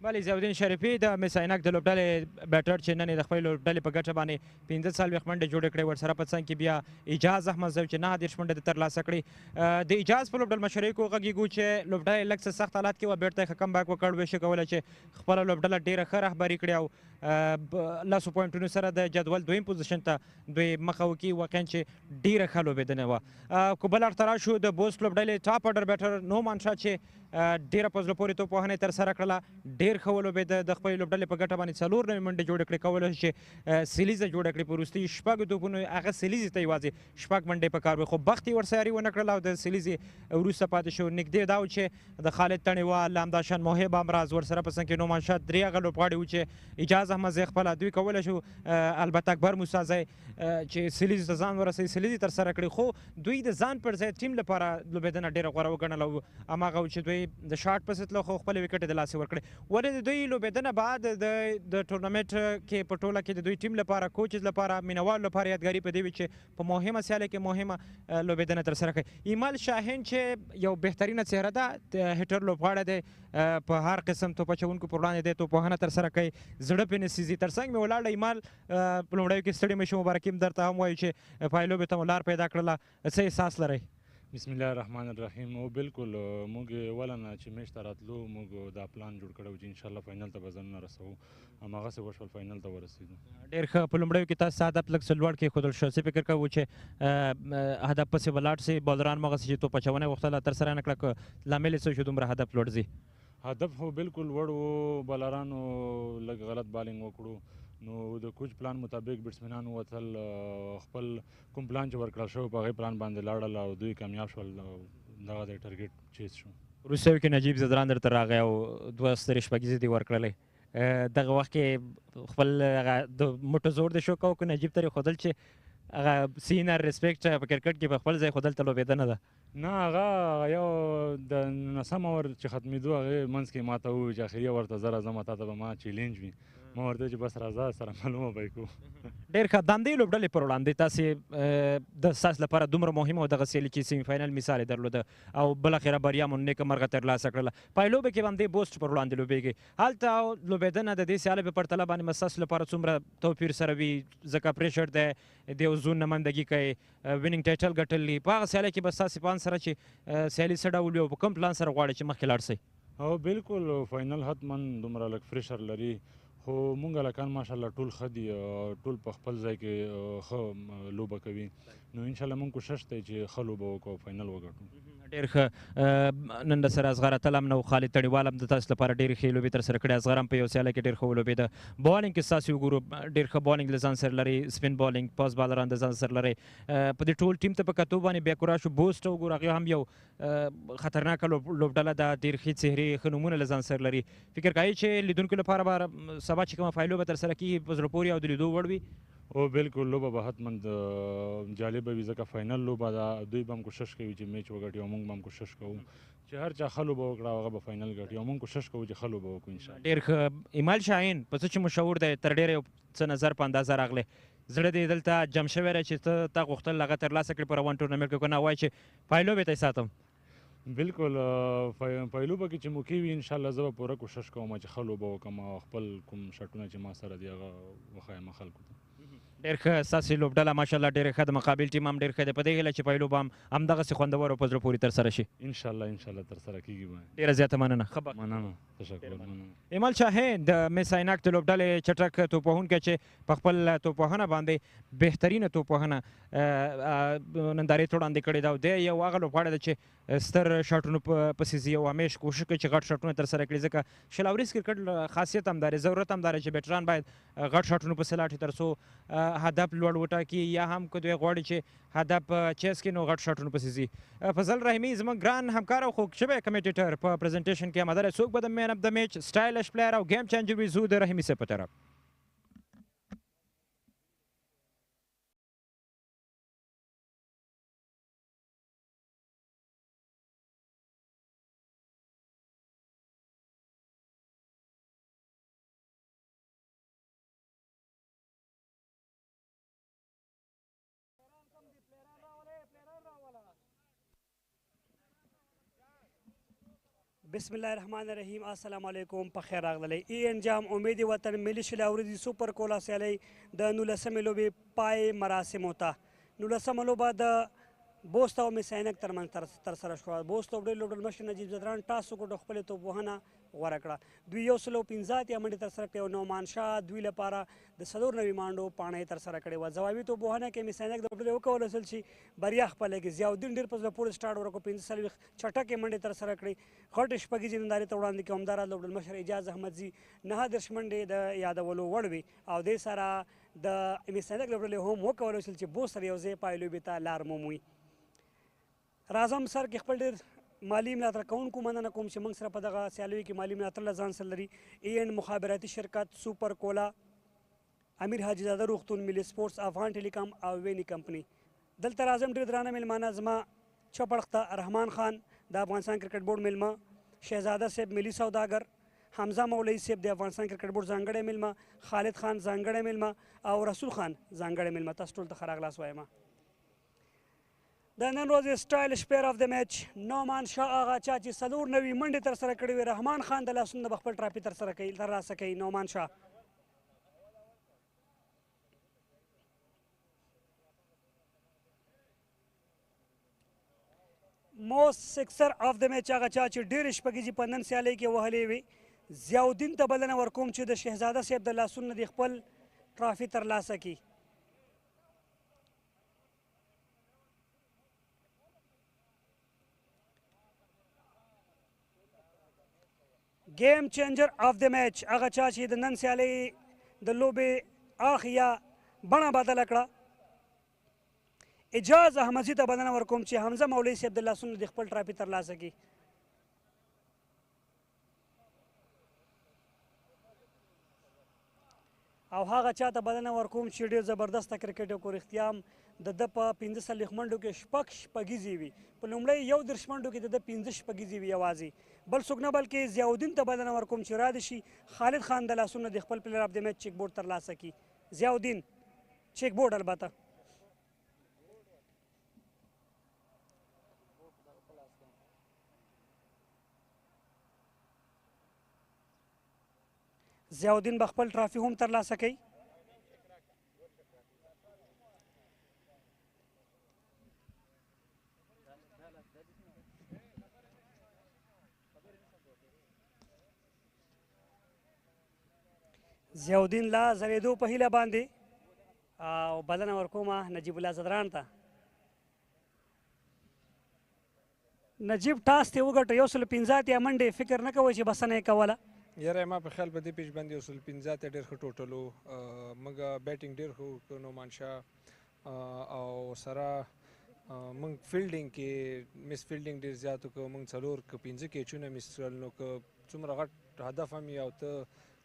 بله، ضیاءالدین شریفي د مس عینک د لوبډلې بیټر چې نن یې د خپلې لوبډلې په ګټه باندې 45 منډې جوړې کړې، ورسره په څنګ کې بیا اجاز احمدزی چې 29 منډې د ترلاسه کړې. د اجاز په لوبډل مشرۍ کې وغږېږو چې لوبډلې لږ څه سخت حالات کې وه، بېرته یې ښه کم بیک وکړ، ویې شي کولی چې خپله لوبډله ډېره ښه رهبري کړې او 10 پوینټونو سره د جدول دویم پوزیشن ته دوی مخه وکړي. واقعا چې ډېره ښه لوبېدنه وه. که بل اړخ ته راشو، د بوسټ لوبډلې ټاپ اډر بیټر نومان شاه چې ډېره په زړه پورې توپوهنه یې ترسره کړله، ډېر ښه ولوبېده، د خپلې لوبډلې په ګټه باندې 4 نوې منډې جوړې کړې، کولی شي چې سیلیزه جوړه کړي. په وروستي 6 توپونو هغه سیلیزې ته یوازې 6 منډې په کار وې، خو بخت یې ورسیاري ونه کړله او د سیلیزې وروسته پاتې شو. نږدې دا و چې د خالد تڼیوال، همداشان محب امراض، ورسره په څنګ کې نومان شاه، 3 هغه لوبغاړي وو چې اجاز احمدزی خپله دوی کولی شو، البته اکبر موسازی چې سیلیزې ته ځان ورسوي، سیلیزې ترسره کړي، خو دوی د ځان پر ځای ټیم لپاره لوبېدنه ډېره غوره وګڼله او هماغه و چې دوی د شاټ پسې تلو خو خپلې وکټې د لاسې ورکړې. ولې د دوی لوبېدنه بعد د ټورنمنټ کې په ټوله کې د دوی ټیم لپاره، کوچز لپاره، مینوالو لپاره یادګاري په دې وي چې په مهمه سیالۍ کې مهمه لوبېدنه ترسره کړي. ایمال شاهین چې یو بهترینه څهره ده، د هیټر لوبغاړی دی، په هر قسم توپ اچوونکو پر وړاندې دی توپوهنه ترسره کوي، زړه پرې نه سیزي. تر څنګ مې ولاړه ایمال په لومړیو کې ستړي مه شي، مبارکي هم درته هم وایو چې پایلوبې ته مو لار پیدا کړله. څه احساس لرئ؟ بسم الله الرحمن الرحیم. او بالکل موږ اوله نه چې میچ ته راتلو موږ دا پلان جوړ کړی و چې انشاءالله فاینل ته به ځانونه رسوو، هماغسې وشول، فاینل ته ورسېدو. ډېر ښه. په لومړیو کې تاسو هدف لږ څه لوړ کېښودل شو، څه فکر کوو چې هدف پسې ولاړ سي، بالران مغسې چې توپ اچونه یې غوښتله ترسره یې نه کړه، که لامل یې څه شو دومره هدف لوړ ځي؟ هدف خو بالکل لوړ و، بالرانو لږ غلط بالینګ وکړو، نو د کوچ پلان مطابق بیټسمنان ووتل، خپل کوم پلان چې ورکړل شوی په هغې پلان باندې لاړل او دوی کامیاب شول، دغه د ټارګېټ چیز شو. وروستیو کې نجیب زدران درته راغی او 2 سترې شپږیزې دې ورکړلې. دغه وخت کې خپل د مټو زور دې شو کوو که نجیب ته یې ښودل چې هغه سینر ریسپیکټ په کرکټ کې په خپل ځای ښودل ته لوبېدنه ده؟ نه، هغه یو د 9 اور چې ختمېدو هغې منځ کې ما ته ووایي چې اخري ورته زه راځم، تا ته به ما چیلنج وي، ما ورته چې بس راځه سره معلومه به یې کوو. ډېر ښه. د همدې لوبډلې پر وړاندې تاسې د ستاسو لپاره دومره مهمه وه دغه سیالي چې سیمي فاینل مثال یې درلوده او بالاخره بریا مو نیکه مرغه ترلاسه کړله. پایلوبې کې به همدې بوسټ پر وړاندې لوبېږي، هلته لوبېدنه د دې سیالۍ په پرتله باندې ستاسو لپاره څومره توپیر سره وي، ځکه پریشر دی، د یو زون نمایندګي کوي، وینینګ ټایټل ګټلی، په هغه سیالۍ کې به ستاسې پان سره چې سیالي څه ډول وي او په کوم پلان سره غواړئ چې مخکې لاړ شئ؟ او بالکل فاینل حتما دومره لږ پریشر لري، خو مونږ هلکان ماشاءالله ټول ښه دي، ټول په خپل ځای کې ښه لوبه کوي، نو انشاءالله مونږ کوشش دی چې ښه لوبه وکړو او فاینل وګټو. ډېر ښه نن سره اصغر اتل هم نه و خالد تڼیوال هم د تاسو لپاره ډېرې ښې لوبې ترسره کړې اصغر هم په یو سیاله کې ډېر ښه ولوبېده بالینګ کې ستاسو وګورو ډېر ښه بالینګ له ځان سره لري سپین بالینګ پاس بالران د ځان سره لري په دې ټول ټیم ته په کتو باندې بیا کورا شو بوسټ وګورو هغه هم یو خطرناکه لوبډله ده ډېر ښې څهرې ښه نومونه له ځان سره لري فکر کوئ چې لیدونکو لپاره به سبا چې کومه فایل لوبه ترسره کېږي په زړه پورې او د لیدو وړ وي او بالکل لوبه به حتما جالبه وي ځکه فاینل لوبه ده دوی به هم کوشش کوي چې میچ وګټي او موږ به هم کوشش کوو چې هر چا ښه لوبه وکړه هغه به فاینل ګټي او موږ کوشش کوو چې ښه لوبه وکړو انشاءالله ډېر ښه ایمال شاهین په څه چې مشهور دی تر ډېره یو څه نظر په اندازه راغلی زړه دې دلته جم شوی دی چې ته تا غوښتل هغه ترلاسه کړې په روان ټورنمنټ کې که نه وایي چې فایلو به ته یې ساتم بالکل پایلوبه کې چې موقع وي انشاءالله زه به پوره کوشش کوم چې ښه لوبه وکړم او خپل کوم شټونه چې ما سره دي هغه وښایم خلکو ته ډېر ښه ستاسې لوبډله ماشاءالله ډېره ښه د مقابل ټیم هم ډېر ښه دی په دې هیله چې پایلو به هم همدغسې خوندور او په زړه پورې ترسره شي انشاءالله ترسره کېږي به ډېره زیاته مننه مننه تشکر مننه ایمال شاهین د مس عینک د لوبډلې چټک توپوهونکی چې په خپل توپوهنه باندې بهترینه توپوهنه نندارې ته وړاندې کړې ده او دی یو هغه لوبغاړی ده چې ستر شاټونو پسې ځي او همیش کوشش کوي چې غټ شاټونه ترسره کړي ځکه شلاوریز کرکټ خاصیت هم لري ضرورت هم لري چې بیټران باید غټ شاټونو پسې لاړ شي تر څو هدف لوړ وټاکي یا هم که دوی غواړي چې هدف چیز کړي نو غټ شاټونو پسې ځي فضل رحیمي زموږ ګران همکار او خوږ شوی کمیټیټر په پریزنټیشن کې آماده دی څوک به د مین اف د میچ سټایلش پلیر او ګیم چینجر وي زو د رحیمي صاحب په طرف بسم الله الرحمن الرحیم السلام علیکم په خیر راغلی انجام امید وطن ملي شلاوري سوپر کولا سیالۍ د 19مې لوبې پای مراسمو ته 19مه لوبه د بوست او مس عینک ترمنځ ترسره شوه بوست لوبډل مشر نجیب زدران ټاس وکړ خپلې توپوهنه غوره کړه دوی 115 اتیا منډې ترسره کړې او نعمان شاه دوی لپاره د 94 منډو پاڼۍ ترسره کړې وه ځوابي توپوهنه کې مس عینک د لوبډلې وکولی شول چې بریا خپله کړي ضیاءالدین ډېر په زړه پورې سټارټ ورکړو 45 چټکې منډې ترسره کړې غټې شپږیزې نندارې ته وړاندې کړې همداراز لوبډل مشر اعجاز احمدزي 39 منډې د یادولو وړ وي او دې سره د مس عینک لوبډلې هم وکولی شول چې بوست سره یو ځای پای لوبې ته لار موموي راځم سر کې خپل ډېر مالي ملاتړ کوونکو مننه کوم چې موږ سره په دغه سیالیو کې مالي ملاتړ له ځان سره لري اینډ مخابراتي شرکت سوپر کولا امیر حاجي زاده روغتون ملي سپورټس افغان ټیلیکام او ویني کمپني دلته راځم ډېر درانه میلمانه زما چپړخته رحمان خان د افغانستان کرکټ بورډ میلمه شهزاده صاحب ملي سوداګر حمزه مولوي صاحب د افغانستان کرکټ بورډ ځانګړی میلمه خالد خان ځانګړی میلمه او رسول خان ځانګړی میلمه تاسو ټول ته ښه راغلاست وایم د نن ورځې سټایلش پلیر اف د میچ نعمان شاه هغه چا چې 94 منډې ترسره کړې وي رحمان خان د لاسونو به خپل ټرافي ترلاسه کوي نعمان شاه موست سکسر اف د میچ هغه چا چې ډېرې شپږیزې په نن سیالۍ کې وهلې وي ضیاءالدین ته بلنه ورکوم چې د شهزاده صاحب د لاسونو د خپل ټرافي ترلاسه کړي گیم چینجر آف د میچ هغه چا چې د نن سیالۍ د لوبې اخ یا بڼه بدله کړه اعجاز احمدزي ته بلنه ورکوم چې حمزه مولوي صاحب د لاسونو د خپل ټرافي ترلاسه کړي او هغه چا ته بلنه ورکوم چې ډېر زبردسته کرکټ وکړو رښتیا هم د ده په 45 منډو کې شپږیزې وي په لومړی 31 منډو کې د ده 15 شپږیزې وي یوازې بل څوک نه بلکې ضیاءالدین ته بلنه ورکوم چې را دې شي خالد خان د لاسونو د خپل پلیر اف د میچ چیک بورډ ترلاسه کړي ضیاءالدین چیک بورډ البته ضیاءالدین به خپل ټرافي هم ترلاسه کوي ضیاءالدین لا ځلېدو په هیله باندې او بلنه ورکومه نجیب الله زدران ته نجیب ټاس ته وګټه 115 اتیا منډې فکر نه کوئ چې بسنه یې کوله یاره ما په خیال په دې پیچ باندې 115 ته ډېر ښه ټوټل و موږ بیټینګ ډېر ښه وکړو نعمان شاه او سره موږ فیلډینګ کې مس فیلډینګ ډېر زیات وکړو موږ 4 که 15 کیچونه مس کړل نو که څومره غټ هدف هم یو ته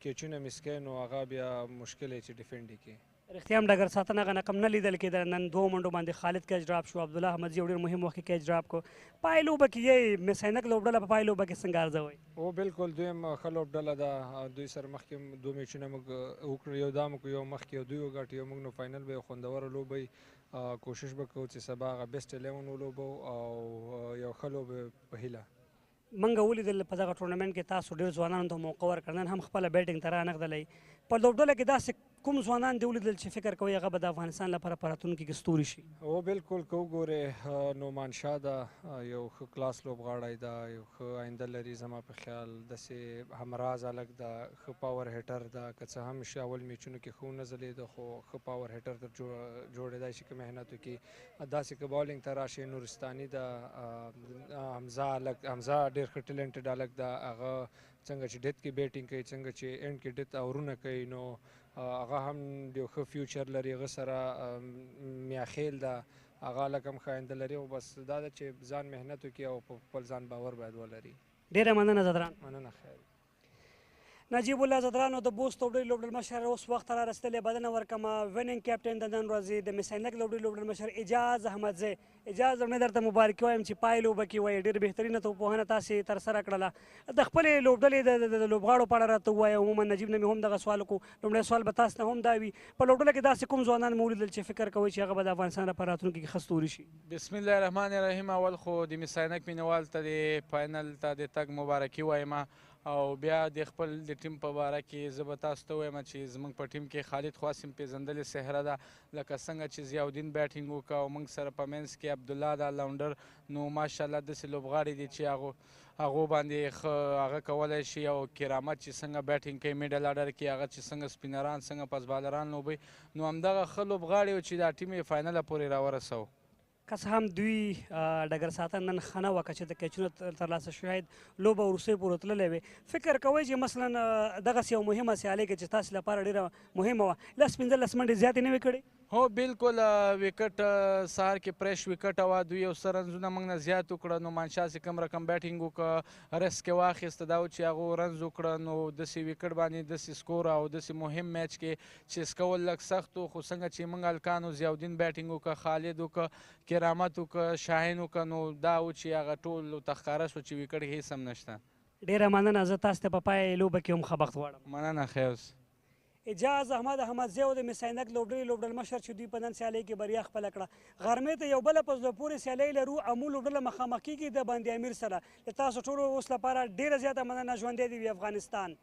کیچونه مس کړې نو هغه بیا مشکل دی چې ډیفینډ یې کړي رښتیا هم ډګر ساتنه هغه نقم نه لیدل کېده نن 2 منډو باندې خالد کیچ ډراپ شو عبدالله احمدزي یو ډېر مهم وخت کې کیچ ډراپ کو پای لوبه کې یې مس-e-Ainak لوبډله په پای لوبه کې څنګه ارزوئ او بالکل دویم ښه لوبډله ده دوی سره مخکې 2 میچونه موږ وکړل یو دا موږ یو مخکې یو دوی وګټي یو موږ نو فاینل به یو خوندوره لوبه کوشش به کوو چې سبا هغه بیسټ 11 ولوبو او یو ښه لوبه په هیله منګه ولیدل په دغه ټورنمنټ کې تاسو ډېر ځوانانو ته موقع ورکړل نن هم خپله بیټینګ ته رانغدلی په لوبډله کې داسې کوم ځوانان دې ولیدل چې فکر کوئ هغه به د افغانستان لپاره په راتلونکي کې ستوري شي او بالکل که وګورې نعمان شاه ده یو ښه کلاس لوبغاړی ده یو ښه آینده لري زما په خیال داسې همراز هلک ده ښه پاور هیټر ده که څه هم اول میچونو کې ښه ونه ځلېده خو ښه پاور هیټر ته جوړېدای شي که محنت وکړي داسې که بالینګ ته راشي نورستاني ده حمزه ډېر ښه ټیلنټډ هلک ده هغه څنګه چې ډیت کې بیټینګ کوي څنګه چې اینډ کې ډیت اورونه کوي نو هغه هم یو ښه فیوچر لري هغه سره میاخیل ده هغه هلک هم ښه آینده لري او بس دا ده چې ځان محنت وکړي او په خپل ځان باور باید ولري ډېره مننه زدران مننه خیر نجیب الله زدران د بوست لوبډلې لوبډل مشر اوس وخت را رسېدلی بلنه ورکړمه ویننګ کیپټن د نن ورځې د مس-e-Ainak لوبډلې لوبډل مشر اعجاز احمدزی اعجاز لومړی درته مبارکي وایم چې پای لوبه کې وایي ډېر بهترینه توپوهنه تاسې ترسره کړله د خپلې لوبډلې د لوبغاړو په اړه راته ووایه عموما نجیب نه مې هم دغه سوال وکړو لومړی سوال به تاسو نه هم دا وي په لوبډله کې داسې کوم ځوانان مو ولیدل چې فکر کوئ چې هغه به د افغانستان لپاره راتلونکي کې ښه ستوري شي بسم الله الرحمن الرحیم اول خو د مس-e-Ainak مینوال ته د فاینل ته د تګ مبارکي وایم او بیا د خپل د ټیم په باره کې زه به تاسو ته وایم چې زموږ په ټیم کې خالد خواسم پېژندلې صحره ده لکه څنګه چې ضیاءالدین بیټینګ وکړه او موږ سره په منځ کې عبدالله ده لونډر نو ماشاءالله داسې لوبغاړي دي چې هغو باندې ښه هغه کولی شي او کرامت چې څنګه بیټینګ کوي میډل اډر کې هغه چې څنګه سپینران څنګه پس بالران لوبوي نو همدغه ښه لوبغاړي و چې دا ټیم یې فاینله پورې راورسوه که څه هم دوی ډګر ساتنه نن ښه نه وکړه چې د کیچونو ترلاسه شاید لوبه وروستۍ پورې تللی وې فکر کوئ چې مثلا دغسې یو مهمه سیالۍ کې چې تاسو لپاره ډېره مهمه وه 10-15 منډې زیاتې نه وې کړې هو بالکل وکټ سهار کې پریش وکټ وه دوی یو څه رنزونه موږ نه زیات وکړه نعمان شاه چې کوم رقم بیټینګ وکړه رسک یې واخیسته دا و چې هغو رنز وکړه نو داسې وکټ باندې داسې سکور او داسې مهم میچ کې چیس کول لږ سخت و خو څنګه چې موږ هلکانو ضیاءالدین بیټینګ وکړه خالد وکړه کرامت وکړه شاهین وکړه نو دا و چې هغه ټول ته ښکاره شو چې وکټ هېڅ هم نشته ډېره مننه زه تاسو ته په پای لوبه کې هم ښه بخت غواړم مننه خیر اوس اعجاز احمد احمدزی او د مس-e-Ainak لوبډلې لوبډل مشر چې دوی په نن سیالۍ کې بریا خپله کړه غرمې ته یو بله په زړه پورې سیالۍ لرو امو لوبډله مخامخ کېږي د باندې امیر سره د تاسو ټولو اوس لپاره ډېره زیاته مننه ژوندی دې وي افغانستان